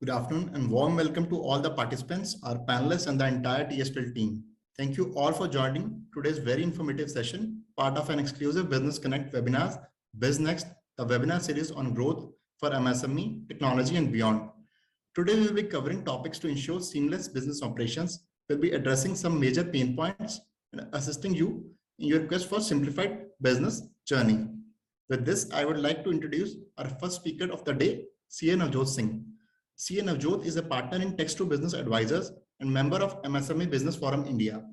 Good afternoon and warm welcome to all the participants, our panelists and the entire TSPL team. Thank you all for joining today's very informative session, part of an exclusive Business Connect webinars, BizNext, the webinar series on growth for MSME, technology and beyond. Today we will be covering topics to ensure seamless business operations. We'll be addressing some major pain points and assisting you in your quest for simplified business journey. With this, I would like to introduce our first speaker of the day, CA Navjot Singh. CA Navjot is a partner in Text to Business Advisors and member of MSME Business Forum India.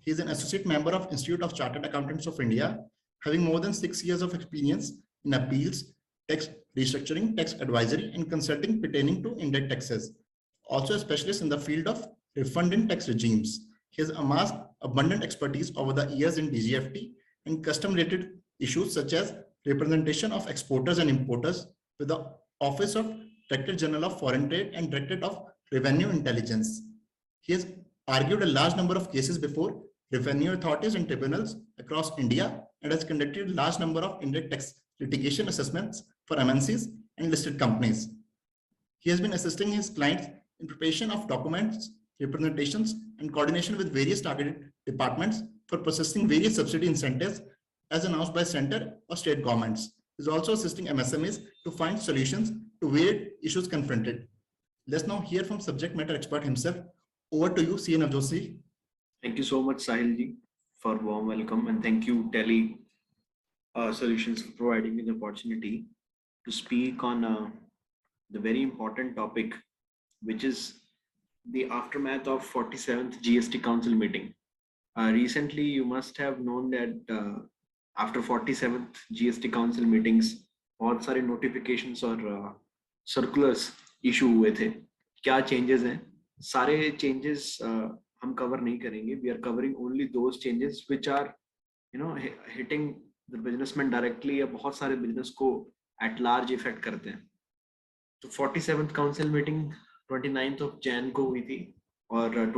He is an associate member of Institute of Chartered Accountants of India, having more than 6 years of experience in appeals, tax restructuring, tax advisory, and consulting pertaining to indirect taxes. Also a specialist in the field of refund and tax regimes. He has amassed abundant expertise over the years in DGFT and custom-related issues such as representation of exporters and importers with the Office of Director General of Foreign Trade and Directorate of Revenue Intelligence. He has argued a large number of cases before revenue authorities and tribunals across India and has conducted a large number of indirect tax litigation assessments for MNCs and listed companies. He has been assisting his clients in preparation of documents, representations, and coordination with various targeted departments for processing various subsidy incentives as announced by center or state governments. He is also assisting MSMEs to find solutions to varied issues confronted. Let's now hear from subject matter expert himself. Over to you, CA Navjot Singh. Thank you so much, Sahilji, for warm welcome, and thank you, Tele Solutions, for providing me the opportunity to speak on the very important topic, which is the aftermath of 47th GST Council meeting. Recently, you must have known that after 47th GST Council meetings, बहुत सारे notifications और circulars issue हुए थे. क्या changes हैं? सारे changes हम cover नहीं करेंगे. We are covering only those changes which are, hitting the businessman directly या बहुत सारे business को at large effect करते हैं. तो 47th Council meeting 29th of Jan को हुई थी और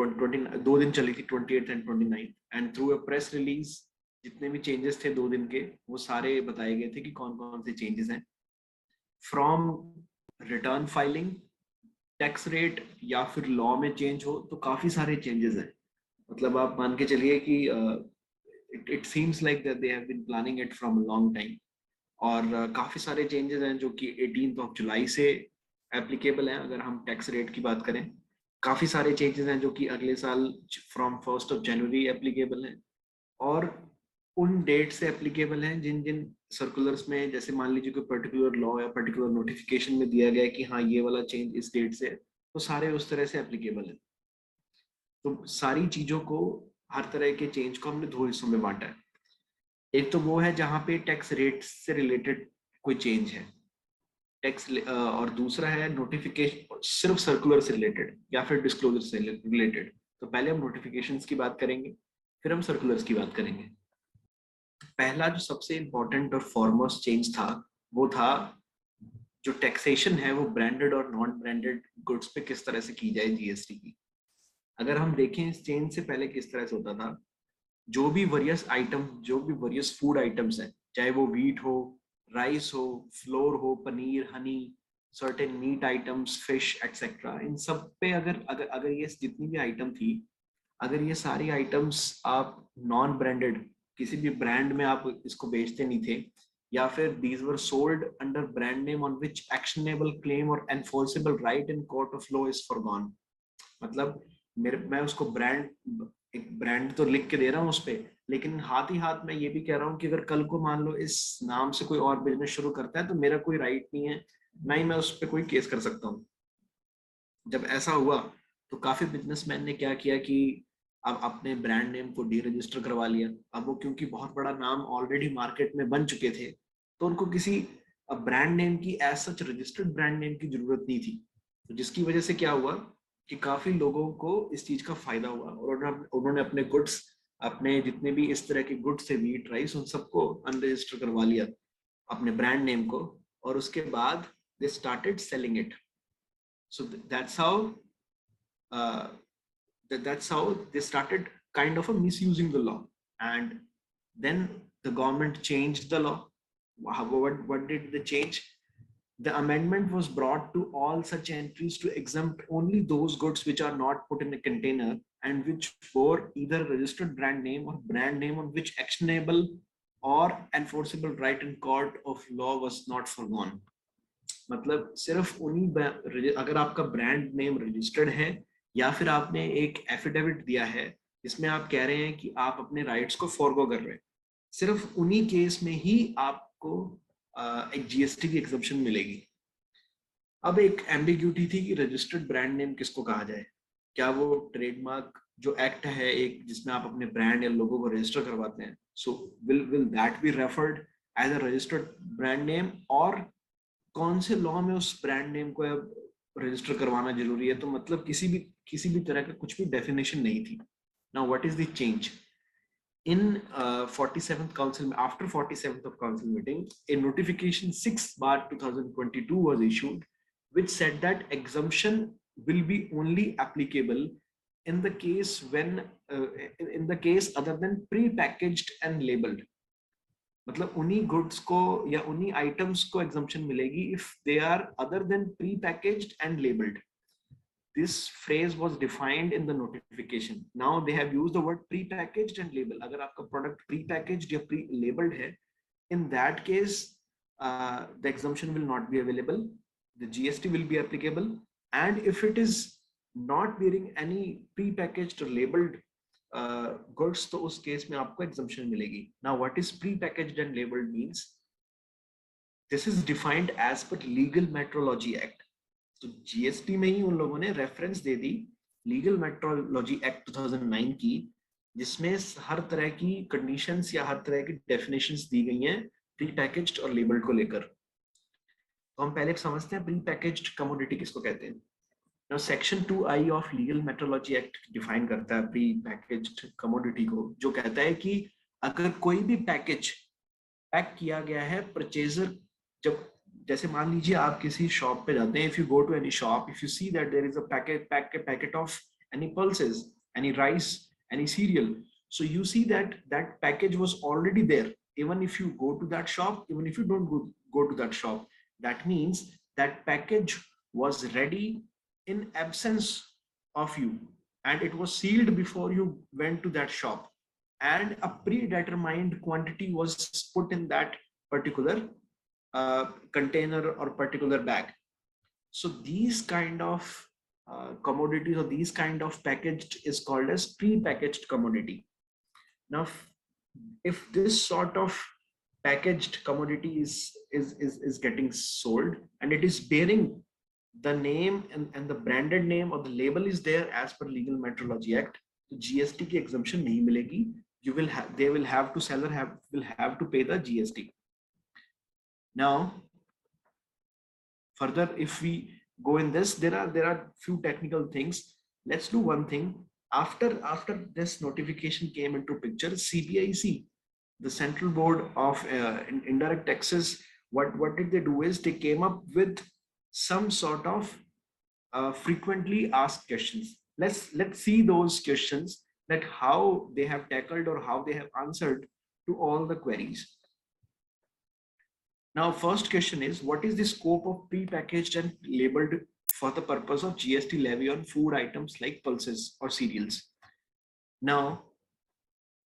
2 दिन चली थी, 28th and 29th, and through a press release जितने भी changes थे 2 दिन के वो सारे बताए गए थे कि कौन-कौन से changes हैं. From return filing, tax rate या फिर law में change हो तो काफी सारे changes हैं. मतलब आप मान के चलिए कि it seems like that they have been planning it from a long time. और काफी सारे changes हैं जो कि 18th of July से applicable हैं. अगर हम tax rate की बात करें, काफी सारे changes हैं जो कि अगले साल from 1st of January applicable हैं और उन डेट से एप्लीकेबल हैं जिन जिन सर्कुलर्स में, जैसे मान लीजिए कोई पर्टिकुलर लॉ या पर्टिकुलर नोटिफिकेशन में दिया गया है कि हाँ ये वाला चेंज इस डेट से, तो सारे उस तरह से एप्लीकेबल हैं. तो सारी चीजों को, हर तरह के चेंज को हमने 2 हिस्सों में बांटा है. एक तो वो है जहाँ पे टैक्स रेट से रिलेटेड कोई चेंज है टैक्स, और दूसरा है नोटिफिकेशन सिर्फ सर्कुलर से रिलेटेड या फिर डिस्क्लोजर से रिलेटेड. तो पहले हम नोटिफिकेशंस की बात करेंगे, फिर हम सर्कुलर्स की बात करेंगे. पहला जो सबसे इंपॉर्टेंट और फॉरमोस्ट चेंज था वो था जो टैक्सेशन है वो ब्रांडेड और नॉन ब्रांडेड गुड्स पे किस तरह से की जाए जीएसटी की. अगर हम देखें इस चेंज से पहले किस तरह से होता था, जो भी वेरियस फूड आइटम्स हैं, चाहे वो व्हीट हो, राइस हो, फ्लोर हो, paneer, honey, certain meat items, fish etcetera, इन सब पे अगर ये जितनी भी आइटम थी, अगर ये सारी आइटम्स आप नॉन ब्रांडेड किसी भी ब्रांड में आप इसको बेचते नहीं थे, या फिर these were sold under brand name on which actionable claim or enforceable right in court of law is foregone. मतलब मैं उसको एक ब्रांड तो लिख के दे रहा हूँ उस पे, लेकिन हाथ ही हाथ मैं ये भी कह रहा हूँ कि अगर कल को मान लो इस नाम से कोई और बिजनेस शुरू करता है तो मेरा कोई राइट नहीं है, ना ही मैं उस पर कोई केस कर सकता हूँ. जब ऐसा हुआ तो काफी बिजनेसमैन ने क्या किया कि अब अपने ब्रांड नेम को डी रजिस्टर करवा लिया. अब वो क्योंकि बहुत बड़ा नाम ऑलरेडी मार्केट में बन चुके थे, तो उनको किसी ब्रांड नेम की as such registered brand name की जरूरत नहीं थी. तो जिसकी वजह से क्या हुआ कि काफी लोगों को इस चीज का फायदा हुआ और उन्होंने अपने गुड्स, अपने जितने भी इस तरह के गुड्स थे, व्हीट, राइस, उन सबको अनरजिस्टर करवा लिया अपने ब्रांड नेम को, और उसके बाद they started selling it. So that's how they started kind of misusing the law, and then the government changed the law. What did they change? The amendment was brought to all such entries to exempt only those goods which are not put in a container and which bore either a registered brand name or brand name on which actionable or enforceable right in court of law was not foregone. मतलब सिर्फ उन्हीं, अगर आपका brand name registered है या फिर आपने एक एफिडेविट दिया है जिसमें आप कह रहे हैं कि आप अपने राइट्स को फॉरगो कर रहे हैं, सिर्फ उन्हीं केस में ही आपको एक जीएसटी की एग्जम्पशन मिलेगी। अब एक एम्बिग्यूटी थी कि रजिस्टर्ड ब्रांड नेम किसको कहा जाए, क्या वो ट्रेडमार्क जो एक्ट है एक जिसमें आप अपने ब्रांड या लोगो को रजिस्टर करवाते हैं, so will that be referred as a registered brand name, और कौन से लॉ में उस ब्रांड नेम को रजिस्टर करवाना जरूरी है? तो मतलब किसी भी तरह का कुछ भी डेफिनेशन नहीं थी। Now what is the change in 47th council, after 47th of council meeting, a notification 6/2022 was issued which said that exemption will be only applicable in the case when in the case other than pre-packaged and labeled. मतलब उन्हीं goods को या उन्हीं items को exemption मिलेगी if they are other than pre-packaged and labeled. This phrase was defined in the notification. Now they have used the word pre-packaged and label. अगर आपका product pre-packaged या pre-labeled है, in that case the exemption will not be available. The GST will be applicable, and if it is not bearing any pre-packaged or labeled goods, तो उस case में आपको exemption मिलेगी. Now what is pre-packaged and labeled means? This is defined as per Legal Metrology Act. तो GST में ही उन लोगों ने reference they the legal metrology act 2009 की, जिसमें हर तरह की कंडीशंस या हर तरह की डेफिनेशंस दी गई हैं प्री पैकेज्ड और लेबल्ड को लेकर। तो हम पहले समझते हैं प्री पैकेज्ड कमोडिटी किसको कहते हैं। Now section 2I of legal metrology act define करता है प्री पैकेज्ड कमोडिटी को, जो कहता है कि अगर कोई भी पैकेज पैक किया गया है परचेजर, जब जैसे मान लीजिए आप किसी शॉप पे जाते हैं, if you go to any shop, if you see that there is a packet of any pulses, any rice, any cereal, so you see that that package was already there even if you go to that shop, even if you don't go to that shop. That means that package was ready in absence of you, and it was sealed before you went to that shop, and a predetermined quantity was put in that particular container or particular bag. So these kind of commodities or these kind of packaged is called as pre-packaged commodity. Now if this sort of packaged commodity is getting sold and it is bearing the name and the branded name or the label is there as per Legal Metrology Act, तो GST की exemption नहीं मिलेगी. They will have to, seller will have to pay the GST. Now, further, if we go in this, there are few technical things. Let's do one thing. After this notification came into picture, CBIC, the Central Board of Indirect Taxes, what did they do is they came up with some sort of frequently asked questions. Let's see those questions, that how they have tackled or how they have answered to all the queries. Now, first question is, what is the scope of pre-packaged and labeled for the purpose of GST levy on food items like pulses or cereals? Now,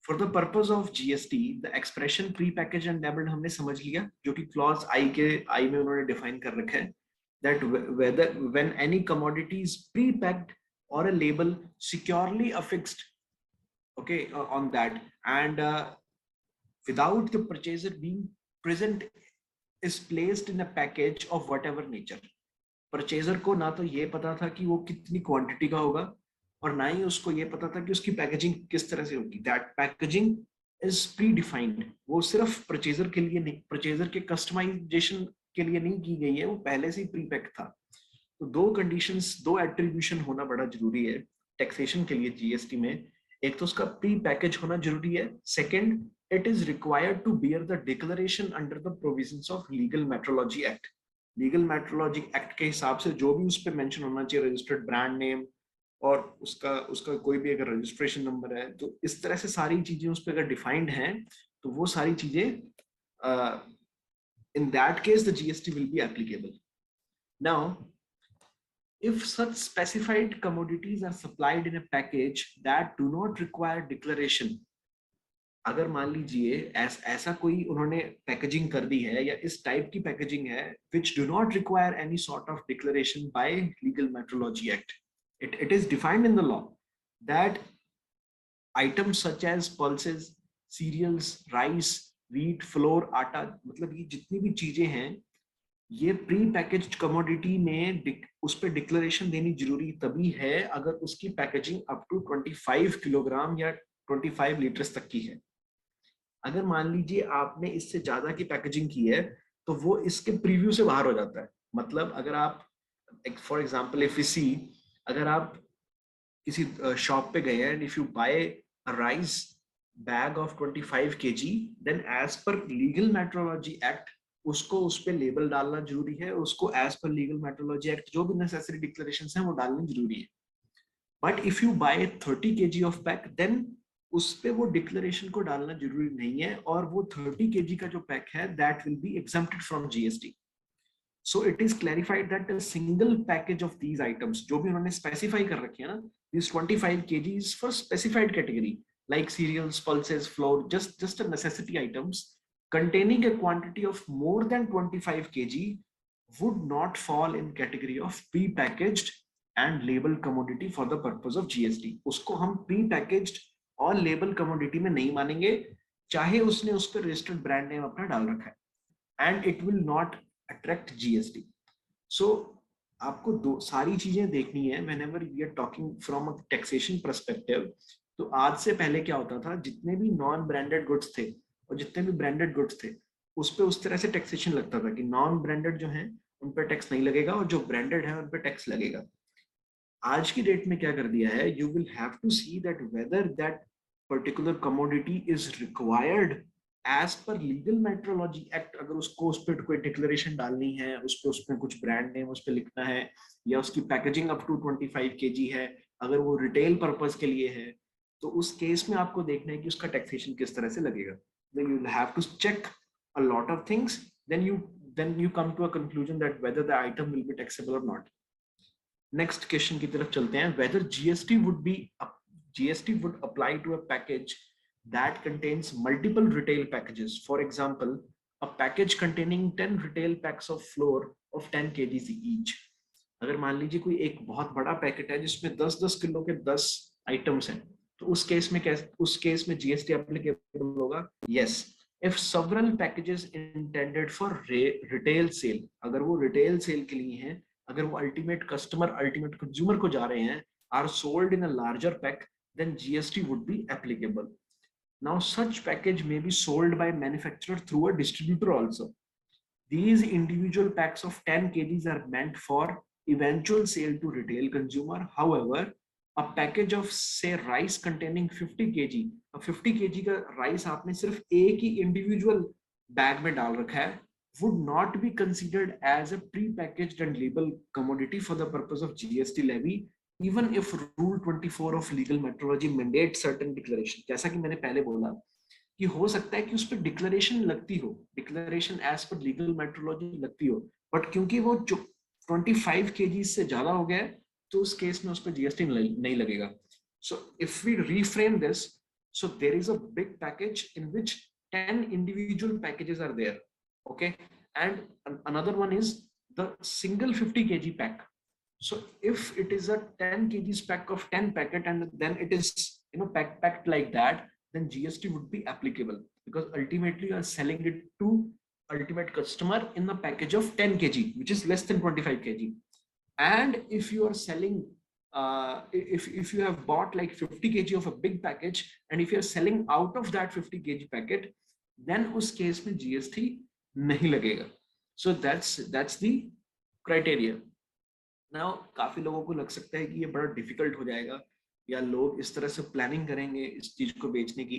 for the purpose of GST, the expression pre-packaged and labeled हमने समझ लिया, जो कि clause I में उन्होंने define कर रखा है, that whether when any commodity is pre-packed or a label securely affixed, okay, on that, and without the purchaser being present, is placed in a package of whatever nature. Purchaser को ना तो ये पता था कि वो कितनी क्वांटिटी का होगा, और ना ही उसको ये पता था कि उसकी पैकेजिंग किस तरह से होगी. That packaging is pre defined. वो सिर्फ परचेजर के लिए नहीं, परचेजर के कस्टमाइजेशन के लिए नहीं की गई है, वो पहले से ही प्री पैक था. तो दो कंडीशंस, दो एट्रीब्यूशन होना बड़ा जरूरी है टैक्सेशन के लिए जीएसटी में. एक तो उसका प्री पैकेज होना जरूरी है. Second, it is required to bear the declaration under the provisions of Legal Metrology Act. Legal Metrology Act के हिसाब से जो भी उस पे मेंशन होना चाहिए, रजिस्टर्ड ब्रांड नेम और उसका कोई भी अगर रजिस्ट्रेशन नंबर है, तो इस तरह से सारी चीजें उस पे अगर डिफाइंड हैं, तो वो सारी चीजें in that case the GST will be applicable. Now if such specified commodities are supplied in a package that do not require declaration, अगर मान लीजिए ऐसा कोई उन्होंने पैकेजिंग कर दी है या इस टाइप की पैकेजिंग है which do not require any sort of declaration by Legal Metrology Act, it is defined in the law that items such as pulses, cereals, rice, wheat, flour, आटा, मतलब ये जितनी भी चीजें हैं ये प्री पैकेज्ड कमोडिटी में उस पर डिक्लेरेशन देनी जरूरी तभी है अगर उसकी पैकेजिंग अप टू 25 किलोग्राम या 25 लीटर्स तक की है। अगर मान लीजिए आपने इससे ज्यादा की पैकेजिंग की है तो वो इसके प्रीव्यू से बाहर हो जाता है। मतलब अगर आप for example if you see, अगर आप किसी शॉप पे गए हैं and if you buy a rice bag of 25 kg, then as per legal metrology act उसको उस पे लेबल डालना जरूरी है, उसको as per legal metrology act जो भी नेसेसरी डिक्लेरेशंस हैं वो डालनी जरूरी है। But if you buy 30 kg of pack, then उस पे वो डिक्लेरेशन को डालना जरूरी नहीं है और वो 30 kg का जो पैक है that will be exempted from GST। So it is clarified that a single package of these items जो भी उन्होंने स्पेसिफाई कर रखे हैं ना, this 25 kg for specified category like cereals, pulses, flour, just a necessity items containing a quantity of more than 25 kg would not fall in category of pre-packaged and labeled commodity for the purpose of GST। उसको हम pre-packaged और label commodity में नहीं मानेंगे चाहे उसने उस पर registered brand name अपना डाल रखा है, and it will not attract GST। So आपको दो सारी चीजें देखनी है whenever we are talking from a taxation perspective। तो आज से पहले क्या होता था, जितने भी नॉन ब्रांडेड गुड्स थे और जितने भी ब्रांडेड गुड्स थे उस पे उस तरह से टैक्सेशन लगता था कि नॉन ब्रांडेड जो है उन पे टैक्स नहीं लगेगा और जो ब्रांडेड है उन पे टैक्स लगेगा। आज की डेट में क्या कर दिया है, you will have to see that whether that particular commodity is required as per legal metrology act. अगर उसको उस पर कोई डिक्लेरेशन डालनी है, उस पर कुछ ब्रांड नेम उस पर लिखना है या उसकी पैकेजिंग अप टू 25 kg है, अगर वो रिटेल पर्पज के लिए है, तो उस केस में आपको देखना है कि उसका टैक्सेशन किस तरह से लगेगा। then you will have to check a lot of things, then you come to a conclusion that whether the item will be taxable or not। next question की तरफ चलते हैं, whether GST would apply to a package that contains multiple retail packages। for example, a package containing 10 retail packs of flour of 10 kg each। अगर मान लीजिए कोई एक बहुत बड़ा पैकेट है जिसमें 10-10 किलो के 10 आइटम्स हैं, तो उस केस में GST एप्लीकेबल होगा। Yes, if several packages intended for retail sale, अगर वो रिटेल सेल के लिए हैं, अगर वो अल्टीमेट कंज्यूमर को जा रहे हैं, are sold in a larger pack, then GST would be applicable. Now such package may be sold by manufacturer through a distributor also. These individual packs of 10 kgs are meant for eventual sale to retail consumer। However, a package of say rice containing 50 kg, 50 kg का rice आपने सिर्फ एक ही individual bag में डाल रखा है, would not be considered as a pre-packaged and labeled commodity for the purpose of GST levy, even if Rule 24 of Legal Metrology mandates certain declaration। जैसा कि मैंने पहले बोला कि हो सकता है कि उस पर डिक्लेरेशन लगती हो, declaration as per legal metrology लगती हो, बट क्योंकि वो 25 kg से ज्यादा हो गया तो उस केस में उस पर GST नहीं लगेगा। So if we reframe this, so there is a big package in which 10 individual packages are there, okay, and another one is the single 50 kg pack. So if it is a 10 kg pack of 10 packet and then it is packed like that, then GST would be applicable because ultimately you are selling it to ultimate customer in the package of 10 kg, which is less than 25 kg। And if you are selling, if you have bought like 50 kg of a big package and if you are selling out of that 50 kg packet, then उस case में GST नहीं लगेगा। So that's the criteria। Now काफी लोगों को लग सकता है कि ये बड़ा डिफिकल्ट हो जाएगा या लोग इस तरह से प्लानिंग करेंगे इस चीज को बेचने की।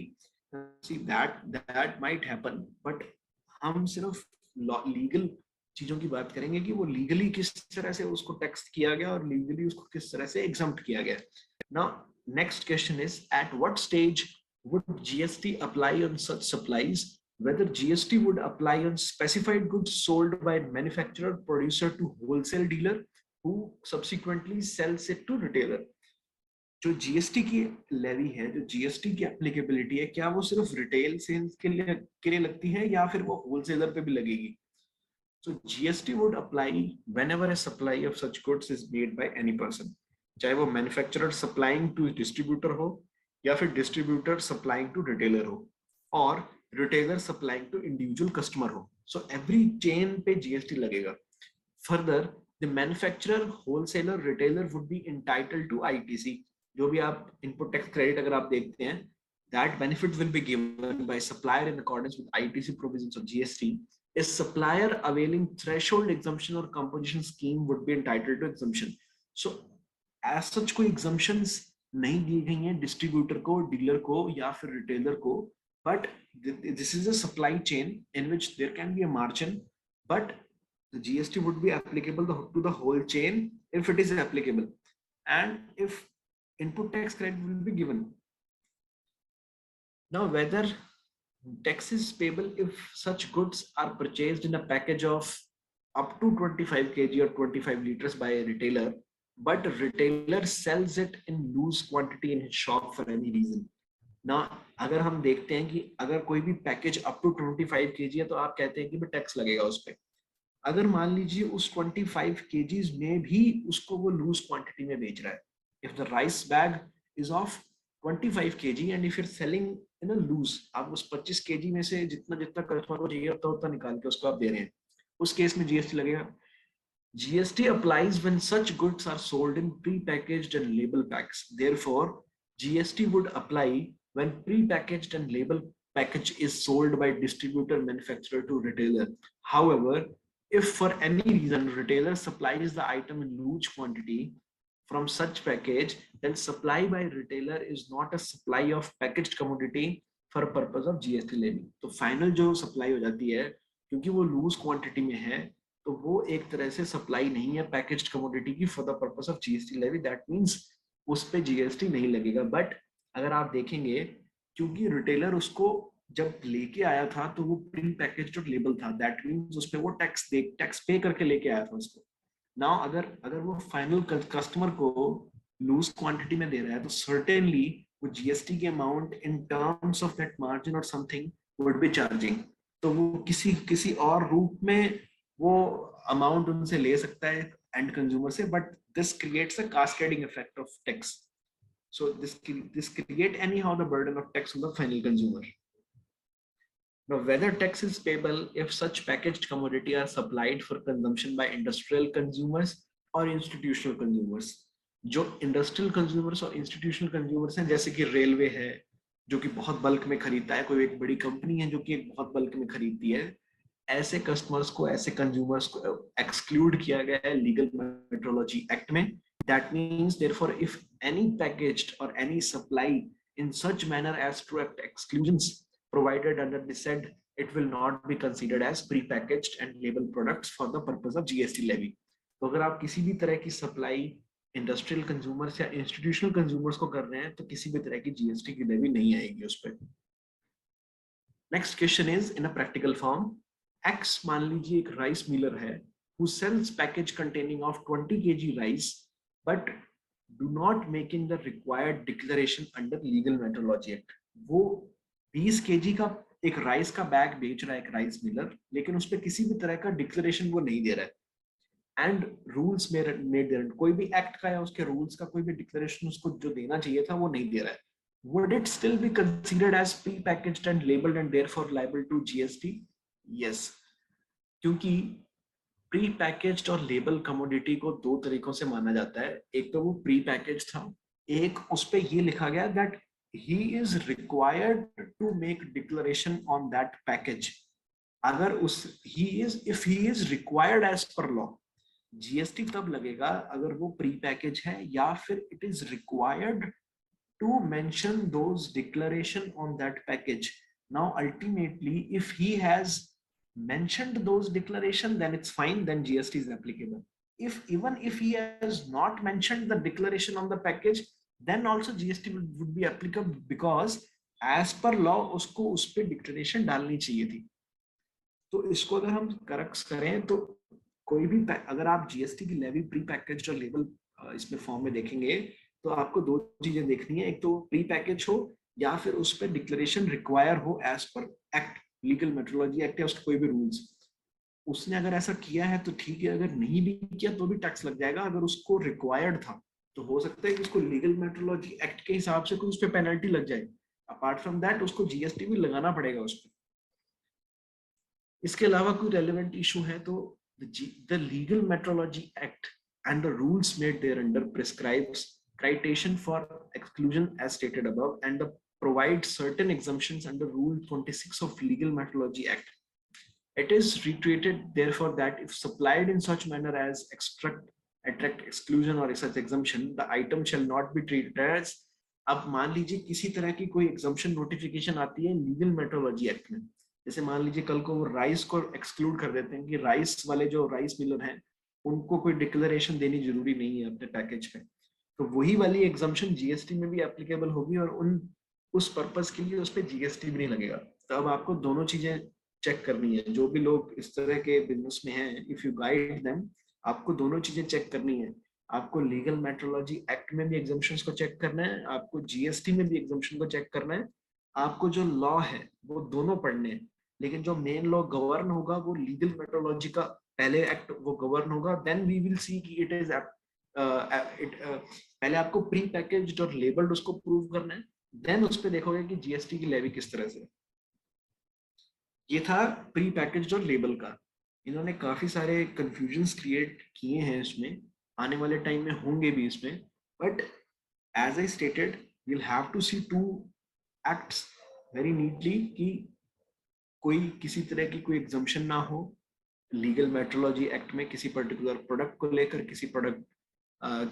See that might happen, but हम सिर्फ लीगल चीजों की बात करेंगे कि वो लीगली किस तरह से उसको टैक्स किया गया और लीगली उसको किस तरह से एग्जम्प्ट किया गया। Now next question is, at what stage would GST apply on such supplies whether GST would apply on specified goods sold by manufacturer producer to wholesale dealer who subsequently sells it to retailer. जो GST की levy है, जो GST की applicability है, क्या वो सिर्फ retail sales के लिए लगती है या फिर वो होलसेलर पे भी लगेगी? So GST would apply whenever a supply of such goods is made by any person, चाहे वो मैन्युफैक्चरर सप्लाइंग टू डिस्ट्रीब्यूटर हो या फिर डिस्ट्रीब्यूटर सप्लाइंग टू रिटेलर हो और retailer supplying to individual customer हो. सो एवरी चेन पे GST लगेगा. Further the manufacturer, wholesaler, retailer would be entitled to ITC. जो भी आप इनपुट टैक्स क्रेडिट अगर आप देखते हैं, that benefit will be given by supplier in accordance with ITC provisions of GST. A supplier availing threshold exemption or composition scheme would be entitled to exemption. So as such कोई exemptions नहीं दी गई हैं distributor को, dealer को या फिर retailer को, but this is a supply chain in which there can be a margin, but the GST would be applicable to the whole chain if it is applicable, and if input tax credit will be given. Now, whether tax is payable if such goods are purchased in a package of up to 25 kg or 25 liters by a retailer, but a retailer sells it in loose quantity in his shop for any reason. Now, अगर हम देखते हैं कि अगर कोई भी package up to 25 kg है तो आप कहते हैं कि टैक्स लगेगा उस पर. अगर मान लीजिए उस 25 kg में भी उसको वो लूज क्वांटिटी में बेच रहा है, if the rice bag is of 25 kg and if you're selling in a loose, आप उस 25 kg में से जितना जितना कस्टमर को चाहिए उतना निकाल के उसको आप दे रहे हैं, उस केस में जीएसटी लगेगा. GST applies when such goods are sold in pre-packaged and label packs. Therefore, GST would apply when pre-packaged and label package is sold by distributor, manufacturer to retailer. However, if for any reason retailer supplies the item in loose quantity from such package, then supply by retailer is not a supply of packaged commodity for purpose of GST levy. तो final जो supply हो जाती है, क्योंकि वो loose quantity में है, तो वो एक तरह से supply नहीं है packaged commodity की for the purpose of GST levy. That means उस पे GST नहीं लगेगा. But अगर आप देखेंगे, क्योंकि retailer उसको जब लेके आया था तो वो प्री पैकेज्ड और लेबल था, दैट मींस उस पे वो टैक्स पे करके लेके आया था उसको. नाउ अगर वो फाइनल कस्टमर को लूज क्वांटिटी में दे रहा है तो सर्टेनली वो जीएसटी की amount in terms of that margin और समथिंग वुड बी चार्जिंग. तो वो किसी और रूप में वो अमाउंट उनसे ले सकता है एंड कंज्यूमर से, but this creates a cascading effect of tax. So this create any how the burden of tax on the final consumer. Now, whether tax is payable if such packaged commodity are supplied for consumption by industrial consumers or institutional consumers. जो industrial consumers और institutional consumers हैं, जैसे कि railway है जो कि बहुत bulk में खरीदता है, कोई एक बड़ी कंपनी है जो कि एक बहुत बल्क में खरीदती है, ऐसे कस्टमर्स को, ऐसे कंज्यूमर्स को एक्सक्लूड किया गया है लीगल मेट्रोलॉजी एक्ट में. That means therefore if any packaged or any supply in such manner as to exclusions provided under the said, it will not be considered as pre-packaged and labeled products for the purpose of GST levy. तो अगर आप किसी भी तरह की supply industrial consumers या institutional consumers को कर रहे हैं तो किसी भी तरह की जीएसटी की लेवी नहीं आएगी उस पर. Next question is in a practical form. X मान लीजिए एक राइस मिलर है who sells package containing of 20 kg rice but do not making the required declaration under legal metrology act. वो 20 kg का एक राइस का बैग बेच रहा है एक राइस मिलर, लेकिन उस पर किसी भी तरह का डिक्लेरेशन वो नहीं दे रहा है एंड रूल्स में नहीं दे रहा है. कोई भी एक्ट का या उसके रूल्स का कोई भी डिक्लेरेशन उसको जो देना चाहिए था वो नहीं दे रहा है. Would it still be considered as pre-packaged and labeled and therefore liable to GST? Yes, क्योंकि प्री-पैकेज्ड और लेबल कमोडिटी को दो तरीकों से माना जाता है. एक तो वो प्री-पैकेज था, एक उस पे ये लिखा गया that he is required to make declaration on that package. अगर if he is required as per law, GST तब लगेगा अगर वो प्री पैकेज है या फिर it is required to mention those declaration on that package. Now ultimately if he has mentioned those declaration then it's fine, then GST is applicable. Even if he has not mentioned the declaration on the package, then also GST would be applicable, because as per law उसको उस पर declaration डालनी चाहिए थी। तो इसको अगर हम करेक्ट करें तो कोई भी अगर आप जीएसटी की लेवी प्री पैकेज और लेबल इसमें फॉर्म में देखेंगे तो आपको दो चीजें देखनी है, एक तो प्री पैकेज हो या फिर उस पर डिक्लेरेशन रिक्वायर हो as per act, legal metrology act या उसके कोई भी रूल्स। उसने अगर ऐसा किया है तो ठीक है, अगर नहीं भी किया तो भी टैक्स लग जाएगा। अगर उसको रिक्वायर्ड था तो हो सकता है कि उसको लीगल मेट्रोलॉजी एक्ट के हिसाब से कुछ उस पर पेनल्टी लग जाए। अपार्ट फ्रॉम दैट उसको जीएसटी भी लगाना पड़ेगा उस पर। इसके अलावा कोई रेलेवेंट इशू है तो the legal metrology act and the rules made thereunder prescribes citation for exclusion as stated above and provide certain exemptions under Rule 26 of Legal Metrology Act. It is reiterated therefore that if supplied in such manner as attract exclusion or such exemption, the item shall not be treated as। अब मान लीजिए किसी तरह की कोई exemption notification आती है legal metrology act में, जैसे मान लीजिए कल को वो राइस को एक्सक्लूड कर देते हैं कि राइस वाले जो राइस मिलर हैं उनको कोई डिक्लेरेशन देनी जरूरी नहीं है अपने पैकेज पे, तो वही वाली एग्जम्पशन जीएसटी में भी एप्लीकेबल होगी और उस पर्पस के लिए उस पर जीएसटी भी नहीं लगेगा। तो अब आपको दोनों चीजें चेक करनी है। जो भी लोग इस तरह के बिजनेस में हैं, इफ यू गाइड देम, आपको दोनों चीजें चेक करनी है। आपको लीगल मेट्रोलॉजी एक्ट में भी एग्जम्पशंस को चेक करना है, आपको जीएसटी में भी एग्जम्पशन को चेक करना है। आपको जो लॉ है वो दोनों पढ़ने हैं, लेकिन जो मेन लॉ गवर्न होगा वो लीगल मेट्रोलॉजी का पहले एक्ट वो गवर्न होगा। देन वी विल सी कि इट इज पहले आपको प्री पैकेज्ड और लेबल्ड उसको प्रूव करना है, देन उस पे देखोगे कि जीएसटी की लेवी किस तरह से। ये था प्री पैकेज्ड और लेबल का। इन्होंने काफी सारे कंफ्यूजन्स क्रिएट किए हैं इसमें, आने वाले टाइम में होंगे भी इसमें, but as I stated we will have to see two acts very neatly कि कोई किसी तरह की कोई एग्जम्पशन ना हो लीगल मेट्रोलॉजी एक्ट में किसी पर्टिकुलर प्रोडक्ट को लेकर, किसी प्रोडक्ट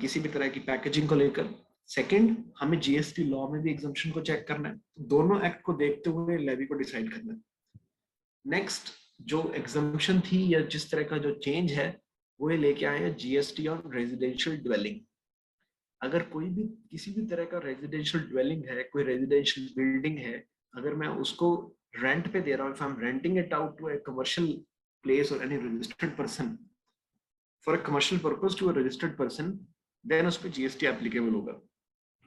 किसी भी तरह की पैकेजिंग को लेकर। सेकंड, हमें जीएसटी लॉ में भी एग्जम्पशन को चेक करना है, दोनों एक्ट को देखते हुए लेवी को डिसाइड करना है। नेक्स्ट जो एग्जम्पशन थी या जिस तरह का जो चेंज है वो ये लेके आए हैं जीएसटी ऑन रेजिडेंशियल ड्वेलिंग। अगर कोई भी किसी भी तरह का रेजिडेंशियल ड्वेलिंग है, कोई रेजिडेंशियल बिल्डिंग है, अगर मैं उसको रेंट पे दे रहा हूँ, if I am renting it out to a commercial place or any registered person for a commercial purpose to a registered person, then उस पे GST applicable होगा।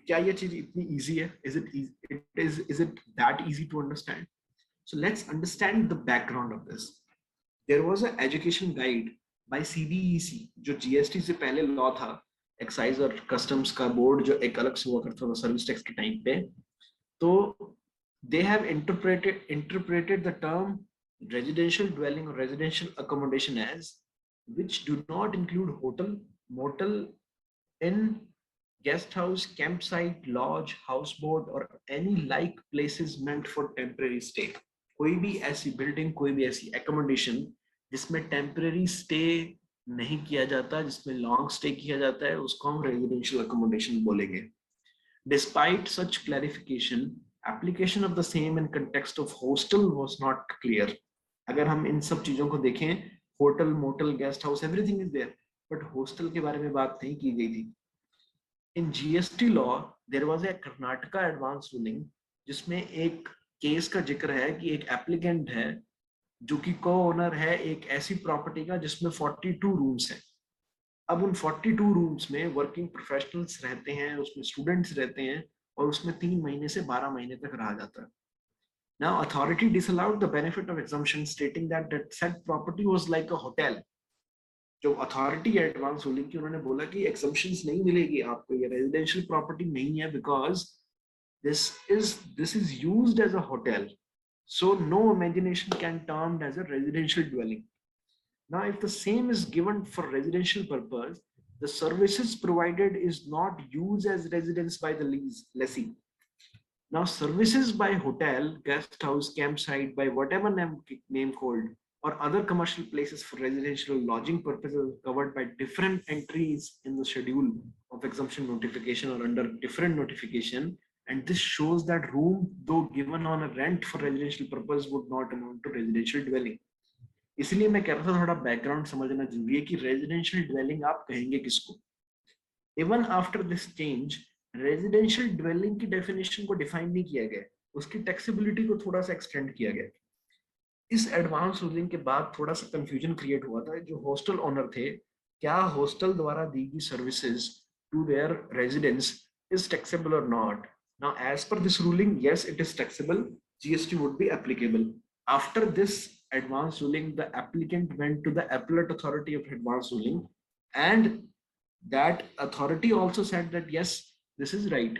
क्या ये चीज इतनी easy है? Is it that easy to understand? So let's understand the background of this. There was an education guide by CBEC जो GST से पहले लॉ था, एक्साइज और कस्टम्स का बोर्ड जो एक अलग से हुआ करता था सर्विस टैक्स के टाइम पे। तो they have interpreted the term residential dwelling or residential accommodation as which do not include hotel, motel, inn, guest house, campsite, lodge, houseboat or any like places meant for temporary stay। कोई भी ऐसी building, कोई भी ऐसी accommodation जिसमें temporary stay नहीं किया जाता, जिसमें long stay किया जाता है, उसको हम residential accommodation बोलेंगे। Despite such clarification, application of the same in context of hostel was not clear। अगर हम इन सब चीजों को देखें, hotel, motel, guest house, everything is there, but hostel के बारे में बात नहीं की गई थी। In GST law there was a Karnataka advance ruling जिसमें एक केस का जिक्र है कि एक एप्लीकेंट है जो कि को ओनर है एक ऐसी प्रॉपर्टी का जिसमें 42 रूम्स हैं। अब उन 42 रूम्स में वर्किंग प्रोफेशनल्स रहते हैं, उसमें स्टूडेंट्स रहते हैं और उसमें 3 महीने से 12 महीने तक रहा जाता है। Now, authority disallowed the benefit of exemption, stating that said property was like a hotel। जो अथॉरिटी एडवांस रूलिंग की उन्होंने बोला कि exemptions नहीं मिलेगी आपको, ये रेजिडेंशियल प्रॉपर्टी नहीं है, because this is used as a hotel, so no imagination can termed as a residential dwelling। Now, if the same is given for residential purpose, the services provided is not used as residence by the lessee। Now, services by hotel, guest house, campsite, by whatever name called, or other commercial places for residential lodging purposes covered by different entries in the schedule of exemption notification or under different notification, and this shows that room, though given on a rent for residential purpose, would not amount to residential dwelling। इसलिए मैं कह रहा था थोड़ा background समझना जरूरी है कि रेजिडेंशियल ड्वेलिंग आप कहेंगे किसको। Even after this change residential dwelling की डेफिनेशन को डिफाइन नहीं किया गया। उसकी टैक्सेबिलिटी को थोड़ा सा एक्सटेंड किया गया। इस एडवांस रूलिंग के बाद थोड़ा सा कंफ्यूजन क्रिएट हुआ था। जो हॉस्टल ओनर थे, क्या हॉस्टल द्वारा दी गई services to their residents is taxable और not? Now as per this ruling, yes, it is taxable. GST would be applicable. After this advance ruling, the applicant went to the appellate authority of advance ruling, and that authority also said that yes, this is right.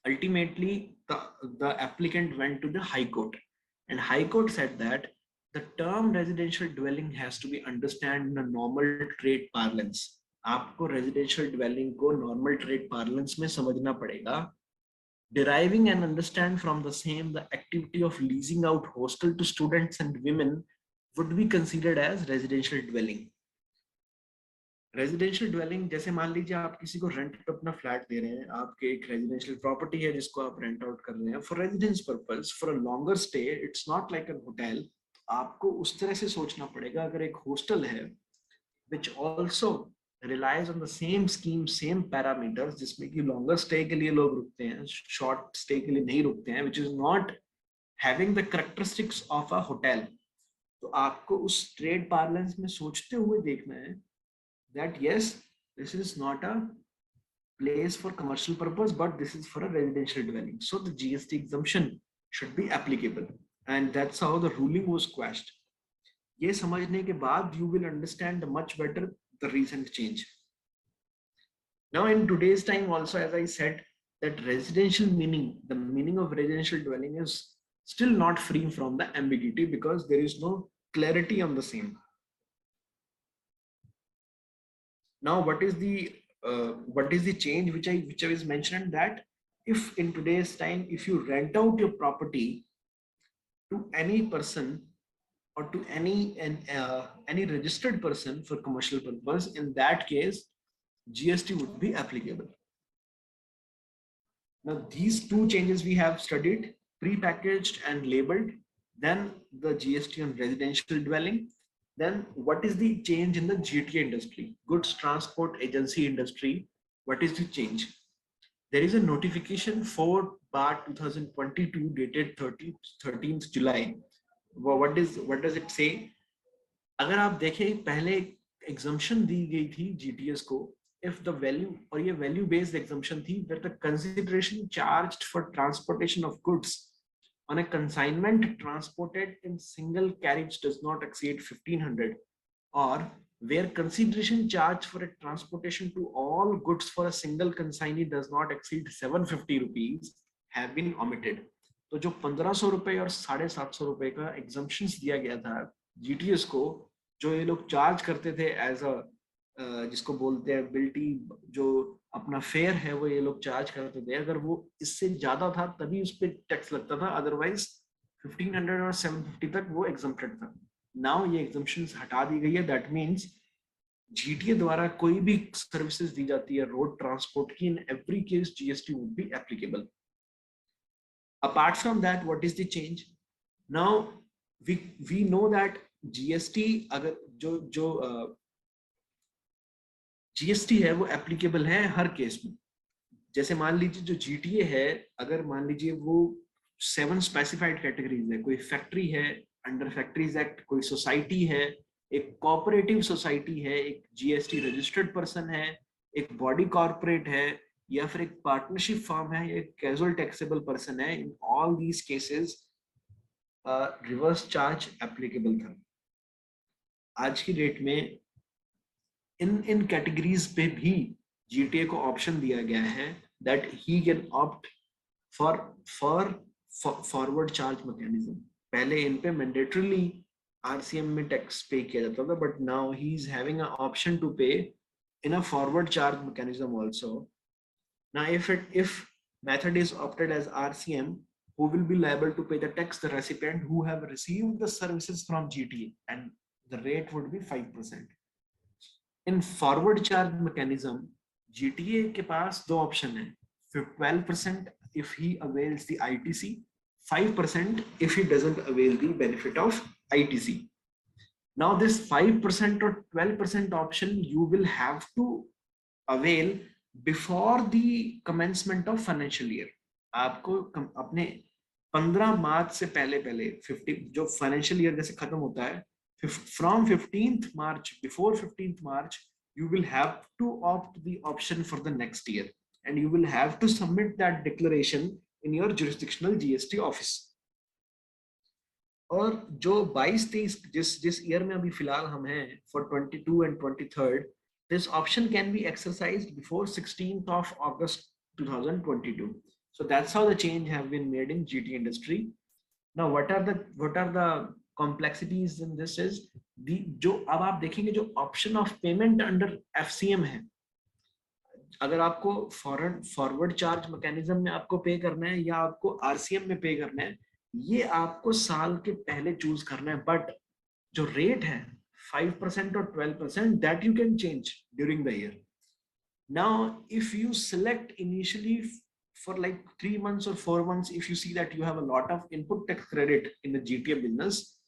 Ultimately, the applicant went to the High Court, and High Court said that the term residential dwelling has to be understood in a normal trade parlance. आपको residential dwelling को normal trade parlance में समझना पड़ेगा. Deriving and understand from the same, the activity of leasing out hostel to students and women would be considered as residential dwelling. Residential dwelling, जैसे मान लीजिए आप किसी को रेंट पे अपना फ्लैट दे रहे हैं, आपके एक रेजिडेंशियल प्रॉपर्टी है जिसको आप रेंट आउट कर रहे हैं for residence purpose for a longer stay, it's not like an hotel. आपको उस तरह से सोचना पड़ेगा. अगर एक हॉस्टल है which also relies on the same scheme, same parameters, जिसमें कि लॉन्गर स्टे के लिए लोग रुकते हैं, शॉर्ट स्टे के लिए नहीं रुकते हैं, which is not having the characteristics of a hotel, तो आपको उस ट्रेड पार्लेंस में सोचते हुए देखना है that yes, this is not a place for commercial purpose, but this is for a residential dwelling, so the GST exemption should be applicable, and that's how the ruling was quashed. ये समझने के बाद you will understand much better the recent change. Now in today's time also, as I said, that residential meaning, the meaning of residential dwelling is still not free from the ambiguity because there is no clarity on the same. Now, what is the change which I was mentioned, that if in today's time, if you rent out your property to any person or to any registered person for commercial purpose, in that case, GST would be applicable. Now, these two changes we have studied, pre-packaged and labeled, then the GST on residential dwelling. Then what is the change in the GTA industry, goods transport agency industry? What is the change? There is a notification 4/2022 dated 13th July. What does it say? अगर आप देखें, पहले exemption दी गई थी GTS को, if the value, और ये value based exemption थी, that the consideration charged for transportation of goods on a consignment transported in single carriage does not exceed 1500, or where consideration charged for a transportation to all goods for a single consignee does not exceed 750 rupees have been omitted. तो जो 1500 रुपए और 750 रुपए का exemptions दिया गया था GTS को, जो ये लोग चार्ज करते थे एज अ, जिसको बोलते हैं बिल्टी, जो अपना फेयर है वो ये लोग चार्ज करते थे, अगर वो इससे ज्यादा था तभी उस पर टैक्स लगता था, अदरवाइज 1500 और 750 तक वो एग्जम्प्टेड था. नाउ ये एग्जम्पशंस हटा दी गई है. दैट मींस जीटीए द्वारा कोई भी सर्विसेज दी जाती है रोड ट्रांसपोर्ट की, in every case GST would be applicable. Apart from that, what is the change? Now we know that GST, अगर जो जीएसटी है वो एप्लीकेबल है हर केस में. जैसे मान लीजिए जो जीटीए है, अगर मान लीजिए वो 7 स्पेसिफाइड कैटेगरीज है, कोई फैक्ट्री है अंडर फैक्ट्रीज एक्ट, कोई सोसाइटी है, एक कोऑपरेटिव सोसाइटी है, एक जीएसटी रजिस्टर्ड पर्सन है, एक बॉडी कॉर्पोरेट है, या फिर एक पार्टनरशिप फर्म है, एक कैजुअल टैक्सेबल पर्सन है. In all these cases reverse charge applicable था. आज की डेट में इन कैटेगरीज पे भी जीटीए को ऑप्शन दिया गया है that he can opt for forward charge mechanism. पहले इन पे मैंडेटरीली आरसीएम में टैक्स पे किया जाता था, but now he is having a option to pay in a forward charge mechanism also. Now if method is opted as RCM, who will be liable to pay the tax? The recipient who have received the services from GTA, and the rate would be 5%. In forward charge mechanism, GTA के पास दो option है. 12% if he avails the ITC, 5% if he doesn't avail the benefit of ITC. Now this 5% or 12% option you will have to avail before the commencement of financial year. आपको अपने 15 मार्च से पहले पहले 50 जो financial year जैसे खत्म होता है, from 15th March, before 15th March, you will have to opt the option for the next year and you will have to submit that declaration in your jurisdictional GST office. और जो 22-23 जिस year में अभी फिलहाल हम हैं, for 22 and 23rd, this option can be exercised before 16th of August 2022. So that's how the change have been made in GT industry. Now what are the complexities in this is जो अब आप देखेंगे जो option of payment under FCM है, अगर आपको forward charge mechanism में आपको पे करना है या आपको RCM में पे करना है, ये आपको साल के पहले चूज करना है, बट जो रेट है 5% और 12% that you can change during the year. Now if you select initially for like 3 months or 4 months, if you see that you have a lot of input tax credit in the GTM business,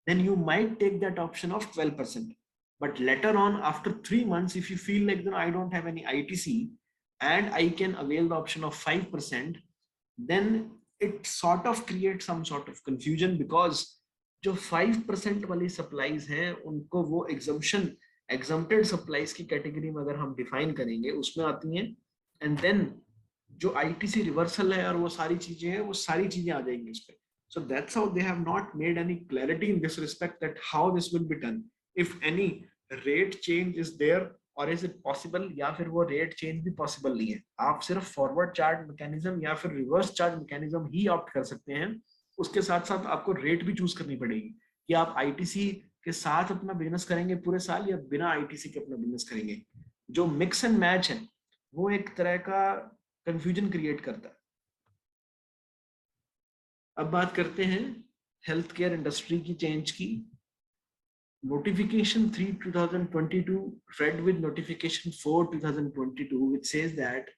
then you might take that option of 12%. But later on, after 3 months, if you feel like, I don't have any ITC and I can avail the option of 5%, then it sort of creates some sort of confusion, because जो 5% वाली supplies हैं उनको वो exempted supplies की category में अगर हम define करेंगे उसमें आती हैं, and then जो ITC reversal है और वो सारी चीजें हैं, वो सारी चीजें आ जाएंगी इस पे. So that's how they have not made any clarity in this respect that how this will be done. If any rate change is there or is it possible, या फिर वो rate change भी possible नहीं है. आप सिर्फ forward charge mechanism या फिर reverse charge mechanism ही opt कर सकते हैं. उसके साथ साथ आपको rate भी choose करनी पड़ेगी कि आप ITC के साथ अपना बिजनेस करेंगे पूरे साल या बिना ITC के अपना बिजनेस करेंगे. जो mix and match है वो एक तरह का confusion create करता है. अब बात करते हैं हेल्थ केयर इंडस्ट्री की चेंज की. Notification 3/2022 read with Notification 4/2022, which says that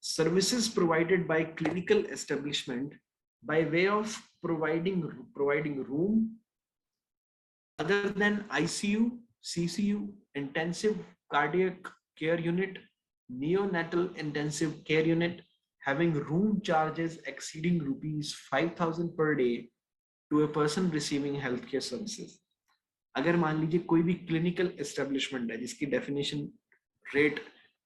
services provided by clinical establishment by way of providing room other than ICU, CCU, intensive cardiac care unit, neonatal intensive care unit, having room charges exceeding rupees 5,000 per day to a person receiving healthcare services. अगर मान लीजिए कोई भी clinical establishment है जिसकी definition rate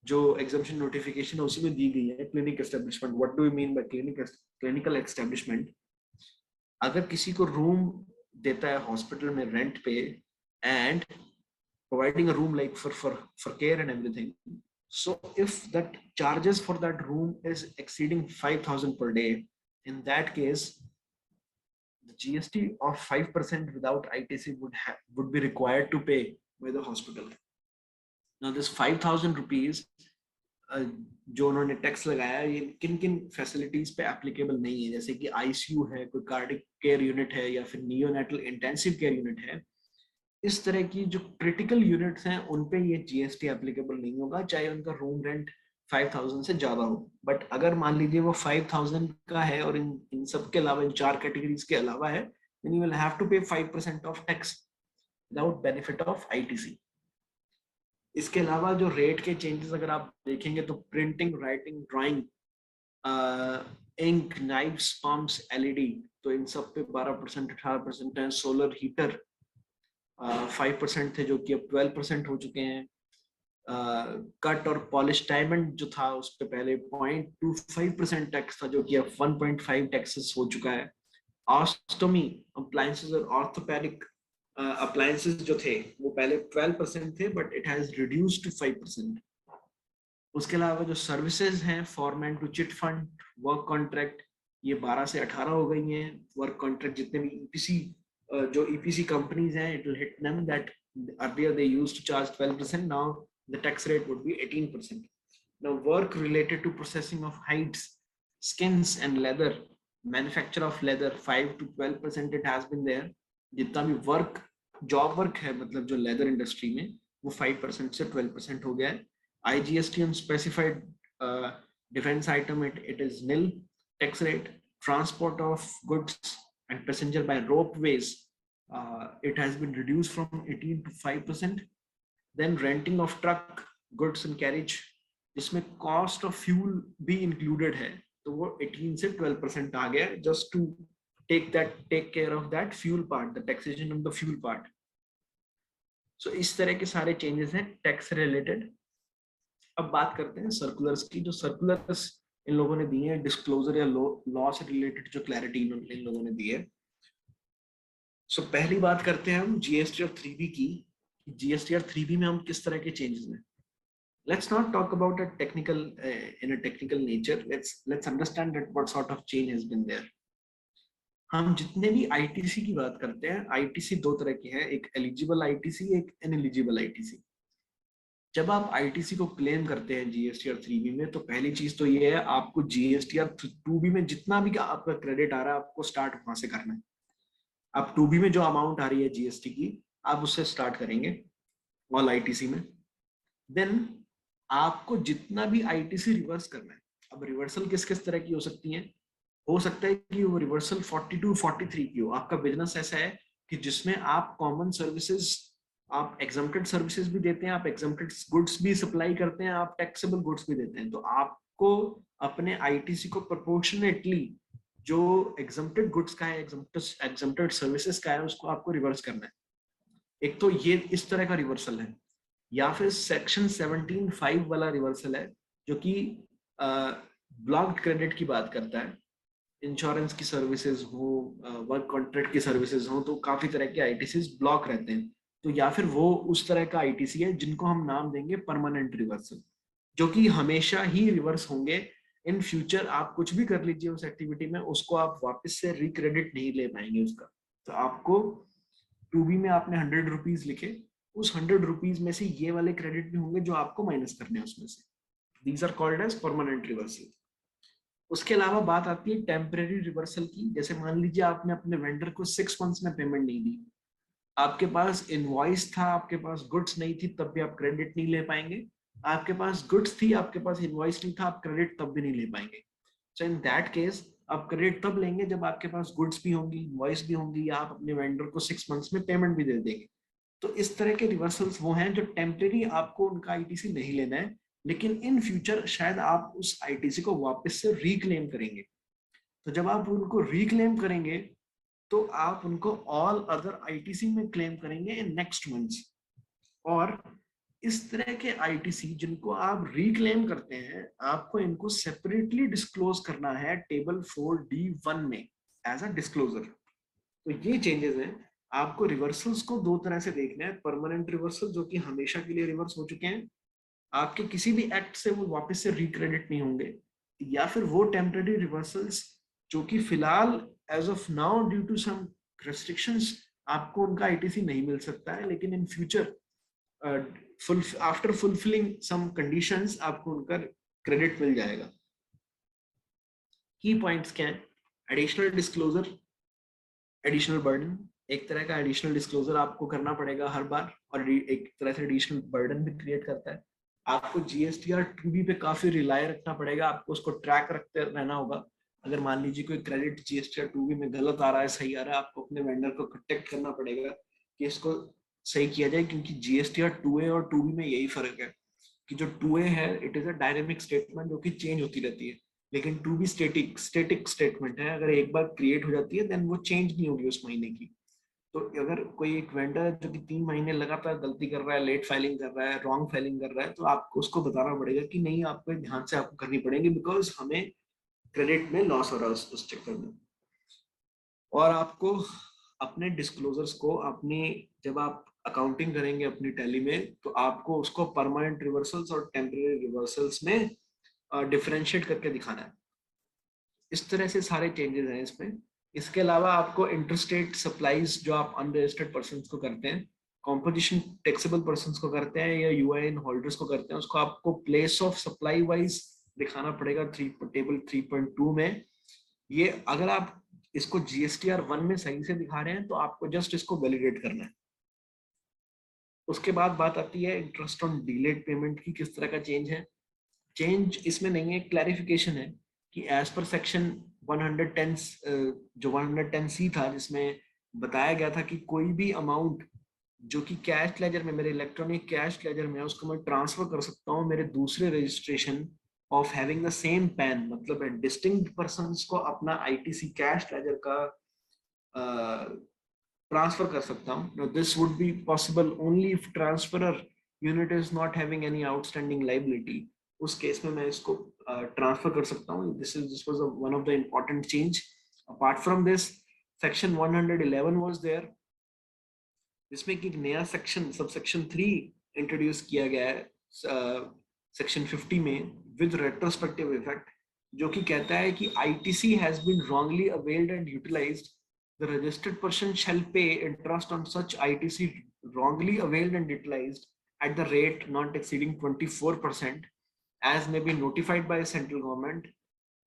जो एग्जामिशन notification है उसी में दी गई है, clinic establishment, what do you mean by clinical establishment? अगर किसी को रूम देता है हॉस्पिटल में रेंट पे and providing a room like for care and everything, so if that charges for that room is exceeding 5,000 per day, in that case the GST of 5% without ITC would be required to pay by the hospital. Now this 5,000 rupees जो उन्होंने tax लगाया ये किन किन facilities पे applicable नहीं है, जैसे कि ICU है, कोई कार्डिक केयर यूनिट है या फिर नियोनेटल इंटेंसिव केयर यूनिट है. इस तरह की जो क्रिटिकल यूनिट्स हैं उन पे ये GST एप्लीकेबल नहीं होगा, चाहे उनका रूम रेंट 5,000 से ज्यादा हो. बट अगर मान लीजिए वो 5,000 का है और इन सब के अलावा इन 4 कैटेगरीज के अलावा है, then you will have to pay 5% of tax without benefit of ITC. इसके अलावा जो रेट के चेंजेस अगर आप देखेंगे तो printing, writing, drawing, ink, knives, pumps, LED, तो इन सब पे 12%, 18% है. सोलर हीटर 5% थे जो कि अब 12% हो चुके हैं. कट और पॉलिश डायमंड जो था उस पे पहले 0.25% टैक्स था जो कि अब 1.5 टैक्सेस हो चुका है. ऑस्टोमी अप्लायंसेस और ऑर्थोपेडिक अप्लायंसेस जो थे वो पहले 12% थे but it has reduced to 5%. उसके अलावा जो सर्विसेज हैं, foreman to chit fund, work contract, ये 12 से 18 हो गई हैं. वर्क कॉन्ट्रैक्ट जितने भी EPC जो EPC कंपनीज हैं, it will hit them that earlier they used to charge 12%, now the tax rate would be 18%. Now work related to processing of hides, skins and leather, manufacture of leather, 5 to 12% it has been there. जितना भी work, job work है मतलब जो leather industry में, वो 5% से 12% हो गया है. IGST on specified defense item, it is nil tax rate. Transport of goods and passenger by ropeways, it has been reduced from 18 to 5%. Then renting of truck, goods and carriage, जिसमें cost of fuel भी included है, तो वो 18 से 12% आ गया, just to take care of that fuel part, the taxation of the fuel part. So इस तरह के सारे changes हैं tax related. अब बात करते हैं सर्कुलर्स की. जो सर्कुलर्स इन लोगों ने दिए हैं, डिस्क्लोजर या लॉ से रिलेटेड जो क्लैरिटी इन लोगों ने दी है. सो पहली बात करते हैं हम जीएसटीआर 3B की. जीएसटीआर 3B में हम किस तरह के चेंजेस हैं. Let's not talk about a technical in a technical nature. Let's understand that what sort of change has been there. हम जितने भी आईटीसी की बात करते हैं, आईटीसी दो तरह के हैं, एक एलिजिबल आईटीसी, एक इनएलिजिबल आईटीसी. जब आप आईटीसी को क्लेम करते हैं जीएसटीआर 3B में, तो पहली चीज तो ये है, आपको जीएसटीआर 2B में जितना भी आपका क्रेडिट आ रहा है, आपको स्टार्ट वहां से करना है. आप 2B में जो अमाउंट आ रही है जीएसटी की, आप उससे स्टार्ट करेंगे ऑल आईटीसी में. देन आपको जितना भी आईटीसी रिवर्स करना है. अब रिवर्सल किस किस तरह की हो सकती है. हो सकता है कि वो रिवर्सल 42, 43 की हो. आपका बिजनेस ऐसा है कि जिसमें आप कॉमन सर्विसेज, आप एग्जम्प्टेड सर्विसेज भी देते हैं, आप एग्जम्प्टेड गुड्स भी सप्लाई करते हैं, आप टैक्सेबल गुड्स भी देते हैं. तो आपको अपने आईटीसी को प्रोपोर्शनेटली जो एग्जम्प्टेड गुड्स का है, एग्जम्प्टेड सर्विसेज का है, उसको आपको रिवर्स करना है. एक तो ये इस तरह का रिवर्सल है, या फिर सेक्शन 17(5) वाला रिवर्सल है, जो कि ब्लॉक्ड क्रेडिट की बात करता है. इंश्योरेंस की सर्विसेज हो, वर्क कॉन्ट्रैक्ट की सर्विसेज हो, तो काफी तरह के आईटीसीज ब्लॉक रहते हैं. तो या फिर वो उस तरह का आईटीसी है जिनको हम नाम देंगे परमानेंट रिवर्सल, जो कि हमेशा ही रिवर्स होंगे. इन फ्यूचर आप कुछ भी कर लीजिए उस एक्टिविटी में, उसको आप वापस से रिक्रेडिट नहीं ले पाएंगे उसका. तो आपको 2B में आपने 100 रुपीज लिखे, उस 100 रुपीज में से ये वाले क्रेडिट भी होंगे जो आपको माइनस करने हैं उसमें से. These are called as permanent reversal. उसके अलावा बात आती है टेम्परेरी रिवर्सल की. जैसे मान लीजिए आपने अपने वेंडर को 6 मंथ्स में पेमेंट नहीं दी, आपके पास इनवॉइस था, आपके पास गुड्स नहीं थी, तब भी आप क्रेडिट नहीं ले पाएंगे. आपके पास गुड्स थी, आपके पास इनवॉइस नहीं था, आप क्रेडिट तब भी नहीं ले पाएंगे. सो इन दैट केस आप क्रेडिट तब लेंगे जब आपके पास गुड्स भी होंगी, इनवॉइस भी होंगी, या आप अपने वेंडर को 6 मंथ्स में पेमेंट भी दे देंगे. तो इस तरह के रिवर्सल्स वो हैं जो टेम्परेरी आपको उनका आईटीसी नहीं लेना है, लेकिन इन फ्यूचर शायद आप उस आईटीसी को वापस से रिक्लेम करेंगे. तो जब आप उनको रिक्लेम करेंगे तो आप उनको ऑल अदर आईटीसी में क्लेम करेंगे इन नेक्स्ट मंथ्स. और इस तरह के आईटीसी जिनको आप रिक्लेम करते हैं, आपको इनको सेपरेटली डिस्क्लोज करना है टेबल 4D1 में एज अ डिस्क्लोजर. तो ये चेंजेस हैं. आपको रिवर्सल्स को दो तरह से देखना है. परमानेंट रिवर्सल जो कि हमेशा के लिए रिवर्स हो चुके हैं, आपके किसी भी एक्ट से वो वापस से रिक्रेडिट नहीं होंगे, या फिर वो टेम्परेरी रिवर्सल्स जो कि फिलहाल as of now due to some restrictions आपको उनका आईटीसी नहीं मिल सकता है, लेकिन in future after fulfilling some conditions आपको उनका क्रेडिट मिल जाएगा. की पॉइंट्स क्या है. Additional disclosure, additional burden. एक तरह का एडिशनल डिस्क्लोजर आपको करना पड़ेगा हर बार, और एक तरह से एडिशनल बर्डन भी क्रिएट करता है. आपको जीएसटीआर 2B पे काफी रिलाय रखना पड़ेगा, आपको उसको ट्रैक रखते रहना होगा. अगर मान लीजिए कोई क्रेडिट जीएसटीआर 2B में गलत आ रहा है, सही आ रहा है, आपको अपने वेंडर को कांटेक्ट करना पड़ेगा कि इसको सही किया जाए. क्योंकि जीएसटीआर 2A और 2B में यही फर्क है कि जो 2A है it is a dynamic statement जो कि चेंज होती रहती है, लेकिन 2B स्टेटिक स्टेटमेंट है. अगर एक बार क्रिएट हो जाती है देन वो चेंज नहीं होगी उस महीने की. तो अगर कोई एक वेंडर है जो कि 3 महीने लगातार गलती कर रहा है, लेट फाइलिंग कर रहा है, रॉन्ग फाइलिंग कर रहा है, तो आपको उसको बताना पड़ेगा कि नहीं, आपको ध्यान से आपको करनी पड़ेगी, बिकॉज हमें क्रेडिट में लॉस हो रहा है उस चक्कर में. और आपको अपने डिस्क्लोजर्स को अपनी, जब आप अकाउंटिंग करेंगे अपनी टैली में, तो आपको उसको परमानेंट रिवर्सल्स और टेम्परेरी रिवर्सल्स में डिफरेंशिएट करके दिखाना है. इस तरह से सारे चेंजेस हैं इसमें. इसके अलावा आपको इंटरस्टेट सप्लाईज जो आप अनरजिस्टर्ड पर्सन्स को करते हैं, कॉम्पोजिशन टैक्सेबल पर्सन्स को करते हैं, या यूआईएन होल्डर्स को करते हैं, उसको आपको प्लेस ऑफ सप्लाई वाइज दिखाना पड़ेगा टेबल 3.2 में. ये अगर आप इसको जीएसटीआर 1 में सही से दिखा रहे हैं तो आपको जस्ट इसको वैलिडेट करना है. उसके बाद बात आती है इंटरेस्ट ऑन डिलेड पेमेंट की. किस तरह का चेंज है. चेंज इसमें नहीं है, क्लैरिफिकेशन है कि एज पर सेक्शन 110 जो 110C था, जिसमें बताया गया था कि कोई भी अमाउंट जो कि कैश लेजर में, मेरे इलेक्ट्रॉनिक कैश लेजर में है, उसको मैं ट्रांसफर कर सकता हूँ मेरे दूसरे registration of having the same PAN. मतलब डिस्टिंक्ट पर्सन्स को अपना आईटीसी कैश लेजर का ट्रांसफर कर सकता हूँ. This would be possible only if transferor unit is not having any outstanding liability. उस केस में मैं इसको ट्रांसफर कर सकता हूँ. This was one of the important change. Apart from this, section 111 was there, जिसमें कि एक नया सेक्शन सबसेक्शन 3 इंट्रोड्यूस किया गया है सेक्शन 50 में विद रेट्रोस्पेक्टिव इफेक्ट, जो कि कहता है कि ITC has been wrongly availed and utilised, the registered person shall pay interest on such ITC wrongly availed and utilized at the rate not exceeding 24% as may be notified by central government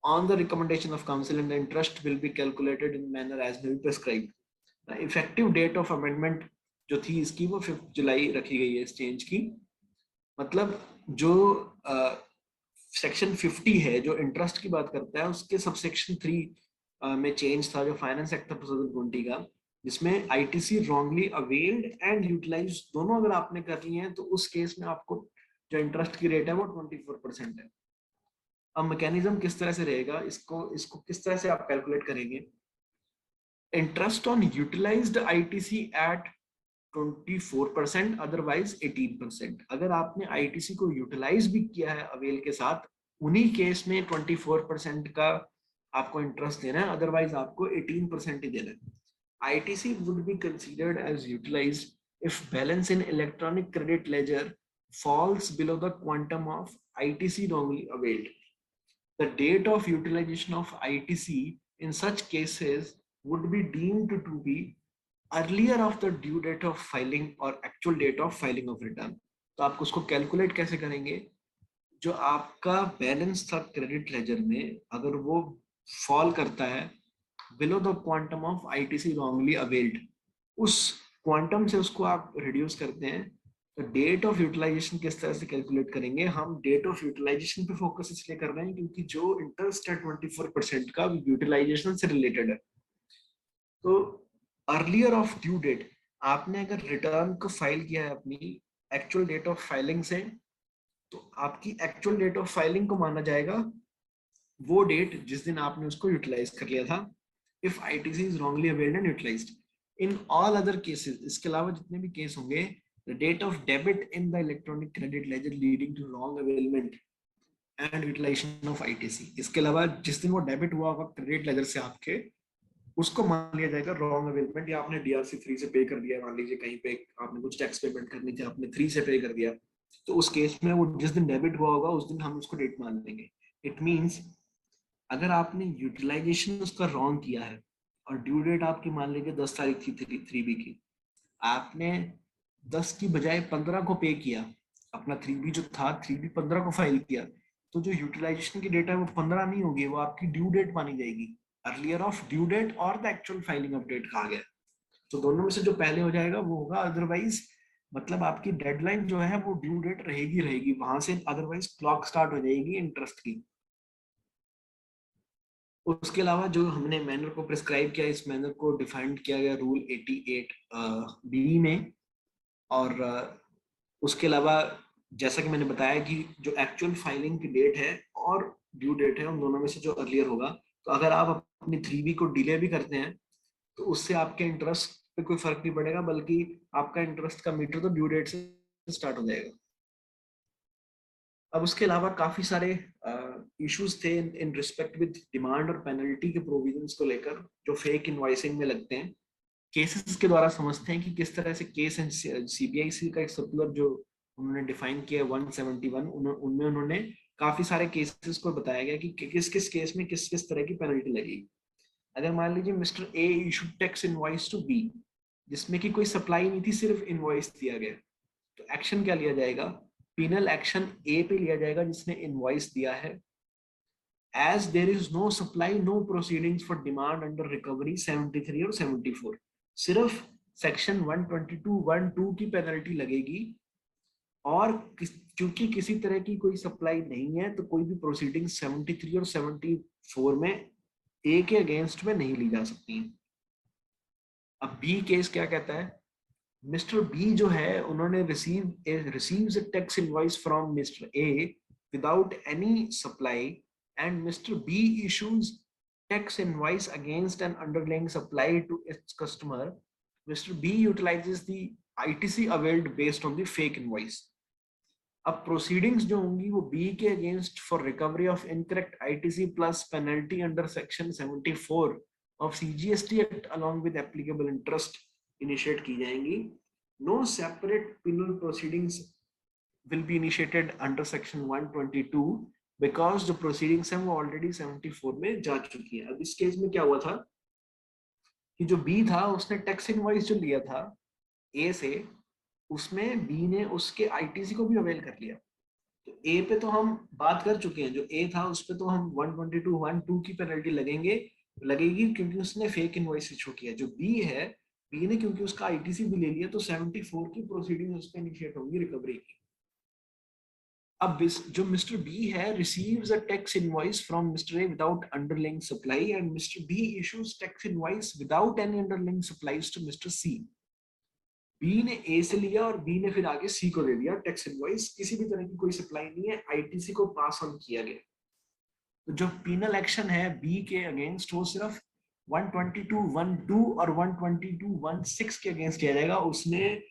on the recommendation of council, and the interest will be calculated in manner as may be prescribed. The effective date of amendment जो थी इसकी वो 5 जुलाई रखी गई है इस change की. मतलब जो सेक्शन 50 है जो इंटरेस्ट की बात करता है, उसके सबसेक्शन 3 में चेंज था जो फाइनेंस एक्ट 2020 का, जिसमें ITC wrongly availed and utilise दोनों अगर आपने कर ली हैं तो उस केस में आपको जो इंटरेस्ट की रेट है वो 24% है. अब मैकेनिज्म किस तरह से रहेगा, इसको किस तरह से आप कैलकुलेट करेंगे? Interest on utilised ITC at 24%, otherwise 18%. अगर आपने ITC को यूटिलाइज भी किया है अवेल के साथ, उन्हीं केस में 24% का आपको इंटरेस्ट देना है, अदरवाइज आपको 18% ही देना है. ITC would be considered as utilized if balance in electronic credit ledger falls below the quantum of ITC wrongly availed. The date of utilization of ITC in such cases would be deemed to be earlier of the due date of filing or actual date of filing of return. तो आपको उसको calculate कैसे करेंगे? जो आपका balance था credit ledger में, अगर वो फॉल करता है below the quantum of ITC wrongly availed, उस क्वांटम से उसको आप रिड्यूस करते हैं. तो डेट ऑफ यूटिलाइजेशन किस तरह से कैलकुलेट करेंगे? हम डेट ऑफ यूटिलाइजेशन पे फोकस इसलिए कर रहे हैं क्योंकि जो इंटरेस्ट है 24% का यूटिलाइजेशन से रिलेटेड है. तो अर्लियर ऑफ ड्यू डेट, आपने अगर रिटर्न को फाइल किया है अपनी एक्चुअल डेट ऑफ फाइलिंग से, तो आपकी एक्चुअल डेट ऑफ फाइलिंग को माना जाएगा वो डेट जिस दिन आपने उसको यूटिलाइज कर लिया था. If ITC is wrongly availed and utilised. In all other cases, इसके अलावा जितने भी केस होंगे, the date of debit in the electronic credit ledger leading to wrong availment and utilisation of ITC. इसके अलावा जिस दिन वो डेबिट हुआ होगा क्रेडिट लेजर से आपके, उसको मान लिया जाएगा रॉन्ग अवेलमेंट. या आपने DRC 3 से पे कर दिया, मान लीजिए कहीं पे आपने कुछ टैक्स पेमेंट करनी थी, आपने 3 से पे कर दिया, तो उस केस में वो जिस दिन डेबिट हुआ होगा उस दिन हम उसको डेट मान लेंगे. इट मींस अगर आपने यूटिलाइजेशन उसका रॉन्ग किया है और ड्यू डेट आपकी मान लीजिए 10 तारीख थी 3B की, आपने 10 की बजाय 15 को पे किया, अपना 3B जो था 3B 15 को फाइल किया, तो जो यूटिलाइजेशन की डेट है वो 15 नहीं होगी, वो आपकी ड्यू डेट मानी जाएगी. अर्लियर ऑफ ड्यू डेट और the actual filing of date कहा गया. तो दोनों में से जो पहले हो जाएगा वो होगा. अदरवाइज मतलब आपकी डेडलाइन जो है वो ड्यू डेट रहेगी, वहां से अदरवाइज क्लॉक स्टार्ट हो जाएगी इंटरेस्ट की. उसके अलावा जो हमने मैनर को प्रिस्क्राइब किया, इस मैनर को डिफाइंड किया गया रूल 88B में. और उसके अलावा जैसा कि मैंने बताया कि जो एक्चुअल फाइलिंग की डेट है और ड्यू डेट है, उन दोनों में से जो अर्लियर होगा, तो अगर आप अपनी 3B को डिले भी करते हैं तो उससे आपके इंटरेस्ट पे कोई फर्क नहीं पड़ेगा, बल्कि आपका इंटरेस्ट का मीटर तो ड्यू डेट से स्टार्ट हो जाएगा. अब उसके अलावा काफी सारे इश्यूज थे इन रिस्पेक्ट विद डिमांड और पेनल्टी के प्रोविजंस को लेकर, जो फेक इनवॉइसिंग में लगते हैं. केसेस के द्वारा समझते हैं कि किस तरह से केस एंड CBIC का एक सर्कुलर जो उन्होंने डिफाइन किया 171, उनमें उन्होंने काफी सारे केसेस को बताया गया कि किस किस केस में किस किस तरह की पेनल्टी लगेगी. अगर मान लीजिए mister A issued tax invoice to B, जिसमें कि कोई सप्लाई नहीं थी, सिर्फ इनवॉइस दिया गया, तो एक्शन क्या लिया जाएगा? पिनल एक्शन A पे लिया जाएगा जिसने इनवॉइस दिया है. As there is no supply no proceedings for demand under recovery 73 और 74, सिर्फ सेक्शन 122(1)(2) की पेनल्टी लगेगी. और क्योंकि किसी तरह की कोई सप्लाई नहीं है, तो कोई भी प्रोसीडिंग 73 और 74 में A के अगेंस्ट में नहीं ली जा सकती. अब B केस क्या कहता है? मिस्टर B जो है, उन्होंने receives a tax invoice from Mr. A without any supply, and Mr. B issues tax invoice against an underlying supply to its customer, Mr. B utilizes the ITC availed based on the fake invoice. अब proceedings जो होंगी वो B के against for recovery of incorrect ITC plus penalty under section 74 of CGST Act along with applicable interest initiate की जाएंगी. No separate penal proceedings will be initiated under section 122 because the proceedings हैं वो already 74 में जा चुकी है. अब इस केस में क्या हुआ था कि जो B था उसने टैक्स इनवॉइस जो लिया था A से, उसमें B ने उसके ITC को भी अवेल कर लिया. तो A पे तो हम बात कर चुके हैं, जो A था उस पे तो हम 122(1)(2) की पेनल्टी लगेगी क्योंकि उसने फेक इनवॉइस इशू किया. जो B है, B ने क्योंकि उसका ITC भी ले लिया तो 74 की प्रोसीडिंग उस पे इनिशिएट होंगी रिकवरी की. अब जो मिस्टर बी है receives a tax invoice from Mr. A without underlying supply and Mr. B issues tax invoice without any underlying supplies to Mr. C. B ने A से लिया और B ने फिर आगे C को दे दिया टैक्स इनवॉइस, किसी भी तरह की कोई सप्लाई नहीं है, ITC को पास ऑन किया गया. तो जो पीनल एक्शन है B के अगेंस्ट वो सिर्फ 122(1)(2) और 122(1)(6) के अगेंस्ट किया जाएगा. उसने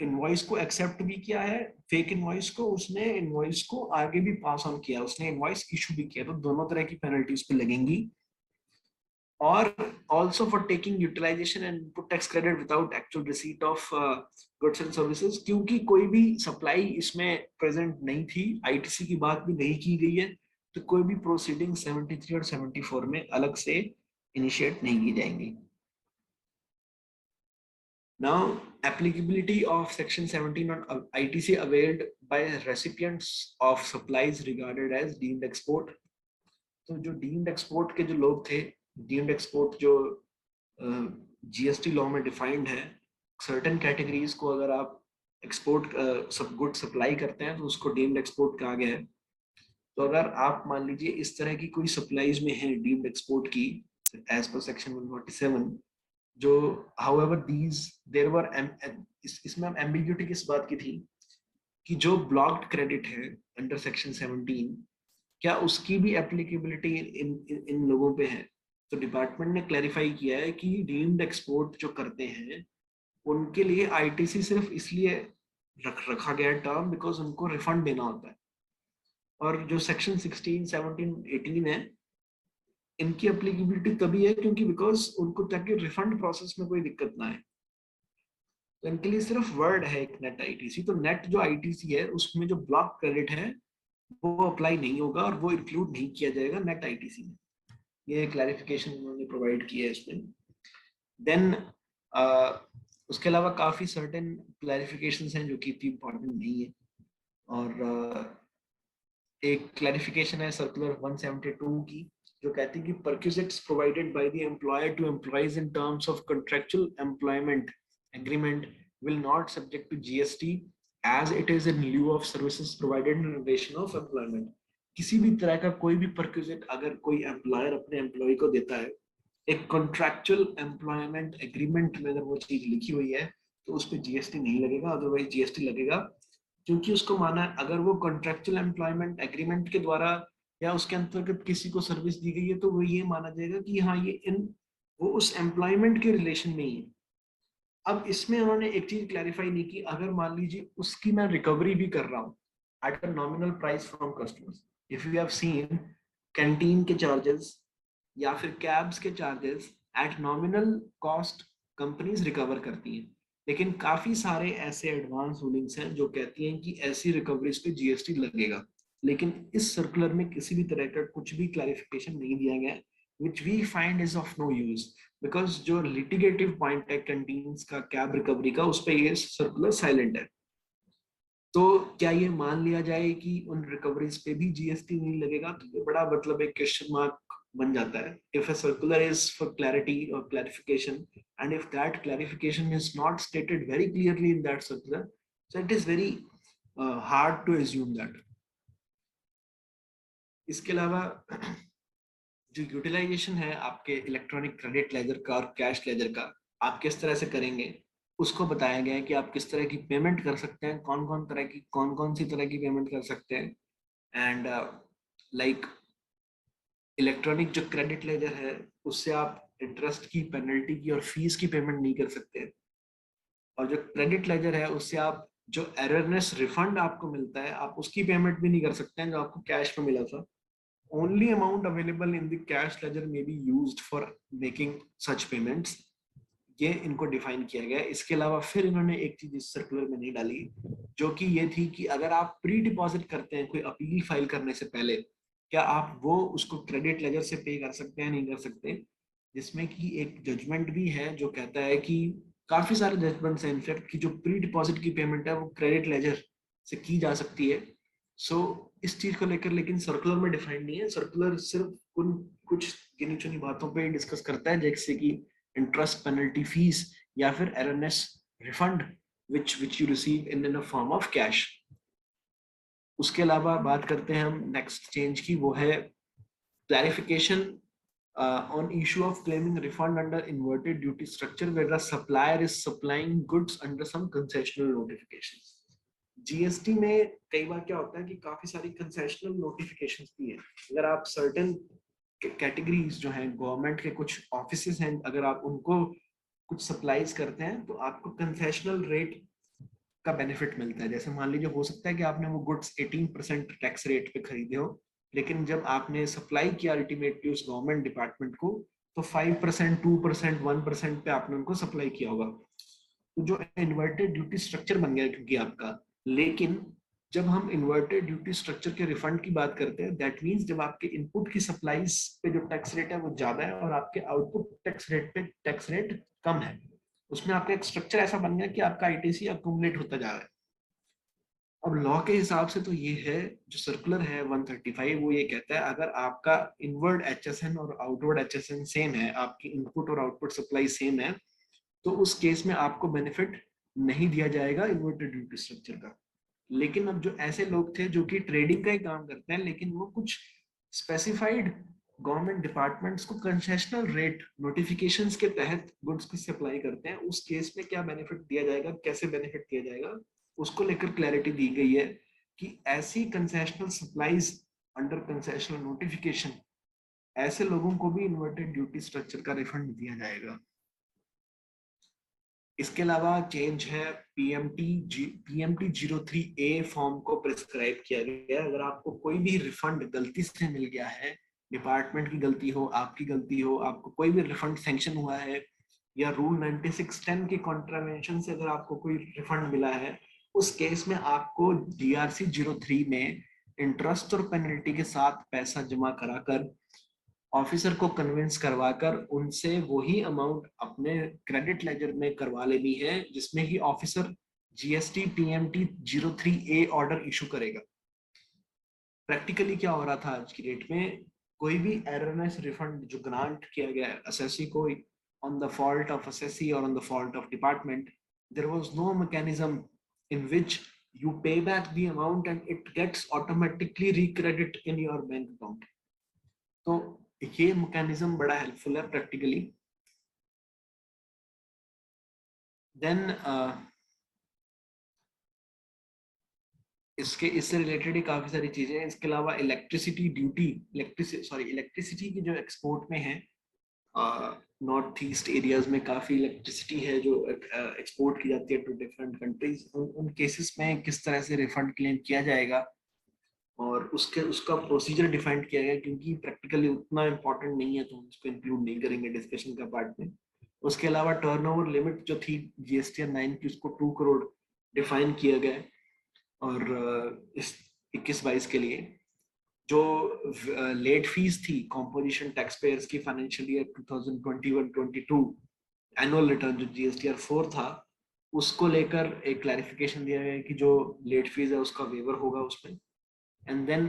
इनवॉइस को एक्सेप्ट भी किया है, फेक इनवॉइस को, उसने इनवॉइस को आगे भी पास ऑन किया, उसने इनवॉइस इशू भी किया, तो दोनों तरह की पेनल्टीज पे लगेंगी. और also for taking utilisation and input tax credit without actual receipt of goods and services, क्योंकि कोई भी सप्लाई इसमें प्रेजेंट नहीं थी, आईटीसी की बात भी नहीं की गई है, तो कोई भी प्रोसीडिंग 73 और 74 में अलग से इनिशिएट नहीं की जाएंगी. Now, applicability of Section 17 on ITC availed by recipients of supplies regarded as deemed export. तो जो deemed export के जो लोग थे, deemed export जो GST law में defined है, certain categories को अगर आप export सब good supply करते हैं तो उसको deemed export कहा गया है. तो अगर आप मान लीजिए इस तरह की कोई supplies में है deemed export की as per Section 147, जो however these there were इसमें हम ambiguity किस बात की थी कि जो blocked credit है under section 17 क्या उसकी भी applicability इन लोगों पे है. तो डिपार्टमेंट ने क्लैरिफाई किया है कि डीम्ड एक्सपोर्ट जो करते हैं उनके लिए आईटीसी सिर्फ इसलिए रखा गया टर्म बिकॉज उनको रिफंड देना होता है. और जो सेक्शन 16, 17, 18 है इनकी एप्लीकेबिलिटी तभी है क्योंकि बिकॉज उनको ताकि रिफंड प्रोसेस में कोई दिक्कत ना आए. तो इनके लिए सिर्फ वर्ड है एक नेट आईटीसी. तो नेट जो आईटीसी है उसमें जो ब्लॉक क्रेडिट है वो अप्लाई नहीं होगा और वो इंक्लूड नहीं किया जाएगा नेट आईटीसी में. ये क्लैरिफिकेशन उन्होंने प्रोवाइड किया है इसमें. देन उसके अलावा काफी सर्टेन क्लैरिफिकेशंस हैं जो कि इतनी इंपॉर्टेंट नहीं है. और एक क्लैरिफिकेशन है सर्कुलर 172 की जो कहती है कि perquisites provided by the employer to employees in terms of contractual employment agreement will not subject to GST as it is in lieu of services provided in relation of employment. किसी भी तरह का कोई भी perquisite अगर कोई employer अपने employ को देता है एक कॉन्ट्रैक्चुअल एम्प्लॉयमेंट एग्रीमेंट में अगर वो चीज लिखी हुई है तो उस पर जीएसटी नहीं लगेगा, अदरवाइज जीएसटी लगेगा क्योंकि उसको माना अगर वो कॉन्ट्रैक्चुअल एम्प्लॉयमेंट एग्रीमेंट के द्वारा या उसके अंतर्गत किसी को सर्विस दी गई है तो वो ये माना जाएगा कि हाँ ये वो उस एम्प्लॉयमेंट के रिलेशन में ही है. अब इसमें उन्होंने एक चीज क्लैरिफाई नहीं की, अगर मान लीजिए उसकी मैं रिकवरी भी कर रहा हूँ at a nominal price from customers, if you have seen canteen के चार्जेस या फिर कैब्स के charges at nominal cost companies recover करती हैं, लेकिन काफी सारे ऐसे एडवांस रूलिंग्स हैं जो कहती हैं कि ऐसी रिकवरीज पे जीएसटी लगेगा. लेकिन इस सर्कुलर में किसी भी तरह का कुछ भी क्लैरिफिकेशन नहीं दिया गया which we find is of no use because जो लिटिगेटिव पॉइंट है कैंटीन्स का कैब रिकवरी का उस पे ये सर्कुलर साइलेंट है. तो क्या ये मान लिया जाए कि उन रिकवरीज पे भी जीएसटी नहीं लगेगा, तो ये बड़ा मतलब एक क्वेश्चन मार्क बन जाता है. If a circular is for clarity or clarification and if that clarification is not stated very clearly in that circular, so it is very hard to assume that. इसके अलावा जो यूटिलाइजेशन है आपके electronic credit laser का और cash ledger का आप किस तरह से करेंगे उसको बताया गया है कि आप किस तरह की पेमेंट कर सकते हैं, कौन कौन सी तरह की पेमेंट कर सकते हैं. एंड लाइक इलेक्ट्रॉनिक जो क्रेडिट लेजर है उससे आप इंटरेस्ट की, पेनल्टी की और फीस की पेमेंट नहीं कर सकते। और जो क्रेडिट लेजर है उससे आप जो एररनेस रिफंड आपको मिलता है आप उसकी पेमेंट भी नहीं कर सकते हैं जो आपको कैश में मिला था। Only amount available in the cash ledger may be used for making such payments. ये इनको डिफाइन किया गया है। इसके अलावा फिर इन्होंने एक चीज इस सर्कुलर में नहीं डाली, जो कि ये थी कि अगर आप प्री डिपॉजिट करते हैं कोई अपील फाइल करने से पहले, क्या आप वो उसको क्रेडिट लेजर से पे कर सकते हैं, नहीं कर सकते। जिसमें कि एक जजमेंट भी है जो कहता है कि काफी सारे जजमेंट्स हैं इनफैक्ट कि जो प्री डिपॉजिट की पेमेंट है वो क्रेडिट लेजर से की जा सकती है। सो इस चीज को लेकर लेकिन सर्कुलर में डिफाइंड नहीं है। सर्कुलर सिर्फ उन कुछ गिनी चुनी बातों पे डिस्कस करता है जैसे कि इंटरेस्ट, पेनल्टी, फीस या फिर एररनेस refund which you receive in a form of cash। उसके अलावा बात करते हैं हम नेक्स्ट चेंज की, वो है clarification on issue of claiming refund under inverted duty structure where the supplier is supplying goods under some concessional notifications। GST में कई बार क्या होता है कि काफी सारी कंसेशनल नोटिफिकेशंस भी है। अगर आप सर्टेन कैटेगरीज जो हैं गवर्नमेंट के कुछ ऑफिसेज हैं, अगर आप उनको कुछ सप्लाईज करते हैं तो आपको कंसेशनल रेट का बेनिफिट मिलता है। जैसे मान लीजिए हो सकता है कि आपने वो गुड्स 18% टैक्स रेट पे खरीदे हो, लेकिन जब आपने सप्लाई किया अल्टीमेटली उस गवर्नमेंट डिपार्टमेंट को तो 5%, 2%, 1% पे आपने उनको सप्लाई किया होगा। तो जो इन्वर्टेड ड्यूटी स्ट्रक्चर बन गया क्योंकि आपका। लेकिन जब हम इन्वर्टेड ड्यूटी स्ट्रक्चर के रिफंड की बात करते हैं, दैट मींस जब आपके इनपुट की सप्लाईज पे जो टैक्स रेट है वो ज्यादा है और आपके आउटपुट टैक्स रेट पे टैक्स रेट कम है, उसमें आपका एक स्ट्रक्चर ऐसा बन गया कि आपका आईटीसी अक्यूमुलेट होता जा रहा है। अब लॉ के हिसाब से तो ये है, जो सर्कुलर है 135, वो ये कहता है अगर आपका इनवर्ड एचएसएन और आउटवर्ड एचएसएन सेम है, आपकी इनपुट और आउटपुट सप्लाई सेम है, तो उस केस में आपको बेनिफिट नहीं दिया जाएगा इन्वर्टेड ड्यूटी स्ट्रक्चर का। लेकिन अब जो ऐसे लोग थे जो कि ट्रेडिंग का ही काम करते हैं लेकिन वो कुछ स्पेसिफाइड गवर्नमेंट डिपार्टमेंट्स को कंसेशनल रेट नोटिफिकेशंस के तहत गुड्स की सप्लाई करते हैं, उस केस में क्या बेनिफिट दिया जाएगा, कैसे बेनिफिट दिया जाएगा, उसको लेकर क्लैरिटी दी गई है कि ऐसी concessional supplies under concessional notification, ऐसे लोगों को भी इन्वर्टेड ड्यूटी स्ट्रक्चर का रिफंड दिया जाएगा। इसके अलावा चेंज है पीएमटी 03A फॉर्म को प्रिस्क्राइब किया गया है। अगर आपको कोई भी रिफंड गलती से मिल गया है, डिपार्टमेंट की गलती हो, आपकी गलती हो, आपको कोई भी रिफंड सैंक्शन हुआ है या रूल 9610 के कॉन्ट्रावेंशन से अगर आपको कोई रिफंड मिला है, उस केस में आपको DRC 03 में इंटरेस्ट और पेनल्टी के साथ पैसा जमा कराकर ऑफिसर को कन्विंस करवाकर उनसे वही अमाउंट अपने क्रेडिट लेजर में करवा लेनी है जिसमें ही officer GST PMT 03A order issue करेगा। प्रैक्टिकली क्या हो रहा था आज की डेट में, कोई भी एररनेस रिफंड जो ग्रांट किया गया है असेसी को on the fault of assessee और on the fault of department, there was no mechanism in which you pay back the amount and it gets automatically recredit in your bank account। तो ये mechanism बड़ा helpful है practically. Then इससे related ही काफी सारी चीजें हैं। इसके अलावा इलेक्ट्रिसिटी ड्यूटी, इलेक्ट्रिसिटी की जो एक्सपोर्ट में है, नॉर्थ ईस्ट एरियाज में काफी इलेक्ट्रिसिटी है जो एक्सपोर्ट की जाती है टू डिफरेंट कंट्रीज। उन केसेस में किस तरह से रिफंड क्लेम किया जाएगा और उसका प्रोसीजर डिफाइन किया गया, क्योंकि प्रैक्टिकली उतना इम्पोर्टेंट नहीं है तो हम उसको इंक्लूड नहीं करेंगे डिस्कशन का पार्ट में। उसके अलावा टर्नओवर लिमिट जो थी जीएसटीआर 9 की, उसको 2 करोड़ डिफाइन किया गया है। और इस 21-22 के लिए जो लेट फीस थी कॉम्पोजिशन टैक्स पेयर्स की फाइनेंशियल ईयर 2021-22 एनुअल रिटर्न जो जीएसटीआर 4 था, उसको लेकर एक क्लैरिफिकेशन दिया गया कि जो लेट फीस है उसका वेवर होगा उसमें। and then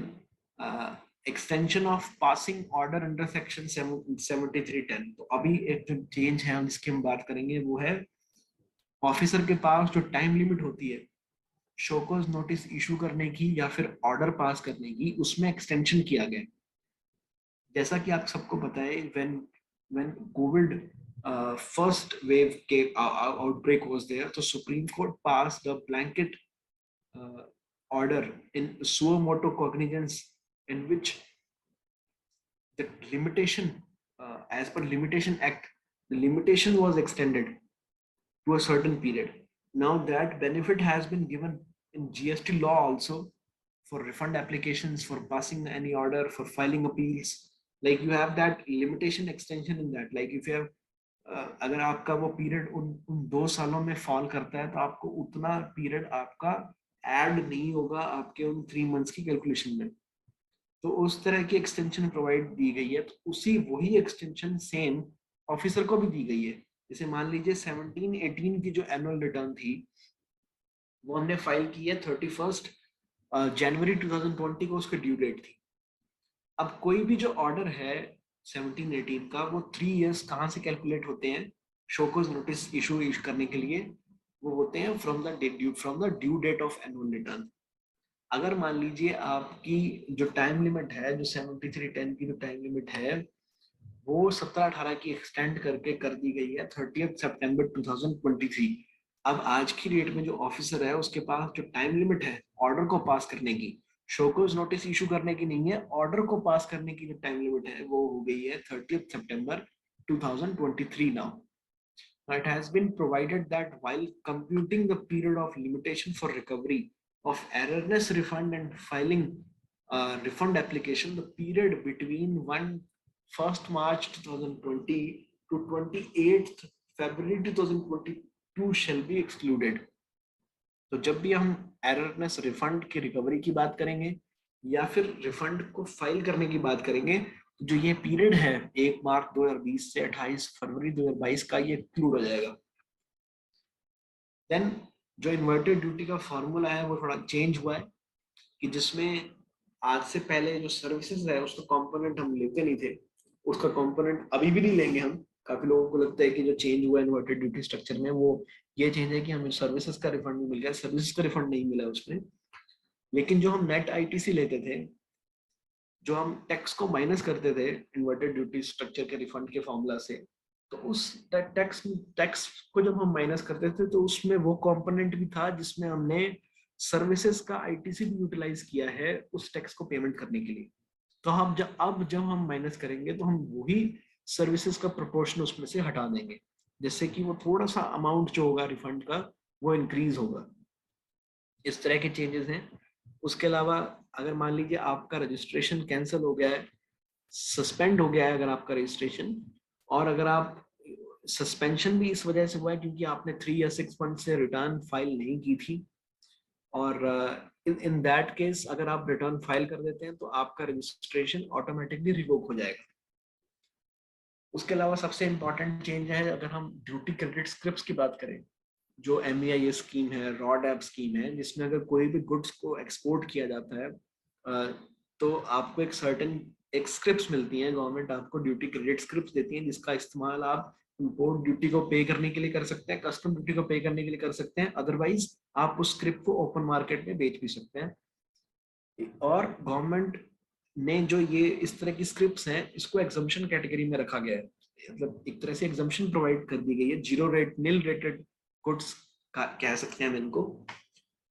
extension of passing order under section 7310। तो अभी एक जो चेंज है जिसकी हम बात करेंगे वो है ऑफिसर के पास जो टाइम लिमिट होती है शोकॉज नोटिस इशू करने की या फिर ऑर्डर पास करने की, उसमें एक्सटेंशन किया गया। जैसा कि आप सबको पता है व्हेन कोविड फर्स्ट वेव के आउटब्रेक वाज देयर, तो supreme court passed a blanket order in suo motu cognizance in which the limitation, as per Limitation Act, the limitation was extended to a certain period. Now that benefit has been given in GST law also, for refund applications, for passing any order, for filing appeals. Like you have that limitation extension in that. Like if you have अगर आपका वो period उन 2 सालों में fall करता है तो आपको उतना पीरियड आपका ऐड नहीं होगा आपके उन 3 मंथ्स की कैलकुलेशन में। तो उस तरह की एक्सटेंशन प्रोवाइड दी गई है। तो उसी वही एक्सटेंशन सेम ऑफिसर को भी दी गई है। जैसे मान लीजिए 17-18 की जो एनुअल रिटर्न थी वो हमने फाइल की है 31 जनवरी 2020 को, उसकी ड्यू डेट थी। अब कोई भी जो ऑर्डर है 17-18 का, वो 3 इयर्स कहाँ से कैलकुलेट होते हैं शोकोज नोटिस इशू करने के लिए? वो होते हैं from the due date of annual return. अगर मान लीजिए आपकी जो टाइम लिमिट है, जो 7310 की जो टाइम लिमिट है, वो 17-18 की एक्सटेंड करके कर दी गई है 30 सितंबर 2023। अब आज की डेट में जो ऑफिसर है उसके पास जो टाइम लिमिट है ऑर्डर को पास करने की, शोकोज नोटिस इशू करने की नहीं है, ऑर्डर को पास करने की जो टाइम लिमिट है वो हो गई है 30 सितंबर 2023 now. It has been provided that while computing the period of limitation for recovery of erroneous refund and filing refund application, the period between 1st March 2020 to 28th February 2022 shall be excluded. तो जब भी हम एररनेस refund की recovery की बात करेंगे या फिर रिफंड को फाइल करने की बात करेंगे, तो जो ये पीरियड है 1 मार्च 2020 से 28 फरवरी 2022 का, ये इंक्लूड हो जाएगा। देन जो इन्वर्टेड ड्यूटी का फॉर्मूला है वो थोड़ा चेंज हुआ है कि जिसमें आज से पहले जो सर्विसेज है उसका कंपोनेंट हम लेते नहीं थे, उसका कंपोनेंट अभी भी नहीं लेंगे हम। काफी लोगों को लगता है कि जो चेंज हुआ है इन्वर्टेड ड्यूटी स्ट्रक्चर में वो ये चेंज है कि हमें सर्विसेज का रिफंड भी मिल गया। सर्विसेज का रिफंड नहीं मिला उसमें, लेकिन जो हम नेट आईटीसी लेते थे, जो हम टैक्स को माइनस करते थे इन्वर्टेड ड्यूटी स्ट्रक्चर के रिफंड के फॉर्मूला से, तो उस टैक्स को जब हम माइनस करते थे तो उसमें वो कंपोनेंट भी था जिसमें हमने सर्विसेज का आईटीसी भी यूटिलाइज किया है उस टैक्स को पेमेंट करने के लिए। तो हम जब हम माइनस करेंगे तो हम वही सर्विसेज का प्रोपोर्शन उसमें से हटा देंगे, जिससे कि वो थोड़ा सा अमाउंट जो होगा रिफंड का वो इंक्रीज होगा। इस तरह के चेंजेस हैं। उसके अलावा अगर मान लीजिए आपका रजिस्ट्रेशन कैंसिल हो गया है, सस्पेंड हो गया है अगर आपका रजिस्ट्रेशन, और अगर आप सस्पेंशन भी इस वजह से हुआ है क्योंकि आपने 3 या 6 मंथ से रिटर्न फाइल नहीं की थी, और इन दैट केस अगर आप रिटर्न फाइल कर देते हैं तो आपका रजिस्ट्रेशन ऑटोमेटिकली रिवोक हो जाएगा। उसके अलावा सबसे इंपॉर्टेंट चेंज है अगर हम ड्यूटी क्रेडिट स्क्रिप्ट्स की बात करें, जो MEIS स्कीम है, रॉड ऐप स्कीम है, जिसमें अगर कोई भी गुड्स को एक्सपोर्ट किया जाता है तो आपको एक स्क्रिप्ट्स मिलती हैं, गवर्नमेंट आपको ड्यूटी क्रेडिट स्क्रिप्ट्स देती है, जिसका इस्तेमाल आप इंपोर्ट ड्यूटी को पे करने के लिए कर सकते हैं, कस्टम ड्यूटी को पे करने के लिए कर सकते हैं, अदरवाइज आप उस स्क्रिप्ट को ओपन मार्केट में बेच भी सकते हैं। और गवर्नमेंट ने जो ये इस तरह की स्क्रिप्ट्स हैं इसको एग्जम्पशन कैटेगरी में रखा गया है, मतलब एक तरह से एग्जम्पशन प्रोवाइड कर दी गई है, नील रेटेड गुड्स कह सकते हैं हम इनको।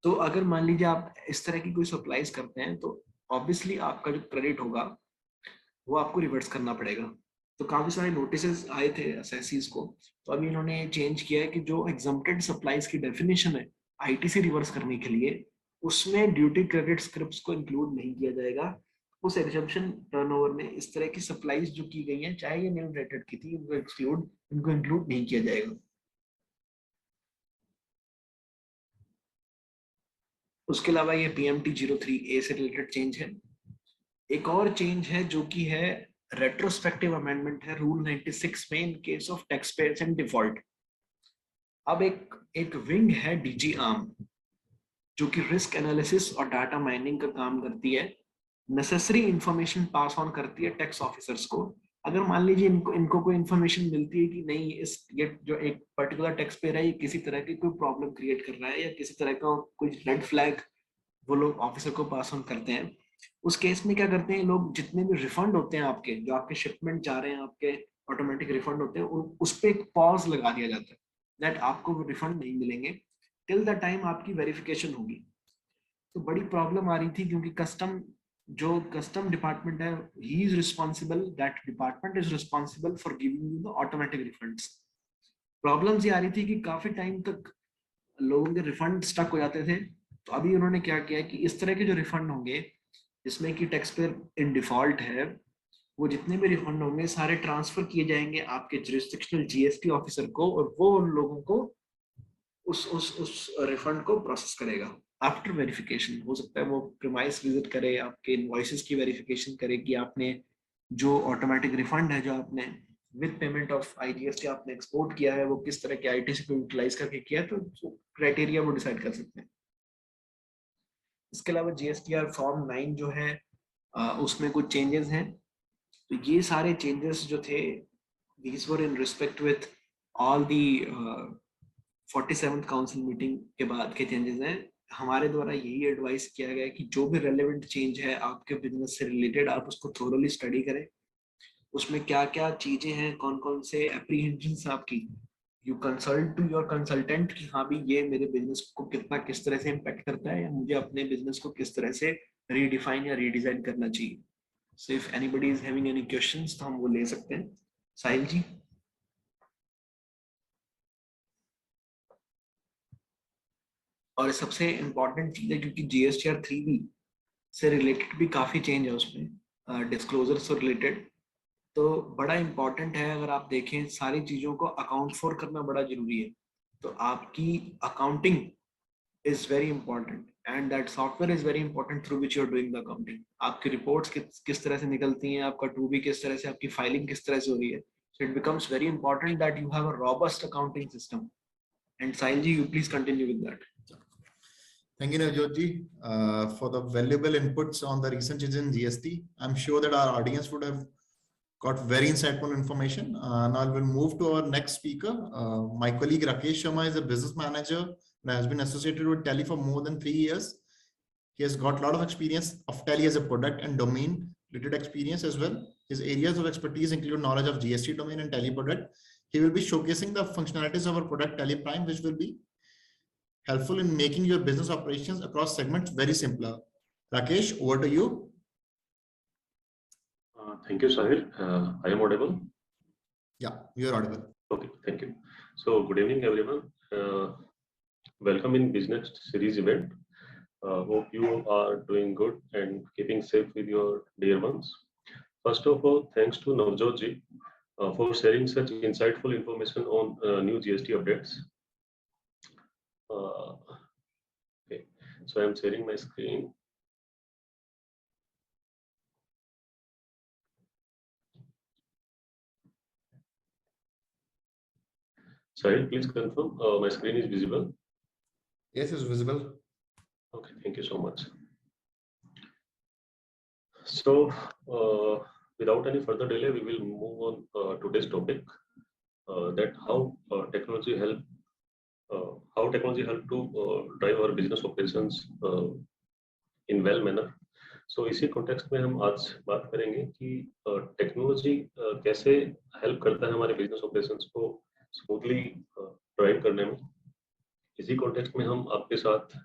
तो अगर मान लीजिए आप इस तरह की कोई सप्लाईज करते हैं तो ऑब्वियसली आपका जो क्रेडिट होगा वो आपको रिवर्स करना पड़ेगा। तो काफी सारे नोटिस आए थे एसएससीज को, तो अभी इन्होंने चेंज किया है कि जो एग्जम्प्टेड सप्लाईज की डेफिनेशन है आईटीसी रिवर्स करने के लिए, उसमें ड्यूटी क्रेडिट स्क्रिप्ट्स को इंक्लूड नहीं किया जाएगा। उस एग्जम्पशन टर्नओवर में इस तरह की सप्लाईज जो की गई हैं, चाहे ये नील रेटेड की थी, इनको इंक्लूड नहीं किया जाएगा। उसके अलावा ये PMT 03A से रिलेटेड चेंज है। एक और चेंज है जो कि है रेट्रोस्पेक्टिव अमेंडमेंट है रूल 96 में in case of tax pairs in default. अब एक विंग है DG आर्म जो कि रिस्क एनालिसिस और डाटा माइनिंग का काम करती है, नेसेसरी इंफॉर्मेशन पास ऑन करती है टैक्स ऑफिसर्स को। अगर मान लीजिए इनको कोई इंफॉर्मेशन मिलती है कि नहीं ये जो एक पर्टिकुलर टैक्स पेयर है ये किसी तरह की कोई प्रॉब्लम क्रिएट कर रहा है या किसी तरह का कोई रेड फ्लैग, वो लोग ऑफिसर को पास ऑन करते हैं। उस केस में क्या करते हैं लोग, जितने भी रिफंड होते हैं आपके, जो आपके शिपमेंट जा रहे हैं आपके ऑटोमेटिक रिफंड होते हैं, उस पर एक पॉज लगा दिया जाता है दैट आपको वो रिफंड नहीं मिलेंगे टिल द टाइम आपकी वेरिफिकेशन होगी। तो बड़ी प्रॉब्लम आ रही थी क्योंकि कस्टम जो कस्टम डिपार्टमेंट है, he is responsible, that department is responsible for giving you the automatic refunds. Problems ये आ रही थी कि काफी टाइम तक लोगों के रिफंड स्टक हो जाते थे। तो अभी उन्होंने क्या किया कि इस तरह के जो रिफंड होंगे जिसमें कि टैक्स पेयर इन डिफॉल्ट है, वो जितने भी रिफंड होंगे सारे ट्रांसफर किए जाएंगे आपके जुरिस्डिक्शनल जीएसटी ऑफिसर को, और वो उन लोगों को उस रिफंड को प्रोसेस करेगा आफ्टर वेरिफिकेशन। हो सकता है वो प्रीमाइस विजिट करे, आपके इनवॉइसेस की वेरिफिकेशन करे कि आपने जो ऑटोमेटिक रिफंड है जो आपने विद पेमेंट ऑफ आईजीएसटी आपने एक्सपोर्ट किया है वो किस तरह के आईटीसी को यूटिलाइज करके किया है, तो क्राइटेरिया वो डिसाइड कर सकते हैं। इसके अलावा जीएसटीआर फॉर्म 9 जो है उसमें कुछ चेंजेस हैं। तो ये सारे चेंजेस जो थे, these were in respect with all the 47th council meeting के बाद के चेंजेस हैं। हमारे द्वारा यही एडवाइस किया गया है कि जो भी रेलेवेंट चेंज है आपके बिजनेस से रिलेटेड, आप उसको थोरोली स्टडी करें। उसमें क्या क्या चीजें हैं, कौन कौन से एप्रीहेंशंस आपकी, you consult to your consultant कि हाँ भी ये मेरे बिजनेस को कितना किस तरह से इम्पैक्ट करता है, या मुझे अपने बिजनेस को किस तरह से रीडिफाइन या रीडिजाइन करना चाहिए। So if anybody is having any questions तो हम वो ले सकते हैं। साहिल जी। और सबसे इम्पोर्टेंट चीज है क्योंकि जीएसटीआर 3B से रिलेटेड भी काफी चेंज है उसमें, डिस्क्लोजर से रिलेटेड। तो बड़ा इम्पोर्टेंट है, अगर आप देखें सारी चीजों को अकाउंट फॉर करना बड़ा जरूरी है। तो आपकी accounting is very important and that software is very important through which you are doing the accounting. आपकी रिपोर्ट्स किस तरह से निकलती हैं, आपका 2B किस तरह से, आपकी फाइलिंग किस तरह से हो रही है। So it becomes very important that you have a robust accounting system. And Sahil ji, you please continue with that. Thank you, Navjot ji, for the valuable inputs on the recent changes in GST. I'm sure that our audience would have got very insightful information. Now we'll move to our next speaker. My colleague Rakesh Sharma is a business manager and has been associated with Tally for more than 3 years. He has got a lot of experience of Tally as a product and domain related experience as well. His areas of expertise include knowledge of GST domain and Tally product. He will be showcasing the functionalities of our product Tally Prime, which will be helpful in making your business operations across segments very simpler. Rakesh, over to you. Thank you, Sahil. I am audible? Yeah, you are audible. Okay, thank you. So, good evening, everyone. Welcome in Business Series event. Hope you are doing good and keeping safe with your dear ones. First of all, thanks to Navjot ji for sharing such insightful information on new GST updates. Okay, so I am sharing my screen. Sahil, please confirm my screen is visible. Yes, it's visible. Okay, thank you so much. So, without any further delay, we will move on today's topic. That how technology help to drive our business operations in well manner. So इसी context में हम आज बात करेंगे कि technology कैसे help करता है हमारे बिजनेस ऑपरेशंस को स्मूथली ड्राइव करने में। इसी कॉन्टेक्स्ट में हम आपके साथ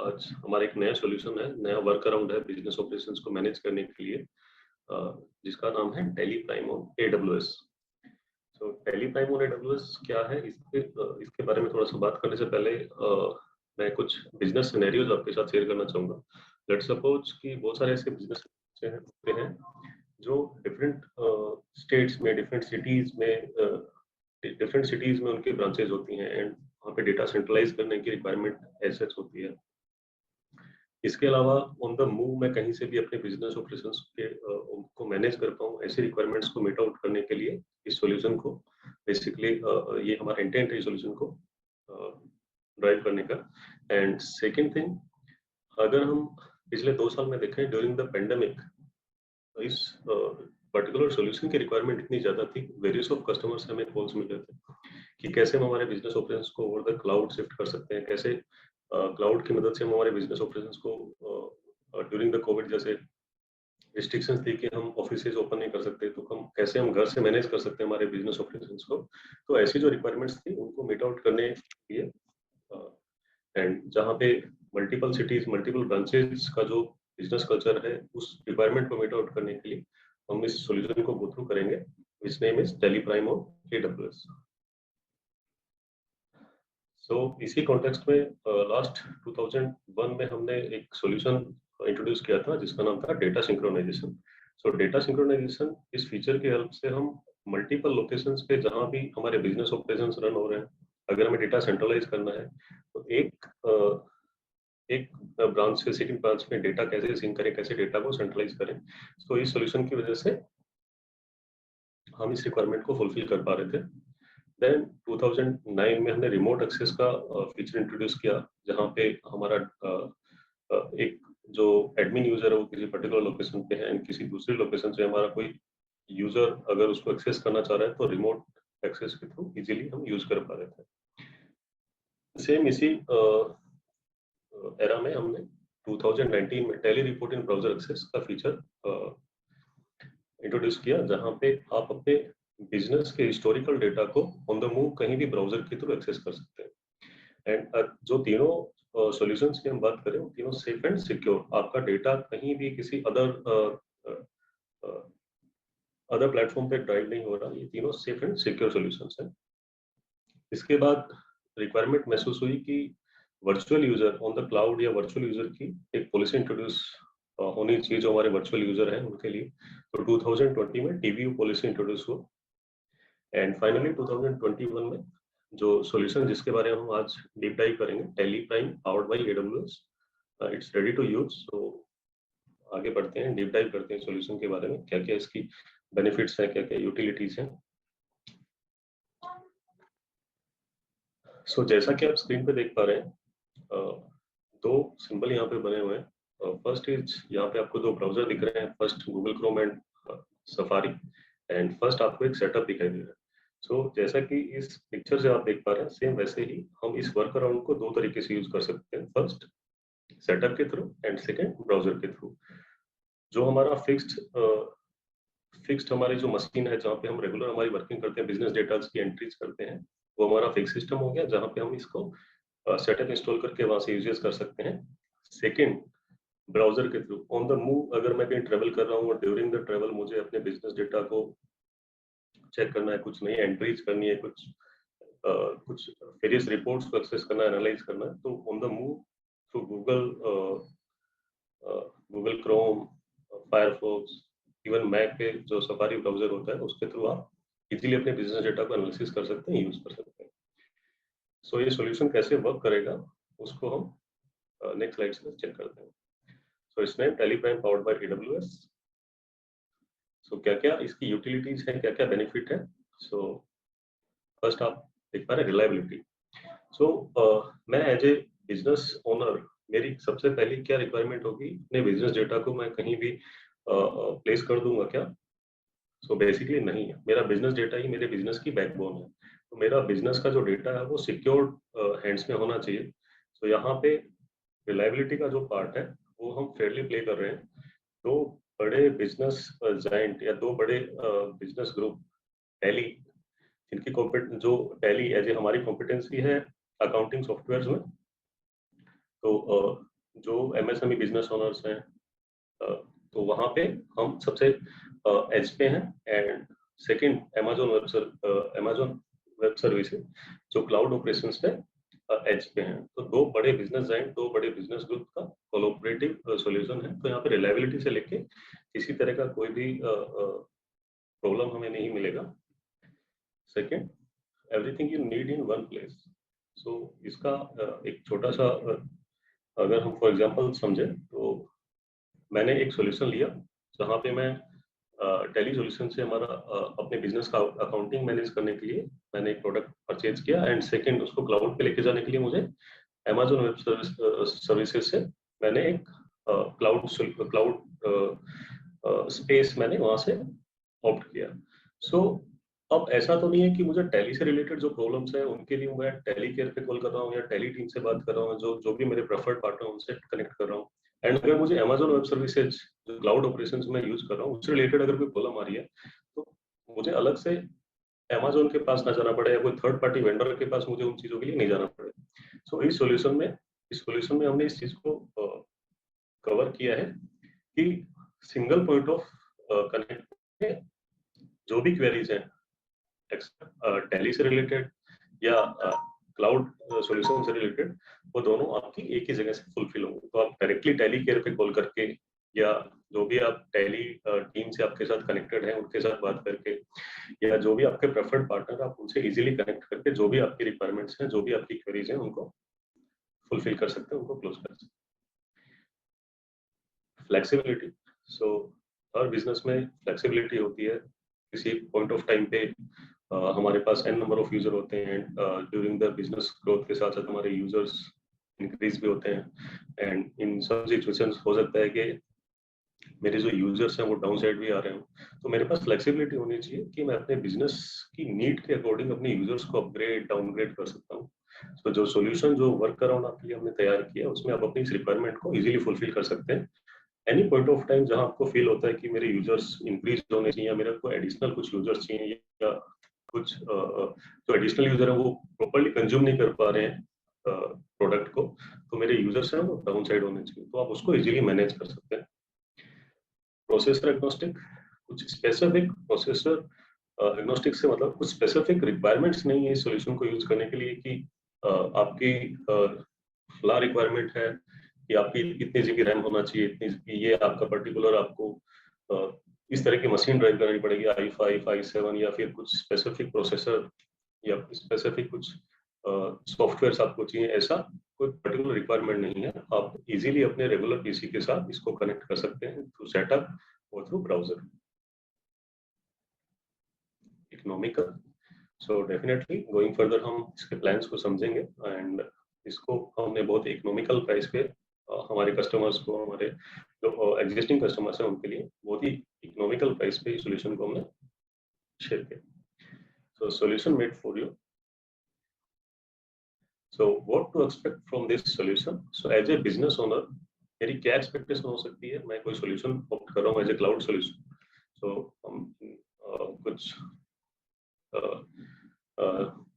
आज हमारा एक नया सॉल्यूशन है, नया वर्क अराउंड है बिजनेस ऑपरेशंस को मैनेज करने के लिए, जिसका नाम है टेली प्राइम ऑन AWS। तो टेली प्राइम ऑन AWS क्या है, इसके बारे में थोड़ा सा बात करने से पहले मैं कुछ बिजनेस सिनेरियोज आपके साथ शेयर करना चाहूँगा। लेट्स सपोज कि बहुत सारे ऐसे बिजनेस होते हैं जो डिफरेंट स्टेट्स में, डिफरेंट सिटीज में उनकी ब्रांचेज होती हैं एंड वहाँ पे डेटा सेंट्रलाइज करने की रिक्वायरमेंट एसेट्स होती है। इसके अलावा ऑन द मूव मैं कहीं से भी अपने बिजनेस ऑपरेशंस को मैनेज कर पाऊँ, ऐसी रिक्वायरमेंट्स को मीट आउट करने के लिए इस सॉल्यूशन को बेसिकली ये हमारा इंटेंट है इस सॉल्यूशन को ड्राइव करने का। एंड सेकेंड थिंग, अगर हम पिछले 2 साल में देखें ड्यूरिंग द पेंडेमिक, इस पर्टिकुलर सॉल्यूशन की रिक्वायरमेंट इतनी ज्यादा थी, वेरियस ऑफ कस्टमर्स से हमें कॉल्स मिले थे कि कैसे हम हमारे बिजनेस ऑपरेशंस को ओवर द क्लाउड शिफ्ट कर सकते हैं, कैसे क्लाउड की मदद से हम हमारे बिजनेस ऑपरेशंस को ड्यूरिंग द कोविड जैसे रिस्ट्रिक्शंस थी कि हम ऑफिसेज ओपन नहीं कर सकते, तो हम कैसे हम घर से मैनेज कर सकते हैं हमारे बिजनेस ऑपरेशंस को। तो ऐसी जो रिक्वायरमेंट्स थी उनको मीट आउट करने के लिए एंड जहाँ पे मल्टीपल सिटीज, मल्टीपल ब्रांचेस का जो बिजनेस कल्चर है, उस रिक्वायरमेंट को मीट आउट करने के लिए हम इस सॉल्यूशन को गो थ्रू करेंगे, विच name is Tally Prime on AWS। सो इसी कॉन्टेक्स्ट में लास्ट 2001 में हमने एक सॉल्यूशन इंट्रोड्यूस किया था जिसका नाम था data synchronisation. So data synchronisation इस फीचर की हेल्प से हम मल्टीपल लोकेशंस पे जहां भी हमारे बिजनेस ऑपरेशंस रन हो रहे हैं, अगर हमें डेटा सेंट्रलाइज करना है तो एक ब्रांच से सेकंड ब्रांच में डेटा कैसे सिंक करें, कैसे डेटा को सेंट्रलाइज करें। तो इस सॉल्यूशन की वजह से हम इस रिक्वायरमेंट को फुलफिल कर पा रहे थे। देन 2009 में हमने रिमोट एक्सेस का फीचर इंट्रोड्यूस किया, जहां पे हमारा एक जो एडमिन यूजर है वो किसी पर्टिकुलर लोकेशन पे है एंड किसी दूसरी लोकेशन से हमारा कोई यूजर अगर उसको एक्सेस करना चाह रहा है तो रिमोट एक्सेस के थ्रू इजीली हम यूज कर पा रहे थे। सेम इसी एरा में हमने 2019 में Tally report in browser access का फीचर इंट्रोड्यूस किया, जहां पे आप अपने बिजनेस के हिस्टोरिकल डेटा को ऑन द मूव कहीं भी ब्राउजर के थ्रू एक्सेस कर सकते हैं। एंड जो तीनों सॉल्यूशंस की हम बात करें, वो तीनों सेफ एंड सिक्योर, आपका डेटा कहीं भी किसी अदर प्लेटफॉर्म पे ड्राइव नहीं हो रहा, ये तीनों सेफ एंड सिक्योर सॉल्यूशंस हैं। इसके बाद रिक्वायरमेंट महसूस हुई कि virtual user on the cloud या वर्चुअल यूजर की एक पॉलिसी इंट्रोड्यूस होनी चाहिए जो हमारे वर्चुअल यूजर हैं उनके लिए। तो 2020 में TVU पॉलिसी इंट्रोड्यूस हुआ एंड फाइनली 2021 में जो सॉल्यूशन जिसके बारे में हम आज डीप डाइव करेंगे, Tele Prime powered by AWS, it's ready to use. So आगे बढ़ते हैं, डीप डाइव करते हैं सॉल्यूशन के बारे में, क्या क्या इसकी बेनिफिट्स हैं, क्या क्या यूटिलिटीज हैं। सो जैसा कि आप स्क्रीन पे देख पा रहे हैं, दो सिंबल यहाँ पे बने हुए हैं। फर्स्ट इज, यहाँ पे आपको दो ब्राउजर दिख रहे हैं, first Google Chrome and safari, and first आपको एक सेटअप दिखाई दे रहा है। सो जैसा कि इस पिक्चर से आप देख पा रहे हैं, सेम वैसे ही हम इस वर्क अराउंड को दो तरीके से यूज कर सकते हैं, फर्स्ट सेटअप के थ्रू एंड सेकेंड ब्राउजर के थ्रू। जो हमारा फिक्स्ड हमारी जो मशीन है जहाँ पे हम रेगुलर हमारी वर्किंग करते हैं, बिजनेस डेटा की एंट्रीज करते हैं, वो हमारा फिक्स सिस्टम हो गया, जहाँ पे हम इसको सेटअप इंस्टॉल करके वहां से यूजेस कर सकते हैं। सेकेंड, ब्राउजर के थ्रू ऑन द मूव, अगर मैं कहीं ट्रेवल कर रहा हूँ और ड्यूरिंग द ट्रेवल मुझे अपने बिजनेस डेटा को चेक करना है, कुछ नई एंट्रीज करनी है, कुछ वेरियस रिपोर्ट्स को एक्सेस करना है, एनालाइज करना है, तो on the move through Google Chrome, Firefox, even Mac पे जो सफारी ब्राउजर होता है उसके थ्रू आप इजीली अपने बिजनेस डेटा को एनालिसिस कर सकते हैं, यूज कर सकते हैं। सो ये सॉल्यूशन कैसे वर्क करेगा उसको हम नेक्स्ट स्लाइड से चेक करते हैं। So it's name tele Prime powered by AWS। सो क्या क्या इसकी यूटिलिटीज है, क्या क्या बेनिफिट है। सो फर्स्ट आप देख पा रहे हैं रिलायबिलिटी। सो मैं एज ए बिजनेस ओनर, मेरी सबसे पहली क्या रिक्वायरमेंट होगी, अपने बिजनेस डेटा को मैं कहीं भी प्लेस कर दूंगा क्या? सो बेसिकली नहीं है, मेरा बिजनेस डेटा ही मेरे बिजनेस की बैकबोन है। तो मेरा बिजनेस का जो डेटा है वो सिक्योर्ड हैंड्स में होना चाहिए। तो यहाँ पे रिलायबिलिटी का जो पार्ट है वो हम फेयरली प्ले कर रहे हैं। दो बड़े बिजनेस जायंट या दो बड़े बिजनेस ग्रुप टैली, जिनकी जो टैली एज ए हमारी कॉम्पिटेंसी है अकाउंटिंग सॉफ्टवेयर्स में, तो जो MSME बिजनेस ओनर्स हैं, तो वहाँ पे हम सबसे एज पे हैं। And second, Amazon web services जो क्लाउड ऑपरेशंस पे एज पे हैं। तो दो बड़े बिजनेस जायंट, दो बड़े बिजनेस ग्रुप का कोलैबोरेटिव सॉल्यूशन है। तो यहाँ पे रिलायबिलिटी से लेके किसी तरह का कोई भी प्रॉब्लम हमें नहीं मिलेगा। Second, everything you need in one place. So इसका एक छोटा सा अगर हम फॉर एग्जांपल समझे, तो मैंने एक सॉल्यूशन लिया जहाँ पे मैं टेली सॉल्यूशन से हमारा अपने बिजनेस का अकाउंटिंग मैनेज करने के लिए मैंने एक प्रोडक्ट परचेज किया, एंड सेकंड उसको क्लाउड पे लेके जाने के लिए मुझे अमेजोन वेब सर्विसेज से मैंने एक क्लाउड स्पेस मैंने वहां से ऑप्ट किया। सो अब ऐसा तो नहीं है कि मुझे टैली से रिलेटेड जो प्रॉब्लम्स है उनके लिए मैं टैली केयर पे कॉल कर रहा हूँ या टैली टीम से बात कर रहा हूँ, जो भी मेरे प्रेफर्ड पार्टनर उनसे कनेक्ट कर रहा हूँ। एंड अगर मुझे अमेजोन वेब सर्विसेज जो क्लाउड ऑपरेशंस में यूज कर रहा हूँ उससे रिलेटेड अगर कोई प्रॉब्लम आ रही है, तो मुझे अलग से अमेजोन के पास ना जाना पड़े या कोई थर्ड पार्टी वेंडर के पास मुझे उन चीजों के लिए नहीं जाना पड़े। सो इस सॉल्यूशन में हमने इस चीज को कवर किया है कि सिंगल पॉइंट ऑफ कनेक्ट में जो भी क्वेरीज हैं टैली से रिलेटेड या क्लाउड सॉल्यूशन से रिलेटेड, वो दोनों आपकी एक ही जगह से फुलफिल होंगे। तो आप डायरेक्टली टैली केयर पे कॉल करके या जो भी आप टैली टीम से आपके साथ कनेक्टेड है उनके साथ बात करके या जो भी आपके प्रेफर्ड पार्टनर आप उनसे इजीली कनेक्ट करके जो भी आपकी रिक्वायरमेंट्स हैं, जो भी आपकी क्वेरीज हैं, उनको फुलफिल कर सकते हैं, उनको क्लोज कर सकते हैं। फ्लेक्सिबिलिटी, सो हर बिजनेस में फ्लेक्सिबिलिटी होती है। किसी पॉइंट ऑफ टाइम पे हमारे पास n नंबर ऑफ यूजर होते हैं, ड्यूरिंग द बिजनेस ग्रोथ के साथ साथ हमारे यूजर्स इंक्रीज भी होते हैं, एंड इन सम सिचुएशंस हो सकता है कि मेरे जो यूजर्स हैं वो डाउन साइड भी आ रहे हो। तो मेरे पास फ्लेक्सिबिलिटी होनी चाहिए कि मैं अपने बिजनेस की नीड के अकॉर्डिंग अपने यूजर्स को अपग्रेड डाउनग्रेड कर सकता हूँ। तो जो सॉल्यूशन जो वर्क अराउंड आपके लिए हमने तैयार किया उसमें आप अपनी इस रिक्वायरमेंट को इजीली फुलफिल कर सकते हैं। एनी पॉइंट ऑफ टाइम जहां आपको फील होता है कि मेरे यूजर्स इंक्रीज होने चाहिए या मेरे को एडिशनल कुछ यूजर्स चाहिए या कुछ जो एडिशनल यूजर है वो प्रॉपर्ली कंज्यूम नहीं कर पा रहे हैं प्रोडक्ट को, तो मेरे यूजर्स हैं वो डाउन साइड होने चाहिए, तो आप उसको इजीली मैनेज कर सकते हैं। प्रोसेसर एग्नोस्टिक, कुछ स्पेसिफिक प्रोसेसर एग्नोस्टिक से मतलब कुछ स्पेसिफिक रिक्वायरमेंट्स नहीं है इस सॉल्यूशन को यूज करने के लिए कि आपकी फला रिक्वायरमेंट है कि आपकी इतनी जीबी रैम होना चाहिए, इतनी जीबी, ये आपका पर्टिकुलर आपको इस तरह की मशीन ड्राइव करनी पड़ेगी i5 i7 या फिर कुछ स्पेसिफिक प्रोसेसर या स्पेसिफिक कुछ सॉफ्टवेयर आपको चाहिए, ऐसा कोई पर्टिकुलर रिक्वायरमेंट नहीं है। आप इजीली अपने रेगुलर पीसी के साथ इसको कनेक्ट कर सकते हैं थ्रू सेटअप और through browser. Economical, so definitely going further हम इसके प्लान्स को समझेंगे एंड इसको हमने बहुत इकोनॉमिकल प्राइस पे हमारे कस्टमर्स को, हमारे जो एग्जिस्टिंग कस्टमर्स हैं उनके लिए बहुत ही इकोनॉमिकल प्राइस पे इस सॉल्यूशन को हमने शेयर किया। So solution made for you. So what to expect from this solution? So as a business owner, मेरी क्या एक्सपेक्टेशन हो सकती है? मैं कोई सॉल्यूशन ऑप्ट कर रहा हूँ as a cloud solution, so हम कुछ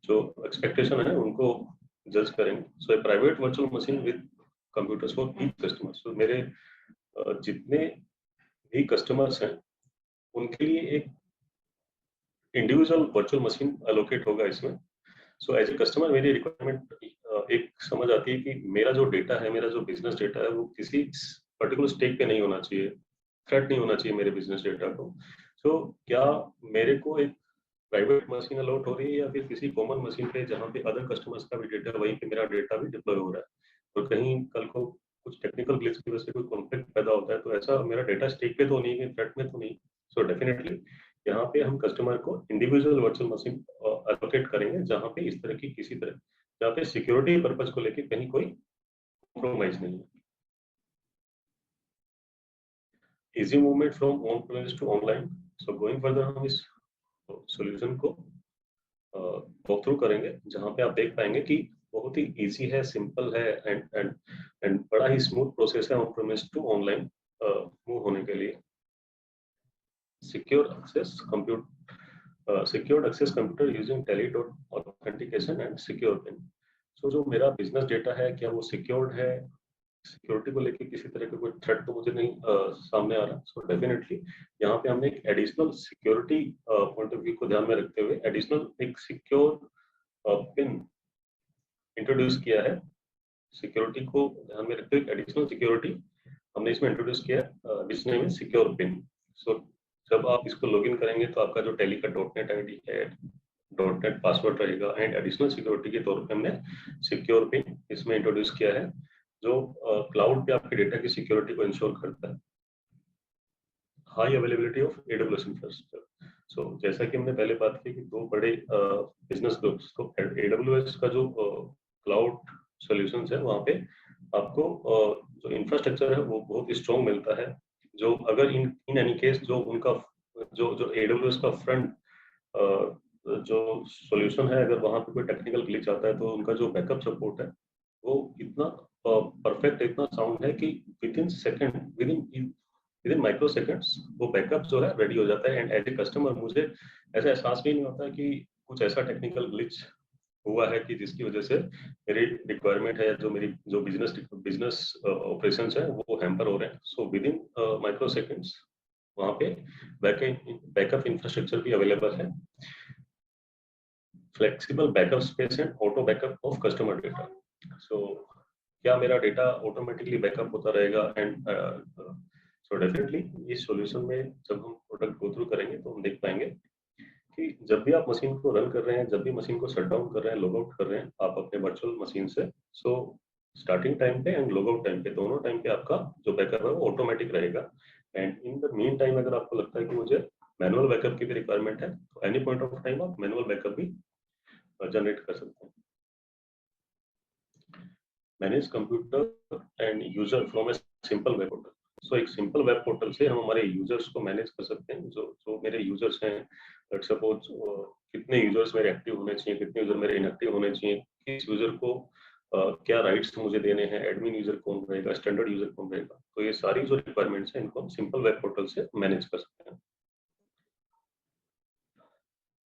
जो एक्सपेक्टेशन है उनको जज करेंगे। So a private virtual machine with computers for each customer, so मेरे जितने भी कस्टमर्स हैं उनके लिए एक इंडिविजुअल वर्चुअल मशीन एलोकेट होगा इसमें। सो एज ए कस्टमर मेरी रिक्वायरमेंट एक समझ आती है कि मेरा जो डेटा है, मेरा जो बिजनेस डेटा है वो किसी पर्टिकुलर स्टेक पे नहीं होना चाहिए, थ्रेट नहीं होना चाहिए मेरे बिजनेस डेटा को। सो क्या मेरे को एक प्राइवेट मशीन अलॉट हो रही है या फिर किसी कॉमन मशीन पे जहाँ पे अदर कस्टमर्स का भी डेटा, वहीं पे मेरा डेटा भी डिप्लॉय हो रहा है, और कहीं कल को कुछ टेक्निकल ग्लिच की वजह से कोई कॉन्फ्लिक्ट पैदा होता है तो ऐसा मेरा डेटा स्टेक पे तो नहीं है, थ्रेट में तो नहीं। सो डेफिनेटली यहाँ पे हम कस्टमर को इंडिविजुअल वर्चुअल मशीन एलोकेट करेंगे जहाँ पे इस तरह की किसी तरह, जहाँ पे सिक्योरिटी पर्पज को लेके कहीं कोई कॉम्प्रोमाइज नहीं है। Easy movement from on premise to online, so going further हम इस सॉल्यूशन को वॉक थ्रू करेंगे जहाँ पे आप देख पाएंगे कि बहुत ही इजी है, सिंपल है एंड बड़ा ही स्मूथ प्रोसेस है on premise to online move होने के लिए। Secure access computer using tele authentication and secure pin. So जो मेरा बिजनेस डेटा है क्या वो सिक्योर्ड है, सिक्योरिटी को लेके किसी तरह का कोई थ्रेट तो मुझे नहीं सामने आ रहा। सो डेफिनेटली यहाँ पे हमने एक additional security point of view को ध्यान में रखते हुए एडिशनल एक सिक्योर पिन इंट्रोड्यूस किया है। सिक्योरिटी को ध्यान में रखते हुए एडिशनल सिक्योरिटी हमने इसमें इंट्रोड्यूस किया, which name is secure pin. So जब आप इसको लॉगिन करेंगे तो आपका जो टेली का .NET आईडी है, .NET पासवर्ड रहेगा, एंड एडिशनल सिक्योरिटी के तौर पे हमने सिक्योर पिन इसमें इंट्रोड्यूस किया है जो क्लाउड पे आपके डेटा की सिक्योरिटी को इंश्योर करता है। High availability of AWS infrastructure, so जैसा कि हमने पहले बात की कि दो बड़े बिजनेस ग्रुप्स, तो AWS का जो क्लाउड सॉल्यूशंस है वहाँ पे आपको जो इंफ्रास्ट्रक्चर है वो बहुत स्ट्रॉन्ग मिलता है, जो अगर इन एनी केस जो उनका जो AWS का फ्रंट जो सॉल्यूशन है, अगर वहाँ पे कोई टेक्निकल ग्लिच आता है तो उनका जो बैकअप सपोर्ट है वो इतना परफेक्ट, इतना साउंड है कि विदिन माइक्रो सेकंड्स वो बैकअप जो है रेडी हो जाता है। एंड एज ए कस्टमर मुझे ऐसा एहसास भी नहीं होता है कि कुछ ऐसा टेक्निकल ग्लिच हुआ है कि जिसकी वजह से मेरी रिक्वायरमेंट है, जो बिजनेस ऑपरेशंस है वो हैम्पर हो रहे हैं। So within microseconds वहाँ पे बैकअप इंफ्रास्ट्रक्चर भी अवेलेबल है, flexible backup space and auto backup of customer data. So क्या मेरा डेटा ऑटोमेटिकली बैकअप होता रहेगा? एंड सो डेफिनेटली इस सॉल्यूशन में जब हम प्रोडक्ट गो थ्रू करेंगे तो हम देख पाएंगे कि जब भी आप मशीन को रन कर रहे हैं, जब भी मशीन को शट डाउन कर रहे हैं, लॉग आउट कर रहे हैं आप अपने वर्चुअल मशीन से, सो स्टार्टिंग टाइम पे एंड लॉग आउट टाइम पे, दोनों टाइम पे आपका जो बैकअप है वो ऑटोमेटिक रहेगा। And in the mean time अगर आपको लगता है कि मुझे मैनुअल बैकअप की भी रिक्वायरमेंट है, तो एनी पॉइंट ऑफ टाइम आप मैनुअल बैकअप भी जनरेट कर सकते हैं। Manage computer and user from a simple web portal. So एक सिंपल वेब पोर्टल से हम हमारे यूजर्स को मैनेज कर सकते हैं। जो मेरे यूजर्स हैं, लेट्स सपोज कितने यूजर्स मेरे एक्टिव होने चाहिए, कितने यूजर मेरे इनएक्टिव होने चाहिए, किस यूजर को क्या राइट्स मुझे देने हैं, एडमिन यूजर कौन रहेगा, स्टैंडर्ड यूजर कौन रहेगा, तो ये सारी जो रिक्वायरमेंट्स हैं इनको हम सिंपल वेब पोर्टल से मैनेज कर सकते हैं।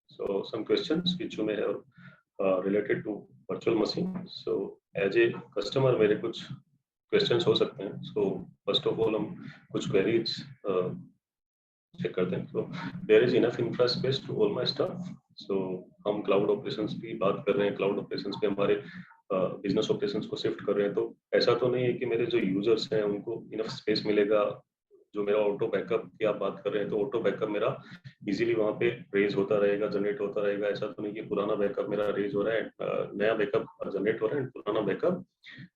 So some questions which you may have related to virtual machine. So as a customer मेरे कुछ questions हो सकते हैं. So first of all हम कुछ queries check करते हैं. So there is enough infra space to all my stuff. So हम cloud operations की बात कर रहे हैं, cloud operations पे हमारे business operations को shift कर रहे हैं, तो ऐसा तो नहीं है कि मेरे जो users हैं उनको enough space मिलेगा। जो मेरा ऑटो बैकअप की आप बात कर रहे हैं, तो ऑटो बैकअप मेरा इजीली वहाँ पे रेज होता रहेगा, जनरेट होता रहेगा। ऐसा तो नहीं कि पुराना बैकअप मेरा रेज हो रहा है, नया बैकअप जनरेट हो रहा है, पुराना बैकअप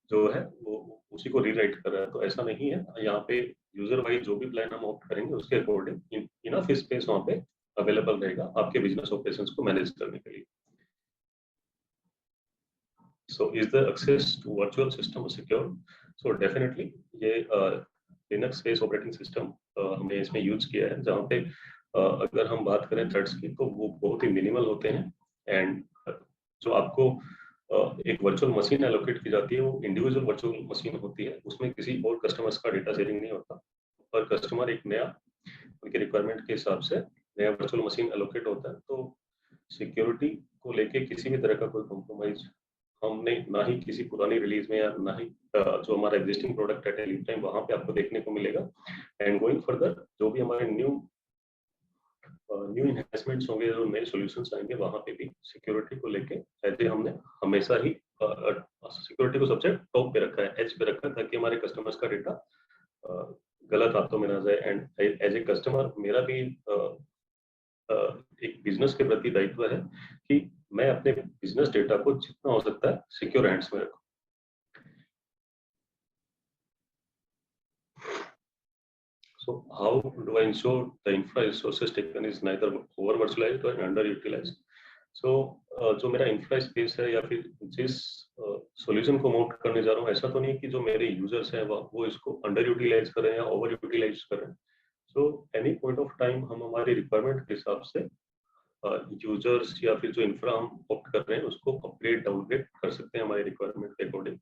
जो है वो उसी को रीराइट कर रहा है, तो ऐसा नहीं है। यहाँ पे यूजर वाइज जो भी प्लान हम ऑप्ट करेंगे उसके अकॉर्डिंग इनफ स्पेस वहाँ पे अवेलेबल रहेगा आपके बिजनेस ऑपरेशंस को मैनेज करने के लिए। So is the access to virtual system secure? So definitely ये लिनक्स बेस्ड ऑपरेटिंग सिस्टम हमने इसमें यूज किया है, जहाँ पे अगर हम बात करें थ्रेड्स की तो वो बहुत ही मिनिमल होते हैं। एंड जो आपको एक वर्चुअल मशीन एलोकेट की जाती है वो इंडिविजुअल वर्चुअल मशीन होती है, उसमें किसी और कस्टमर्स का डेटा शेयरिंग नहीं होता। और कस्टमर एक नया उनके रिक्वायरमेंट के हिसाब से नया वर्चुअल मशीन एलोकेट होता है, तो सिक्योरिटी को लेके किसी भी तरह का कोई कॉम्प्रोमाइज हमने ना ही किसी पुरानी रिलीज में या ना ही जो हमारा एग्जिस्टिंग प्रोडक्ट है टेली टाइम वहां पे आपको देखने को मिलेगा। एंड गोइंग फर्दर जो भी हमारे न्यू इन्वेस्टमेंट्स होंगे, जो नए सॉल्यूशंस आएंगे, वहां पे भी सिक्योरिटी को लेके ऐसे हमने हमेशा ही सिक्योरिटी को सबसे टॉप पे रखा है, एज पे रखा है, ताकि हमारे कस्टमर्स का डेटा गलत हाथों में ना जाए। एंड एज ए कस्टमर मेरा भी एक बिजनेस के प्रति दायित्व है कि मैं अपने बिजनेस डेटा को जितना हो सकता है सिक्योर हैंड्स में रखूं। So how do I ensure the infra resources taken is neither over virtualized or underutilized? So जो मेरा इंफ्रा स्पेस है या फिर जिस सॉल्यूशन को माउंट करने जा रहा हूँ, ऐसा तो नहीं है कि जो मेरे यूजर्स हैं वो इसको अंडर यूटिलाइज कर रहे हैं या ओवर यूटिलाइज कर रहे हैं। So any point of time हम हमारी रिक्वायरमेंट के हिसाब से यूजर्स या फिर जो इंफ्रा हम ऑप्ट कर रहे हैं उसको अपग्रेड डाउनग्रेड कर सकते हैं हमारे रिक्वायरमेंट के according.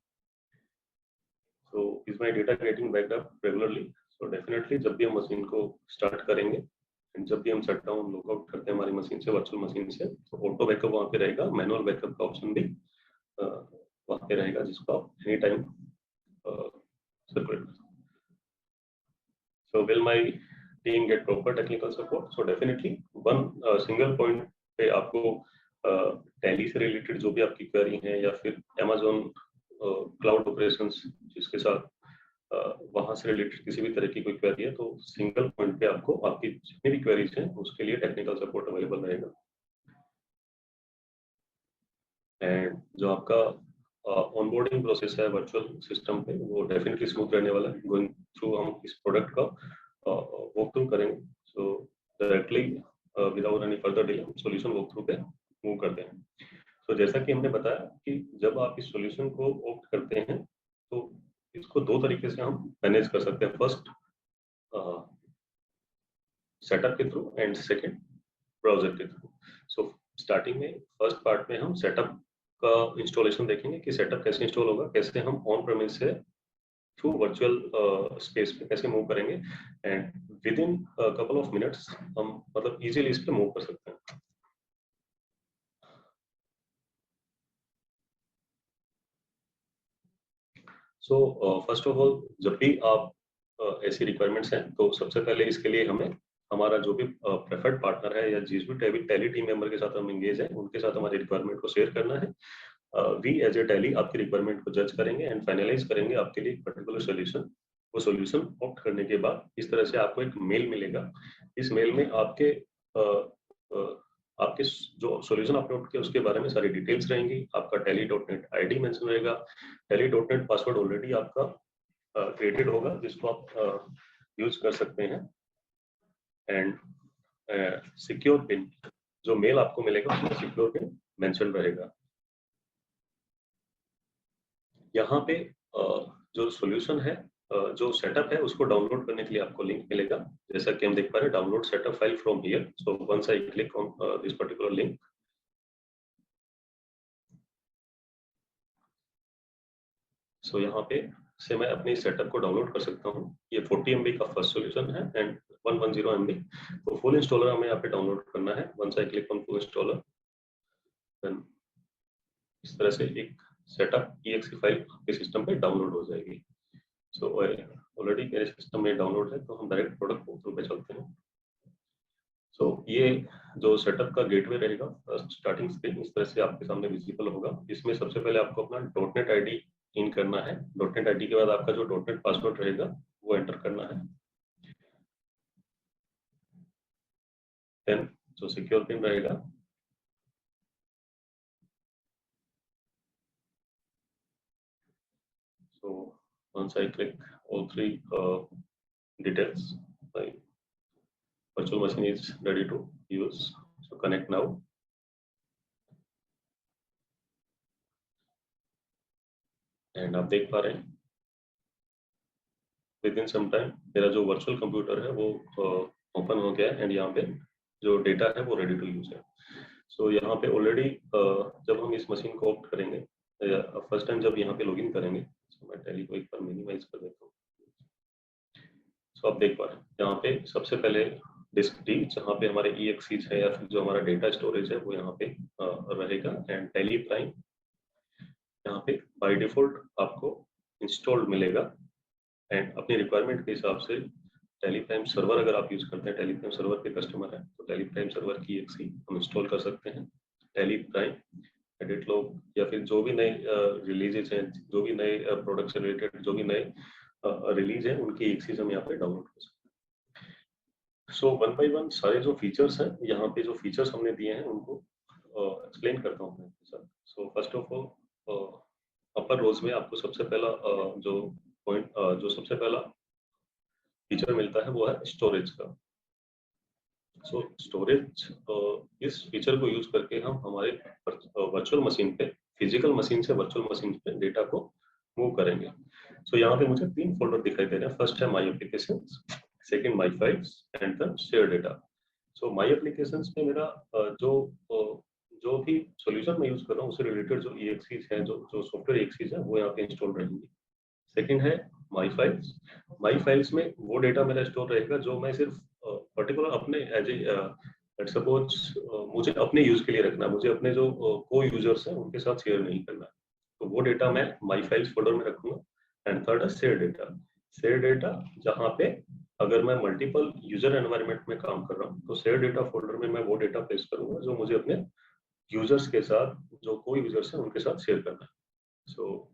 So is my data getting backup regularly? So definitely जब भी हम मशीन को स्टार्ट करेंगे, जब भी हम शट डाउन लॉग आउट करते हैं हमारी मशीन से, वर्चुअल मशीन से, तो ऑटो बैकअप वहाँ पे रहेगा, मैनुअल बैकअप का ऑप्शन भी वहाँ पे रहेगा, जिसको आप any time circulate. So will my team get proper technical support? So definitely one single point पे आपको टैली से रिलेटेड जो भी आपकी क्वेरी है या फिर अमेज़न क्लाउड ऑपरेशंस जिसके साथ वहां से रिलेटेड किसी भी तरह की कोई क्वेरी है, तो सिंगल पॉइंट पे आपको आपकी जितनी भी क्वेरीज हैं उसके लिए टेक्निकल सपोर्ट अवेलेबल रहेगा। एंड जो आपका ऑनबोर्डिंग प्रोसेस है वर्चुअल सिस्टम पे वो डेफिनेटली स्मूथ रहने वाला है। गोइंग थ्रू हम इस प्रोडक्ट का वॉक थ्रू करेंगे। सो directly without any further delay solution walk through पे मूव करते हैं। तो जैसा कि हमने बताया कि जब आप इस सॉल्यूशन को ऑप्ट करते हैं तो इसको दो तरीके से हम मैनेज कर सकते हैं, फर्स्ट सेटअप के थ्रू एंड सेकंड ब्राउजर के थ्रू। सो स्टार्टिंग में फर्स्ट पार्ट में हम सेटअप का इंस्टॉलेशन देखेंगे कि सेटअप कैसे इंस्टॉल होगा, कैसे हम ऑन प्रेमिस से थ्रू वर्चुअल स्पेस पे कैसे मूव करेंगे, and with in couple of minutes हम मतलब इजीली इस पे मूव कर सकते हैं। सो फर्स्ट ऑफ ऑल जब भी आप ऐसी रिक्वायरमेंट्स हैं तो सबसे पहले इसके लिए हमें हमारा जो भी प्रेफर्ड पार्टनर है या जिस भी टैली टीम मेंबर के साथ हम एंगेज हैं उनके साथ हमारी रिक्वायरमेंट को शेयर करना है। वी एज ए टैली आपकी रिक्वायरमेंट को जज करेंगे एंड फाइनलाइज करेंगे आपके लिए एक पर्टिकुलर सोल्यूशन। वो सोल्यूशन ऑप्ट करने के बाद इस तरह से आपको एक मेल मिलेगा। इस मेल में आपके आपके जो सोल्यूशन आपने ऑप्ट किया उसके बारे में सारी डिटेल्स रहेंगी। आपका tally.net आईडी मेंशन रहेगा। tally.net पासवर्ड ऑलरेडी आपका क्रिएटेड होगा जिसको आप यूज कर सकते हैं। एंड सिक्योर पिन, जो मेल आपको मिलेगा उसमें सिक्योर पिन मेंशन रहेगा। यहाँ पे जो सॉल्यूशन है, जो सेटअप है उसको डाउनलोड करने के लिए आपको लिंक मिलेगा। जैसा कि हम देख पा रहे हैं, download setup file from here. So once I click on this particular link, so यहाँ पे से मैं अपने सेटअप को डाउनलोड कर सकता हूँ। ये 40 MB का फर्स्ट सॉल्यूशन है एंड 110 MB। तो फुल इंस्टॉलर हमें यहाँ पे डाउनलोड करना है। Once I click on full installer, then इस तरह से एक सेटअप exe फाइल आपके सिस्टम पे डाउनलोड हो जाएगी। सो ऑलरेडी मेरे सिस्टम में डाउनलोड है, तो हम डायरेक्ट प्रोडक्ट पोर्टल पे चलते हैं। सो ये जो सेटअप का गेटवे रहेगा, स्टार्टिंग स्क्रीन इस तरह से आपके सामने विजिबल होगा। इसमें सबसे पहले आपको अपना .NET आईडी इन करना है। .NET आईडी के बाद आपका जो .NET पासवर्ड रहेगा वो एंटर करना है। देन जो सिक्योर पिन रहेगा, so once I click all three details, my virtual machine is ready to use. So connect now. And आप देख पा रहे हैं within some time मेरा जो वर्चुअल कंप्यूटर है वो ओपन हो गया है एंड यहाँ पे जो डेटा है वो रेडी टू यूज है। सो यहाँ पे ऑलरेडी जब हम इस मशीन को ऑप्ट करेंगे, फर्स्ट टाइम जब यहाँ पे लॉगिन करेंगे, तो मैं टैली को एक बार मिनिमाइज कर देता हूँ। सो आप देख पा रहे हैं यहाँ पे सबसे पहले डिस्क डी, जहाँ पे हमारे EXEs है या फिर जो हमारा डेटा स्टोरेज है वो यहाँ पे रहेगा। एंड टैली प्राइम यहाँ पे बाय डिफॉल्ट आपको इंस्टॉल्ड मिलेगा एंड अपनी रिक्वायरमेंट के हिसाब से टैली प्राइम सर्वर अगर आप यूज करते हैं, टैली प्राइम सर्वर के कस्टमर है, तो टैली प्राइम सर्वर की EXE हम इंस्टॉल कर सकते हैं। टैली प्राइम एडिट लॉग या फिर जो भी नए रिलीजेस हैं, जो भी नए प्रोडक्ट से रिलेटेड जो भी नए रिलीज है उनकी EXEs हम यहाँ पे डाउनलोड कर सकते हैं। सो वन बाय वन सारे जो फीचर्स हैं, यहाँ पे जो फीचर्स हमने दिए हैं उनको एक्सप्लेन करता हूँ मैं आपके साथ। So first of all upper rows में आपको सबसे पहला जो सबसे पहला फीचर मिलता है वो है स्टोरेज का। सो स्टोरेज, इस फीचर को यूज करके हम हमारे वर्चुअल मशीन पे, फिजिकल मशीन से वर्चुअल मशीन पे डेटा को मूव करेंगे। सो यहाँ पे मुझे 3 फोल्डर दिखाई दे रहे हैं। फर्स्ट है my applications, second my files and then share data. So my applications में मेरा जो भी सॉल्यूशन मैं यूज कर रहा हूँ उससे रिलेटेड जो EXEs हैं, जो सॉफ्टवेयर EXEs है वो यहाँ पे इंस्टॉल रहेंगी। सेकंड है माई फाइल्स। माई फाइल्स में वो डेटा मेरा स्टोर रहेगा जो मैं सिर्फ पर्टिकुलर अपने एज ए सपोज मुझे अपने यूज के लिए रखना है, मुझे अपने जो को यूजर्स हैं उनके साथ शेयर नहीं करना है, तो वो डेटा मैं माई फाइल्स फोल्डर में रखूंगा। एंड थर्ड है शेयर डेटा। शेयर डेटा जहाँ पे अगर मैं मल्टीपल यूजर एनवायरनमेंट में काम कर रहा हूँ तो शेयर डेटा फोल्डर में मैं वो डेटा पेस्ट करूंगा जो मुझे अपने यूजर्स के साथ, जो कोई यूजर्स हैं उनके साथ शेयर करना है। सो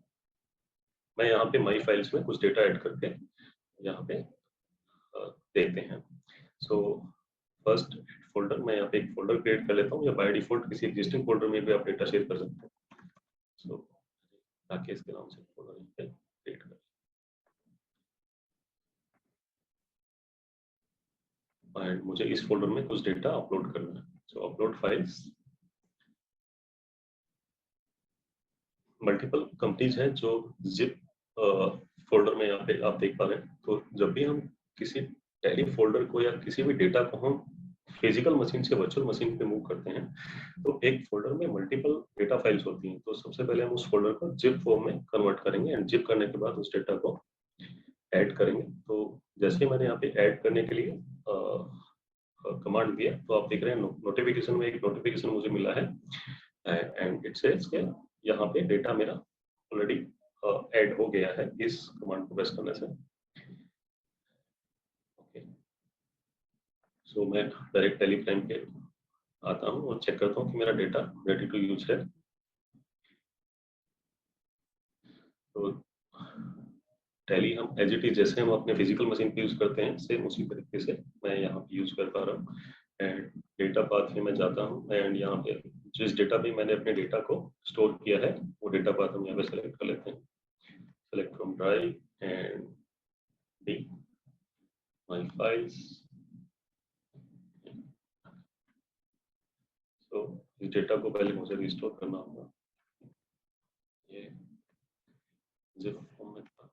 मैं यहाँ पे माई फाइल्स में कुछ डेटा ऐड करके यहाँ पे देखते हैं। सो फर्स्ट फोल्डर, मैं यहाँ पे एक फोल्डर क्रिएट कर लेता हूँ, या बाय डिफॉल्ट किसी एग्जिस्टिंग फोल्डर में भी आप डेटा शेयर कर सकते हैं। सो ताकि इसके नाम से फोल्डर यहाँ पे क्रिएट कर, एंड मुझे इस फोल्डर में कुछ डेटा अपलोड करना है। सो अपलोड फाइल्स, मल्टीपल कंपनीज हैं जो जिप फोल्डर में यहाँ पे आप देख पा रहे हैं। तो जब भी हम किसी टैली फोल्डर को या किसी भी डेटा को हम फिजिकल मशीन से वर्चुअल मशीन पे मूव करते हैं तो एक फोल्डर में मल्टीपल डेटा फाइल्स होती हैं। तो सबसे पहले हम उस फोल्डर को जिप फॉर्म में कन्वर्ट करेंगे एंड जिप करने के बाद उस डेटा को ऐड करेंगे। तो जैसे मैंने यहाँ पे ऐड करने के लिए कमांड दिया तो आप देख रहे हैं नोटिफिकेशन में एक नोटिफिकेशन मुझे मिला है एंड इट सेज के यहाँ पे डेटा मेरा ऑलरेडी ऐड हो गया है इस कमांड को प्रेस करने से। ओके, सो मैं डायरेक्ट टैली प्राइम पे आता हूँ और चेक करता हूँ कि मेरा डेटा रेडी टू यूज है। तो टैली हम एज इट इज जैसे हम अपने फिजिकल मशीन पे यूज करते हैं सेम उसी तरीके से मैं यहाँ पे यूज कर पा रहा हूँ। एंड डेटा पाथ में मैं जाता हूँ एंड यहाँ पे जिस डेटा पे मैंने अपने डेटा को स्टोर किया है वो डेटा पाथ हम यहाँ पे सेलेक्ट कर लेते हैं। Select from drive and D my files. तो इस डेटा को पहले मुझे रिस्टोर करना होगा। ये जिप फॉर्म में था।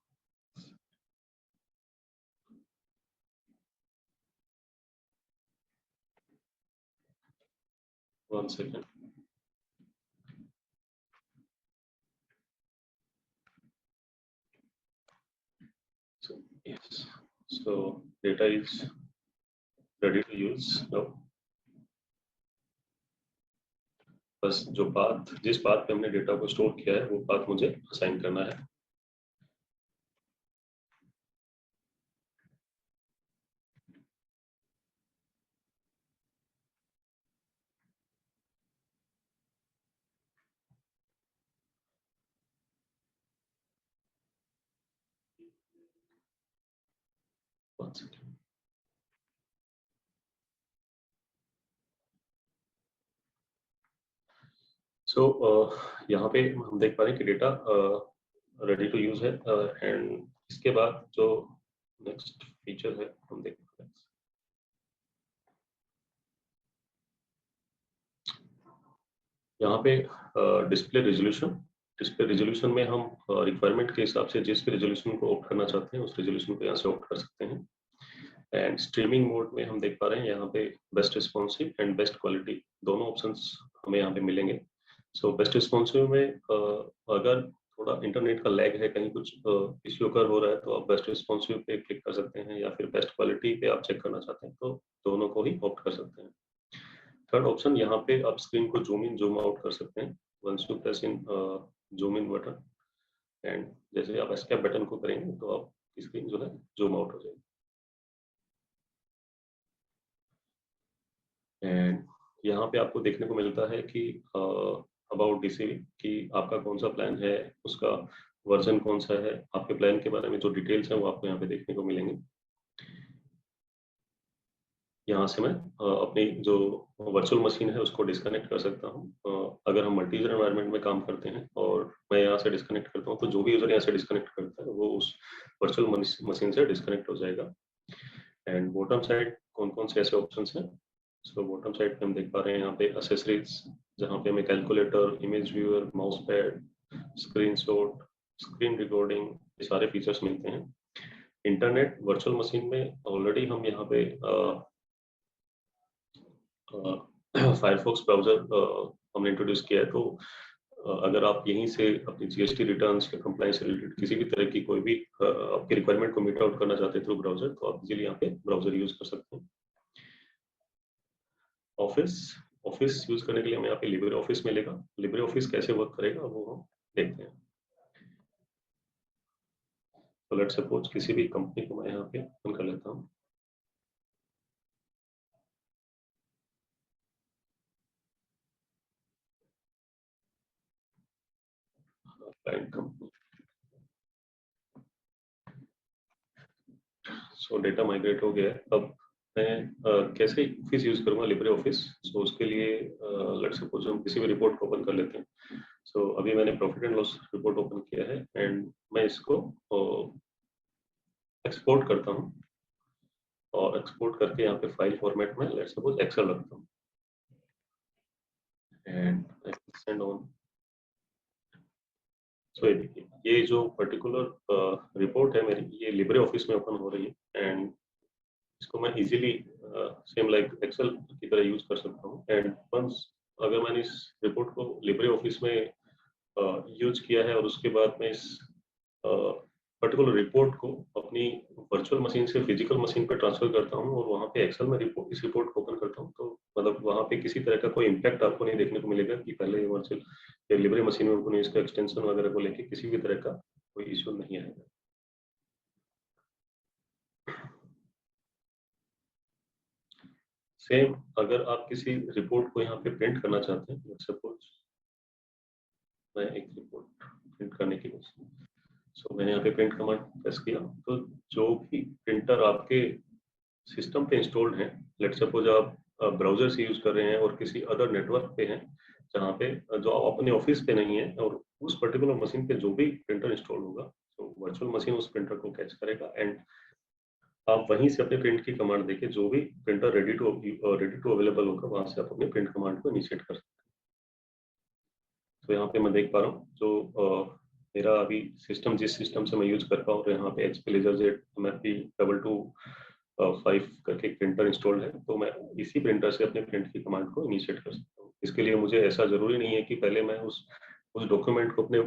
1 second. So yes, so data is ready to use now. बस जो पाथ जिस पाथ पे हमने डेटा को स्टोर किया है वो पाथ मुझे असाइन करना है। One second. So यहाँ पे हम देख पा रहे हैं कि डेटा रेडी टू यूज है एंड इसके बाद जो नेक्स्ट फीचर है हम देख पा रहे हैं। यहाँ पे डिस्प्ले रेजोल्यूशन में हम रिक्वायरमेंट के हिसाब से जिस भी रेजोल्यूशन को ऑप्ट करना चाहते हैं उस रेजोल्यूशन को यहाँ से ऑप्ट कर सकते हैं। एंड स्ट्रीमिंग मोड में हम देख पा रहे हैं यहाँ पे best responsive and best quality दोनों ऑप्शंस हमें यहाँ पे मिलेंगे। सो बेस्ट रिस्पॉन्सिव में अगर थोड़ा इंटरनेट का लैग है कहीं कुछ इश्यू अगर हो रहा है तो आप बेस्ट रिस्पॉन्सिव पे क्लिक कर सकते हैं या फिर बेस्ट क्वालिटी पे आप चेक करना चाहते हैं तो दोनों को ही ऑप्ट कर सकते हैं। थर्ड ऑप्शन यहाँ पे आप स्क्रीन को जूम इन जूम आउट कर सकते हैं once you press in zoom in button and जैसे आप एस्केप बटन को करेंगे तो आप स्क्रीन जो है जूम आउट हो जाएगी। एंड यहाँ पे आपको देखने को मिलता है कि अबाउट डीसीवी कि आपका कौन सा प्लान है उसका वर्जन कौन सा है आपके प्लान के बारे में जो डिटेल्स हैं वो आपको यहाँ पे देखने को मिलेंगे। यहाँ से मैं अपनी जो वर्चुअल मशीन है उसको डिस्कनेक्ट कर सकता हूँ। अगर हम मल्टी यूजर एनवायरनमेंट में काम करते हैं और मैं यहाँ से डिस्कनेक्ट करता हूँ तो जो भी यूजर यहाँ से डिस्कनेक्ट करता है वो उस वर्चुअल मशीन से डिस्कनेक्ट हो जाएगा। एंड बॉटम साइड कौन कौन से ऐसे ऑप्शंस हैं। सो बॉटम साइड पे हम देख पा रहे हैं यहाँ पे एक्सेसरीज जहाँ पे हमें calculator, image viewer, mouse pad, screenshot, screen recording ये सारे फीचर्स मिलते हैं। इंटरनेट वर्चुअल मशीन में ऑलरेडी हम यहाँ पे फायरफॉक्स ब्राउजर हमने इंट्रोड्यूस किया है तो अगर आप यहीं से अपनी जीएसटी रिटर्न्स या कंप्लायंस से रिलेटेड किसी भी तरह की कोई भी आपकी रिक्वायरमेंट को मीट आउट करना चाहते हैं थ्रू ब्राउजर तो आप इजीली यहाँ पे ब्राउजर यूज कर सकते हैं। ऑफिस यूज करने के लिए हमें यहाँ पे लिब्रे ऑफिस मिलेगा। लिब्रे ऑफिस कैसे वर्क करेगा वो हम देखते हैं। तो लेट्स सपोज किसी भी कंपनी को मैं यहाँ पे ओपन कर लेता हूँ। Client company. सो डेटा माइग्रेट हो गया है। अब मैं कैसे ऑफिस यूज करूंगा लिब्रे ऑफिस। सो उसके लिए लेट्स सपोज हम किसी भी रिपोर्ट को ओपन कर लेते हैं। सो अभी मैंने profit and loss report open किया है एंड मैं इसको एक्सपोर्ट करता हूँ और एक्सपोर्ट करके यहाँ पे फाइल फॉर्मेट में लेट्स सपोज एक्सेल रखता हूँ एंड सेंड ऑन। सो ये जो पर्टिकुलर रिपोर्ट है मेरी ये लिब्रे ऑफिस में ओपन हो रही है एंड इसको मैं इजीली सेम लाइक एक्सेल की तरह यूज कर सकता हूँ। एंड वंस अगर मैंने इस रिपोर्ट को लिब्रे ऑफिस में यूज किया है और उसके बाद मैं इस पर्टिकुलर रिपोर्ट को अपनी वर्चुअल मशीन से फिजिकल मशीन पर ट्रांसफर करता हूँ और वहाँ पे एक्सेल में इस रिपोर्ट को ओपन करता हूँ तो मतलब वहाँ पे किसी तरह का कोई इम्पैक्ट आपको नहीं देखने को मिलेगा कि पहले वर्चुअल लिब्रे मशीन में इसका एक्सटेंशन वगैरह को लेके किसी भी तरह का इश्यू नहीं आएगा। सेम अगर आप किसी रिपोर्ट को यहाँ पे प्रिंट करना चाहते हैं, सपोज मैं एक रिपोर्ट प्रिंट करने की कोशिश, मैंने यहाँ पे प्रिंट कमांड प्रेस किया, तो जो भी प्रिंटर आपके सिस्टम पे इंस्टॉल्ड है, लेट सपोज आप ब्राउजर से यूज कर रहे हैं और किसी अदर नेटवर्क पे हैं जहाँ पे जो आप अपने ऑफिस पे नहीं है, और उस पर्टिकुलर मशीन पे जो भी प्रिंटर इंस्टॉल होगा, तो वर्चुअल मशीन उस प्रिंटर को कैच करेगा एंड आप वहीं से अपने प्रिंट की कमांड देके जो भी प्रिंटर रेडी टू अवेलेबल होगा वहां से आप अपने प्रिंट कमांड को इनिशिएट कर सकते हैं। तो यहाँ पे मैं देख पा रहा हूँ जो मेरा अभी सिस्टम जिस सिस्टम से मैं यूज कर पा रहा हूँ, यहाँ पे HP LaserJet MFP 225 करके प्रिंटर इंस्टॉल्ड है, तो मैं इसी प्रिंटर से अपने प्रिंट की कमांड को इनिशिएट कर सकता हूँ। इसके लिए मुझे ऐसा जरूरी नहीं है कि पहले मैं उस डॉक्यूमेंट को अपने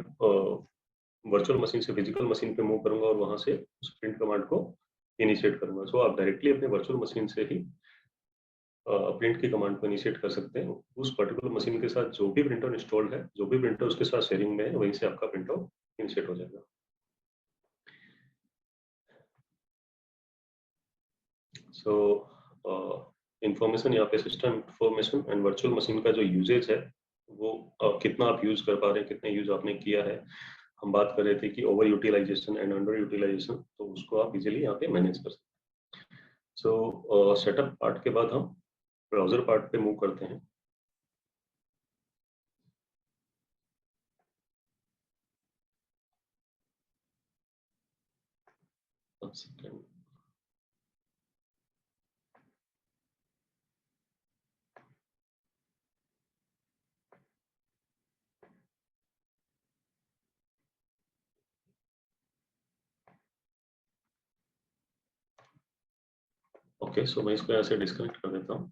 वर्चुअल मशीन से फिजिकल मशीन पे मूव करूंगा और वहां से उस प्रिंट कमांड को इनिशिएट करूंगा। सो आप डायरेक्टली अपने वर्चुअल मशीन से ही प्रिंट की कमांड को इनिशिएट कर सकते हैं। उस पर्टिकुलर मशीन के साथ जो भी प्रिंटर इंस्टॉल्ड है, जो भी प्रिंटर उसके साथ शेयरिंग में है, वहीं से आपका प्रिंटर इनिशिएट हो जाएगा। सो इंफॉर्मेशन यहाँ पे system information and virtual machine का जो यूजेज है वो कितना आप यूज कर पा रहे हैं, कितने यूज आपने किया है। हम बात कर रहे थे कि over utilisation and under utilisation, तो उसको आप इजीली यहाँ पे मैनेज कर सकते हैं। सो सेटअप पार्ट के बाद हम ब्राउजर पार्ट पे मूव करते हैं। ओके, सो मैं इसको यहाँ से डिस्कनेक्ट कर देता हूँ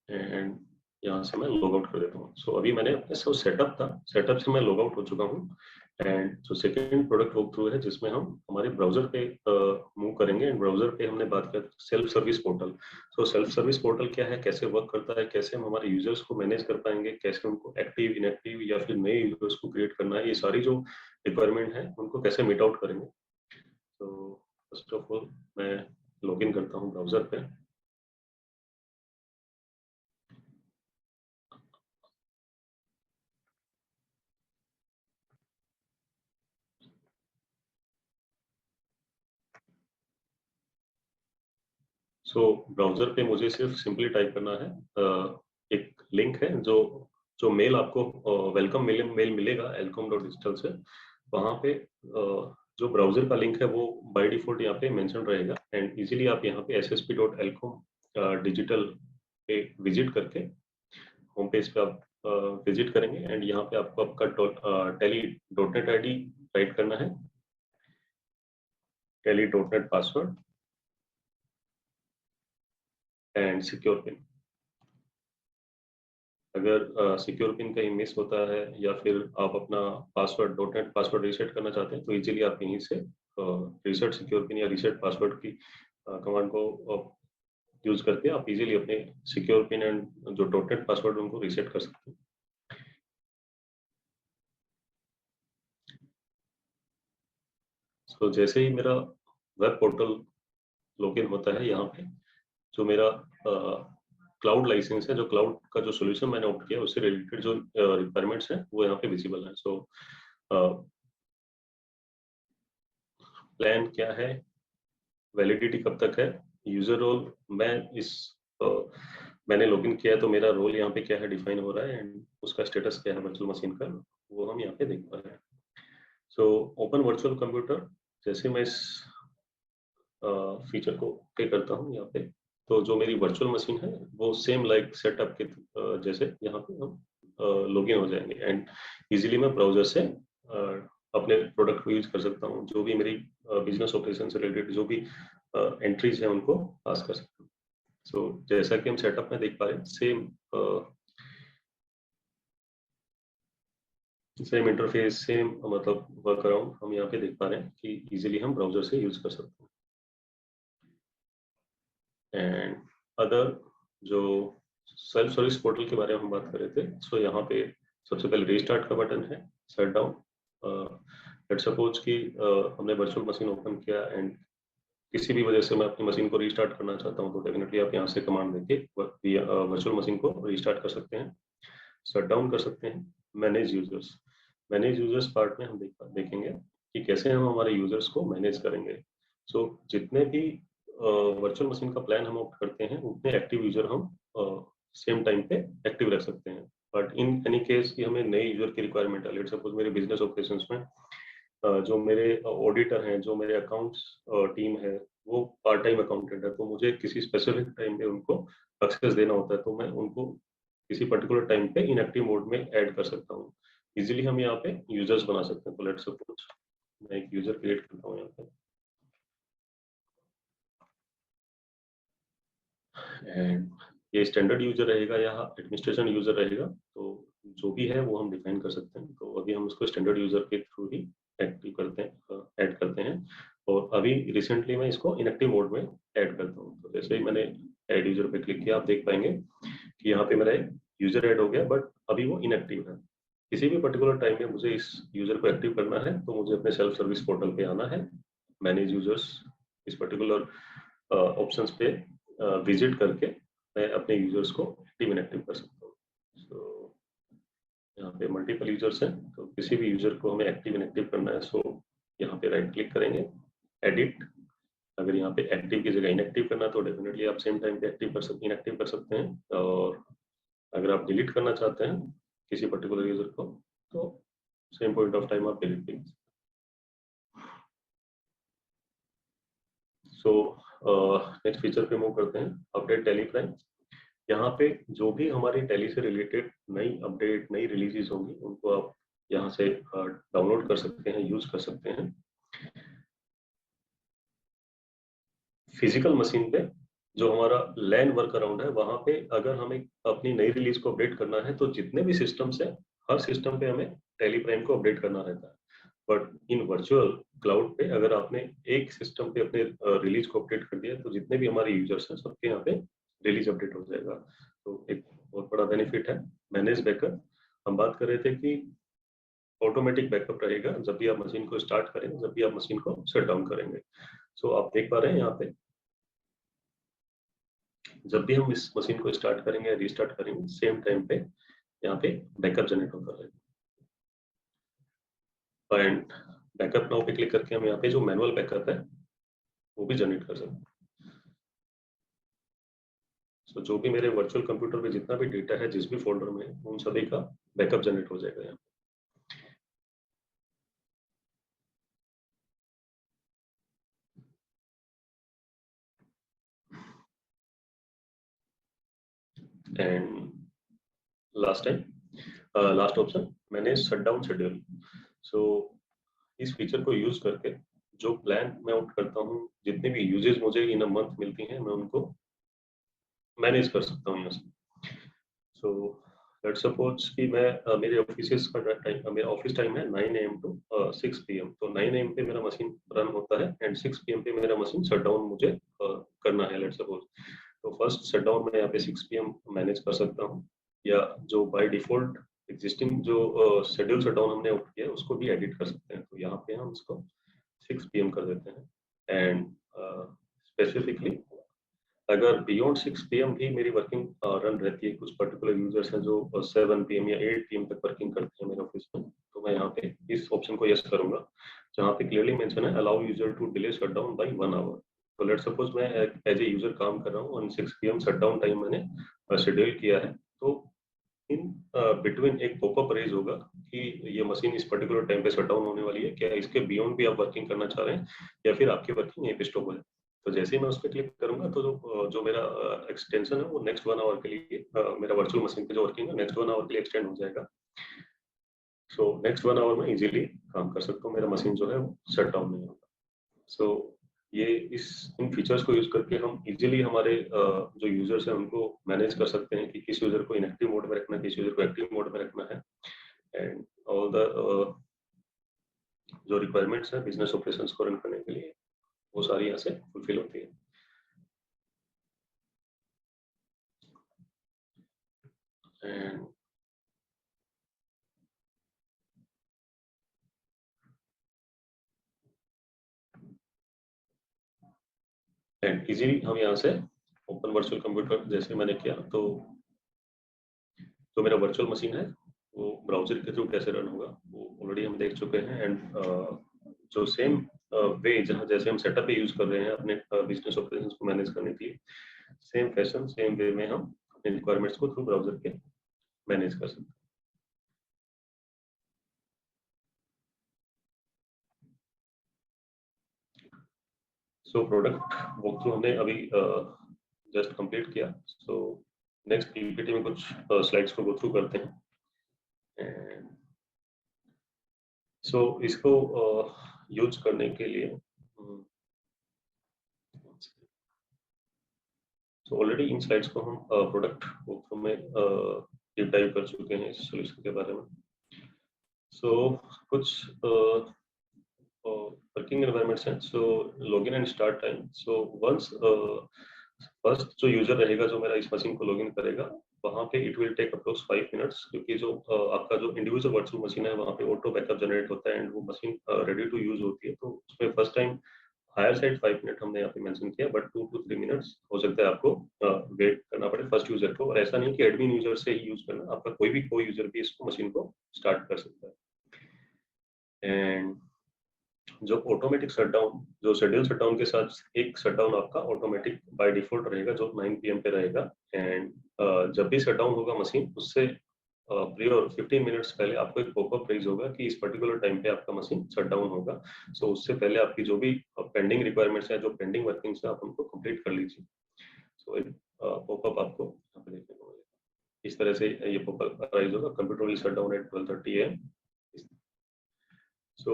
एंड यहाँ से मैं लॉग आउट कर देता हूँ। सो अभी मैंने अपने सब सेटअप था, सेटअप से मैं लॉग आउट हो चुका हूँ एंड जो सेकंड प्रोडक्ट वॉक थ्रू है जिसमें हम हमारे ब्राउजर पे मूव करेंगे एंड ब्राउजर पे हमने बात किया self service portal. So self service portal क्या है, कैसे वर्क करता है, कैसे हम हमारे यूजर्स को मैनेज कर पाएंगे, कैसे उनको एक्टिव इनएक्टिव या फिर नए यूजर्स को क्रिएट करना है, ये सारी जो रिक्वायरमेंट है उनको कैसे मीट आउट करेंगे। तो फर्स्ट ऑफ ऑल मैं लॉग इन करता हूँ ब्राउजर पे। सो ब्राउजर पे मुझे सिर्फ सिंपली टाइप करना है, एक लिंक है जो जो मेल आपको वेलकम मेल मिलेगा elcom.digital से, वहाँ पे जो ब्राउजर का लिंक है वो बाय डिफॉल्ट यहाँ पे मेंशन रहेगा एंड इजीली आप यहाँ पे ssp.elcom.digital पे विजिट करके होम पेज पे आप विजिट करेंगे एंड यहाँ पे आपको आपका tally.net ID राइट करना है, tally.net password and secure pin. अगर सिक्योर पिन कहीं मिस होता है या फिर आप अपना पासवर्ड .net पासवर्ड रीसेट करना चाहते हैं, तो इजीली आप यहीं से रीसेट सिक्योर पिन या रीसेट पासवर्ड की कमांड को यूज करके आप इजीली अपने सिक्योर पिन एंड जो .net पासवर्ड उनको रीसेट कर सकते हैं। तो जैसे ही मेरा वेब पोर्टल लॉगिन होता है, यहाँ पे जो मेरा क्लाउड लाइसेंस है, जो क्लाउड का जो सॉल्यूशन मैंने ऑप्ट किया उससे रिलेटेड जो रिक्वायरमेंट्स हैं वो यहाँ पे विजिबल है। सो प्लान क्या है, वैलिडिटी कब तक है, यूजर रोल मैंने लॉगिन किया है तो मेरा रोल यहाँ पे क्या है डिफाइन हो रहा है एंड उसका स्टेटस क्या है वर्चुअल मशीन का, वो हम यहाँ पे देख पा रहे हैं। सो ओपन वर्चुअल कंप्यूटर, जैसे मैं इस फीचर को पे करता हूँ यहाँ पे, तो जो मेरी वर्चुअल मशीन है वो सेम लाइक सेटअप के जैसे यहाँ पे हम लॉगिन हो जाएंगे एंड इजीली मैं ब्राउजर से अपने प्रोडक्ट को यूज कर सकता हूँ। जो भी मेरी बिजनेस ऑपरेशन से रिलेटेड जो भी एंट्रीज है उनको पास कर सकता हूँ। सो जैसा कि हम सेटअप में देख पा रहे हैं, सेम इंटरफेस, सेम मतलब वर्क अराउंड हम यहाँ पे देख पा रहे हैं कि इजीली हम ब्राउजर से यूज कर सकते हैं। एंड अदर जो सेल्फ सर्विस पोर्टल के बारे में हम बात कर रहे थे, सो यहाँ पे सबसे पहले रीस्टार्ट का बटन है, शट डाउन, लेट्स सपोज कि हमने वर्चुअल मशीन ओपन किया एंड किसी भी वजह से मैं अपनी मशीन को रीस्टार्ट करना चाहता हूँ, तो डेफिनेटली आप यहाँ से कमांड देके वर्चुअल मशीन को रीस्टार्ट कर सकते हैं, शट डाउन कर सकते हैं। मैनेज यूजर्स पार्ट में हम देखेंगे कि कैसे हम हमारे यूजर्स को मैनेज करेंगे। सो जितने भी वर्चुअल मशीन का प्लान हम ऑप्ट करते हैं उतने एक्टिव यूजर हम सेम टाइम पे एक्टिव रख सकते हैं। बट इन एनी केस कि हमें नए यूजर की रिक्वायरमेंट है, लेट्स सपोज मेरे बिजनेस ऑपरेशंस में जो मेरे ऑडिटर हैं, जो मेरे अकाउंट्स टीम है, वो पार्ट टाइम अकाउंटेंट है, तो मुझे किसी स्पेसिफिक टाइम पे उनको एक्सेस देना होता है, तो मैं उनको किसी पर्टिकुलर टाइम पे इनएक्टिव मोड में ऐड कर सकता हूँ। इजीली हम यहाँ पे यूजर्स बना सकते हैं। तो लेट्स सपोज मैं एक यूजर क्रिएट करता हूँ यहाँ पे, एंड ये स्टैंडर्ड यूजर रहेगा या एडमिनिस्ट्रेशन यूजर रहेगा, तो जो भी है वो हम डिफाइन कर सकते हैं। तो अभी हम उसको स्टैंडर्ड यूजर के थ्रू ही एक्टिव करते हैं, ऐड करते हैं। और अभी रिसेंटली मैं इसको इनएक्टिव मोड में ऐड करता हूँ। तो जैसे ही मैंने ऐड यूजर पे क्लिक किया, आप देख पाएंगे कि यहाँ पे मेरा एक यूजर ऐड हो गया, बट अभी वो इनएक्टिव है। किसी भी पर्टिकुलर टाइम में मुझे इस यूजर को एक्टिव करना है, तो मुझे अपने सेल्फ सर्विस पोर्टल पे आना है, मैनेज यूजर्स, इस पर्टिकुलर ऑप्शंस पे विजिट करके मैं अपने यूजर्स को एक्टिव इनएक्टिव कर सकता हूँ। सो यहाँ पे मल्टीपल यूजर्स हैं, तो किसी भी यूजर को हमें एक्टिव इनएक्टिव करना है, सो यहाँ पे राइट क्लिक करेंगे, एडिट। अगर यहाँ पे एक्टिव की जगह इनएक्टिव करना है तो डेफिनेटली आप सेम टाइम पे एक्टिव कर सकते, इनएक्टिव कर सकते हैं। और अगर आप डिलीट करना चाहते हैं किसी पर्टिकुलर यूजर को, तो सेम पॉइंट ऑफ टाइम आप डिलीट कर सकते हैं। सो नेक्स्ट फीचर पे मूव करते हैं, अपडेट टैली प्राइम। यहाँ पे जो भी हमारी टैली से रिलेटेड नई अपडेट, नई रिलीजेस होंगी, उनको आप यहाँ से डाउनलोड कर सकते हैं, यूज कर सकते हैं। फिजिकल मशीन पे जो हमारा लैन वर्क अराउंड है, वहां पे अगर हमें अपनी नई रिलीज को अपडेट करना है, तो जितने भी सिस्टम्स है, हर सिस्टम पे हमें टैली प्राइम को अपडेट करना रहता है। बट इन वर्चुअल क्लाउड पे अगर आपने एक सिस्टम पे अपने रिलीज को अपडेट कर दिया, तो जितने भी हमारे यूजर्स हैं सबके यहाँ पे रिलीज अपडेट हो जाएगा। तो एक बहुत बड़ा बेनिफिट है। मैनेज बैकअप, हम बात कर रहे थे कि ऑटोमेटिक बैकअप रहेगा जब भी आप मशीन को स्टार्ट करेंगे, जब भी आप मशीन को शट डाउन करेंगे। सो आप देख पा रहे हैं यहाँ पे, जब भी हम इस मशीन को स्टार्ट करेंगे या रीस्टार्ट करेंगे, सेम टाइम पे यहाँ पे बैकअप जनरेट होता रहेगा। एंड बैकअप नाउ पे क्लिक करके हम यहाँ पे जो मैनुअल बैकअप है वो भी जनरेट कर सकते हैं। सो जो भी मेरे वर्चुअल कंप्यूटर पे जितना भी डेटा है, जिस भी फोल्डर में, उन सभी का बैकअप जनरेट हो जाएगा यहाँ। And last option, manage shutdown schedule. So इस फीचर को यूज करके जो प्लान मैं आउट करता हूँ, जितने भी यूजेस मुझे इन अ मंथ मिलती हैं, मैं उनको मैनेज कर सकता हूँ यहाँ से। सो लेट्स सपोज कि मैं मेरे ऑफिस का टाइम, मेरा ऑफिस टाइम है 9 AM टू 6 PM। तो 9 AM पे मेरा मशीन रन होता है एंड 6 PM पे मेरा मशीन शट डाउन मुझे करना है, लेट्स सपोज। तो फर्स्ट शट डाउन मैं यहाँ पे 6 PM मैनेज कर सकता हूँ, या जो बाय डिफॉल्ट एग्जिस्टिंग जो शेड्यूल शट डाउन हमने आउट किया है उसको भी एडिट कर सकते हैं। तो यहाँ पे हम इसको 6 PM कर देते हैं। एंड स्पेसिफिकली अगर बियॉन्ड 6 PM भी मेरी वर्किंग रन रहती है, कुछ पर्टिकुलर यूजर्स हैं जो 7 PM या 8 PM तक वर्किंग करते हैं मेरे ऑफिस में, तो मैं यहाँ पे इस ऑप्शन को यस करूंगा, जहाँ पे क्लियरली मेंशन है allow user to delay shut down by 1 hour. तो लेट्स सपोज मैं एज ए यूजर काम कर रहा हूँ और 6 PM शट डाउन टाइम मैंने शेड्यूल किया है, तो इन बिटवीन एक पॉपअप रेज होगा कि ये मशीन इस पर्टिकुलर टाइम पे शट डाउन होने वाली है, क्या इसके बियॉन्ड भी आप वर्किंग करना चाह रहे हैं या फिर आपकी वर्किंग यहीं पे स्टॉप है। तो जैसे ही मैं उस पर क्लिक करूंगा, तो जो मेरा एक्सटेंशन है वो नेक्स्ट 1 आवर के लिए, मेरा वर्चुअल मशीन पे जो वर्किंग है नेक्स्ट 1 आवर के लिए एक्सटेंड हो जाएगा। सो नेक्स्ट 1 आवर में इजीली काम कर सकता हूँ, मेरा मशीन जो है वो शट डाउन नहीं होगा। सो ये इन फीचर्स को यूज करके हम इजीली हमारे जो यूजर्स हैं उनको मैनेज कर सकते हैं कि किस यूजर को इनएक्टिव मोड में रखना है, किस यूजर को एक्टिव मोड में रखना है। एंड ऑल द जो रिक्वायरमेंट्स है बिजनेस ऑपरेशंस को रन करने के लिए, वो सारी यहाँ से फुलफिल होती है। एंड एंड इजीली हम यहाँ से ओपन वर्चुअल कंप्यूटर जैसे मैंने किया तो जो मेरा वर्चुअल मशीन है वो ब्राउजर के थ्रू कैसे रन होगा वो ऑलरेडी हम देख चुके हैं। एंड जो सेम वे जहाँ जैसे हम सेटअप पे यूज कर रहे हैं अपने बिजनेस ऑपरेशंस को मैनेज करने के लिए, सेम फैशन सेम वे में हम अपने रिक्वायरमेंट्स को थ्रू ब्राउजर के मैनेज कर सकते हैं। सो प्रोडक्ट वॉक थ्रू हमने अभी जस्ट कंप्लीट किया। सो नेक्स्ट पीपीटी में कुछ स्लाइड्स को गो थ्रू करते हैं। सो इसको यूज करने के लिए सो ऑलरेडी इन स्लाइड्स को हम प्रोडक्ट वॉक थ्रू में डीप डाइव कर चुके हैं इस सॉल्यूशन के बारे में। सो कुछ वर्किंग एनवायरनमेंट्स हैं। So login and start time. So once first जो यूजर रहेगा जो मेरा इस मशीन को लॉगिन करेगा वहाँ पे it will take approx 5 minutes, क्योंकि जो आपका जो इंडिविजुअल वर्चुअल मशीन है वहाँ पे ऑटो बैकअप जनरेट होता है एंड वो मशीन रेडी टू यूज होती है। तो उसमें first time higher side 5 minute हमने यहाँ पे मेंशन किया, बट 2 to 3 मिनट्स हो सकता है आपको वेट करना पड़े फर्स्ट यूजर को। और ऐसा नहीं कि एडमिन यूजर से ही यूज करना, आपका कोई भी को यूजर भी इसको मशीन को स्टार्ट कर सकता है। एंड जो ऑटोमेटिक शटडाउन, जो शेड्यूल शटडाउन के साथ एक शटडाउन आपका ऑटोमेटिक बाय डिफॉल्ट रहेगा जो 9 PM पे रहेगा। एंड जब भी शटडाउन होगा मशीन उससे प्रियर 15 मिनट्स पहले आपको एक पॉपअप रेज होगा कि इस पर्टिकुलर टाइम पे आपका मशीन शटडाउन होगा। सो उससे पहले आपकी जो भी पेंडिंग रिक्वायरमेंट्स है, जो पेंडिंग वर्किंग्स है, आप उनको कंप्लीट कर लीजिए। सो एक पॉपअप आपको यहाँ पे देखने को मिलेगा। इस तरह से ये पॉपअप राइज होगा, computer will shut down at 12:30 AM। So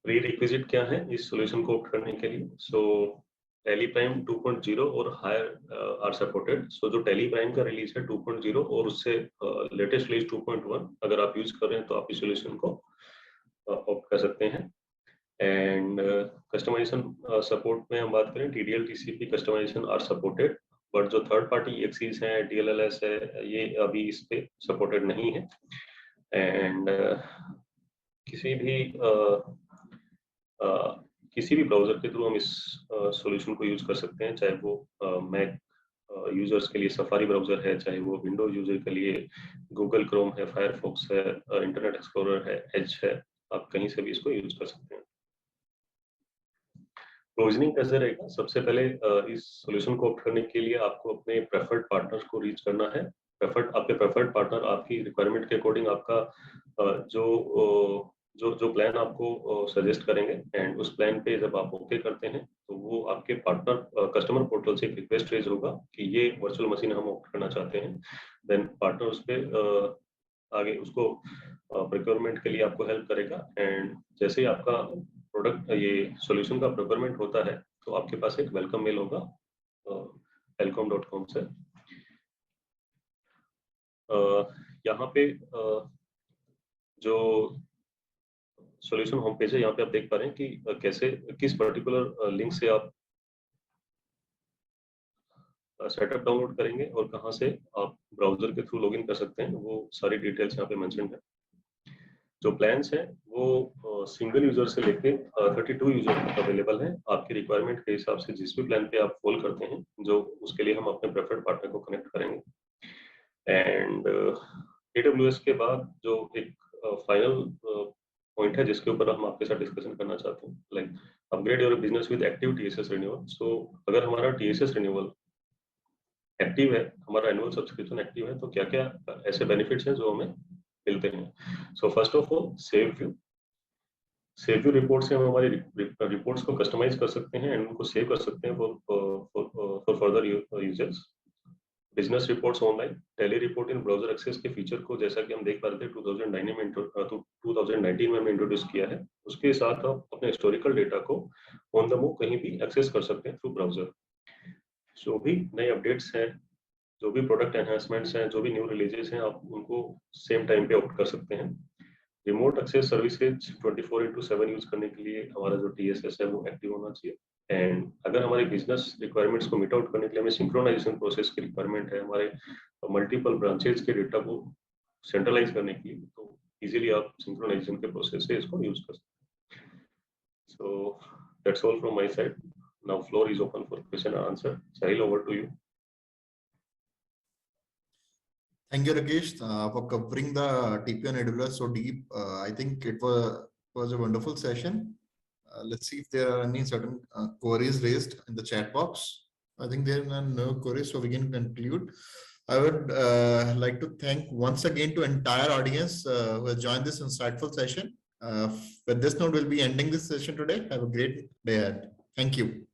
prerequisite क्या है इस सॉल्यूशन को ऑप्ट करने के लिए? सो टेली प्राइम 2.0 और हायर आर सपोर्टेड। सो जो टेली प्राइम का रिलीज है 2.0 और उससे लेटेस्ट रिलीज 2.1 अगर आप यूज कर रहे हैं तो आप इस सॉल्यूशन को ऑप्ट कर सकते हैं। एंड कस्टमाइजेशन सपोर्ट में हम बात करें, TDL TCP customisation are supported, but जो थर्ड पार्टी एक्सीज हैं, DLLS है, ये अभी इस पे सपोर्टेड नहीं है। एंड किसी भी ब्राउजर के थ्रू हम इस सॉल्यूशन को यूज कर सकते हैं, चाहे वो मैक यूजर्स के लिए सफारी ब्राउजर है, चाहे वो विंडोज यूजर के लिए गूगल क्रोम है, फायरफॉक्स है, इंटरनेट एक्सप्लोरर है, एज है, आप कहीं से भी इसको यूज कर सकते हैं। प्रोविजनिंग कैसे रहेगा? सबसे पहले इस सॉल्यूशन को ऑप्ट करने के लिए आपको अपने प्रेफर्ड पार्टनर्स को रीच करना है। आपके प्रेफर्ड पार्टनर आपकी रिक्वायरमेंट के अकॉर्डिंग आपका जो प्लान आपको सजेस्ट करेंगे, एंड उस प्लान पे जब आप ओके करते हैं तो वो आपके पार्टनर कस्टमर पोर्टल से एक रिक्वेस्ट रेज होगा कि ये वर्चुअल मशीन हम ऑप्ट करना चाहते हैं। देन पार्टनर उस पे आगे उसको प्रोक्योरमेंट के लिए आपको हेल्प करेगा। एंड जैसे ही आपका प्रोडक्ट ये सॉल्यूशन का प्रोक्योरमेंट होता है तो आपके पास एक वेलकम मेल होगा telcom.com से। यहाँ पे जो सॉल्यूशन होम पेज है, यहाँ पे आप देख पा रहे हैं कि कैसे किस पर्टिकुलर लिंक से आप सेटअप डाउनलोड करेंगे और कहाँ से आप ब्राउजर के थ्रू लॉगिन कर सकते हैं, वो सारी डिटेल्स यहाँ पे मेंशन है। जो प्लान्स हैं वो सिंगल यूजर से लेके 32 यूजर तक अवेलेबल है। आपकी रिक्वायरमेंट के हिसाब से जिस भी प्लान पे आप फॉल करते हैं, जो उसके लिए हम अपने प्रेफर्ड पार्टनर को कनेक्ट करेंगे। एंड AWS के बाद जो एक फाइनल पॉइंट है जिसके ऊपर हम आपके साथ डिस्कशन करना चाहते हैं, like upgrade your business with active TSS renewal. So अगर हमारा TSS रिन्यूअल एक्टिव है, हमारा एनुअल सब्सक्रिप्शन एक्टिव है, तो क्या क्या ऐसे बेनिफिट्स हैं जो हमें मिलते हैं? सो first of all save view report से हम हमारी रिपोर्ट्स को कस्टमाइज कर सकते हैं एंड उनको सेव कर सकते हैं for further users. Business reports online, Tally report in browser access के फीचर को जैसा कि हम देख पा रहे थे 2019 में हमने इंट्रोड्यूस किया है। उसके साथ आप अपने हिस्टोरिकल डेटा को ऑन द मूव कहीं भी एक्सेस कर सकते हैं थ्रू ब्राउजर। जो भी नए अपडेट्स हैं, जो भी प्रोडक्ट एनहांसमेंट्स हैं, जो भी न्यू रिलीजेस हैं, आप उनको सेम टाइम पे ऑप्ट कर सकते हैं। रिमोट एक्सेस सर्विसेज 24/7 यूज करने के लिए हमारा जो TSS है वो एक्टिव होना चाहिए। एंड अगर हमारे बिजनेस रिक्वायरमेंट्स को मीट आउट करने के लिए हमें सिंक्रोनाइजेशन प्रोसेस की रिक्वायरमेंट है, हमारे मल्टीपल ब्रांचेज के डेटा को सेंट्रलाइज करने के लिए, तो इजीली आप सिंक्रोनाइजेशन के प्रोसेस से इसको यूज कर सकते हैं। So that's all from my side. Now floor is open for question and answer. Sahil, over to you. Thank you, Rakesh, for covering the TP on AWS so deep. I think it was a wonderful session. Let's see if there are any certain queries raised in the chat box. I think there are no queries, so we can conclude. I would like to thank once again to entire audience who has joined this insightful session. With this note, we'll be ending this session today. Have a great day ahead. Thank you.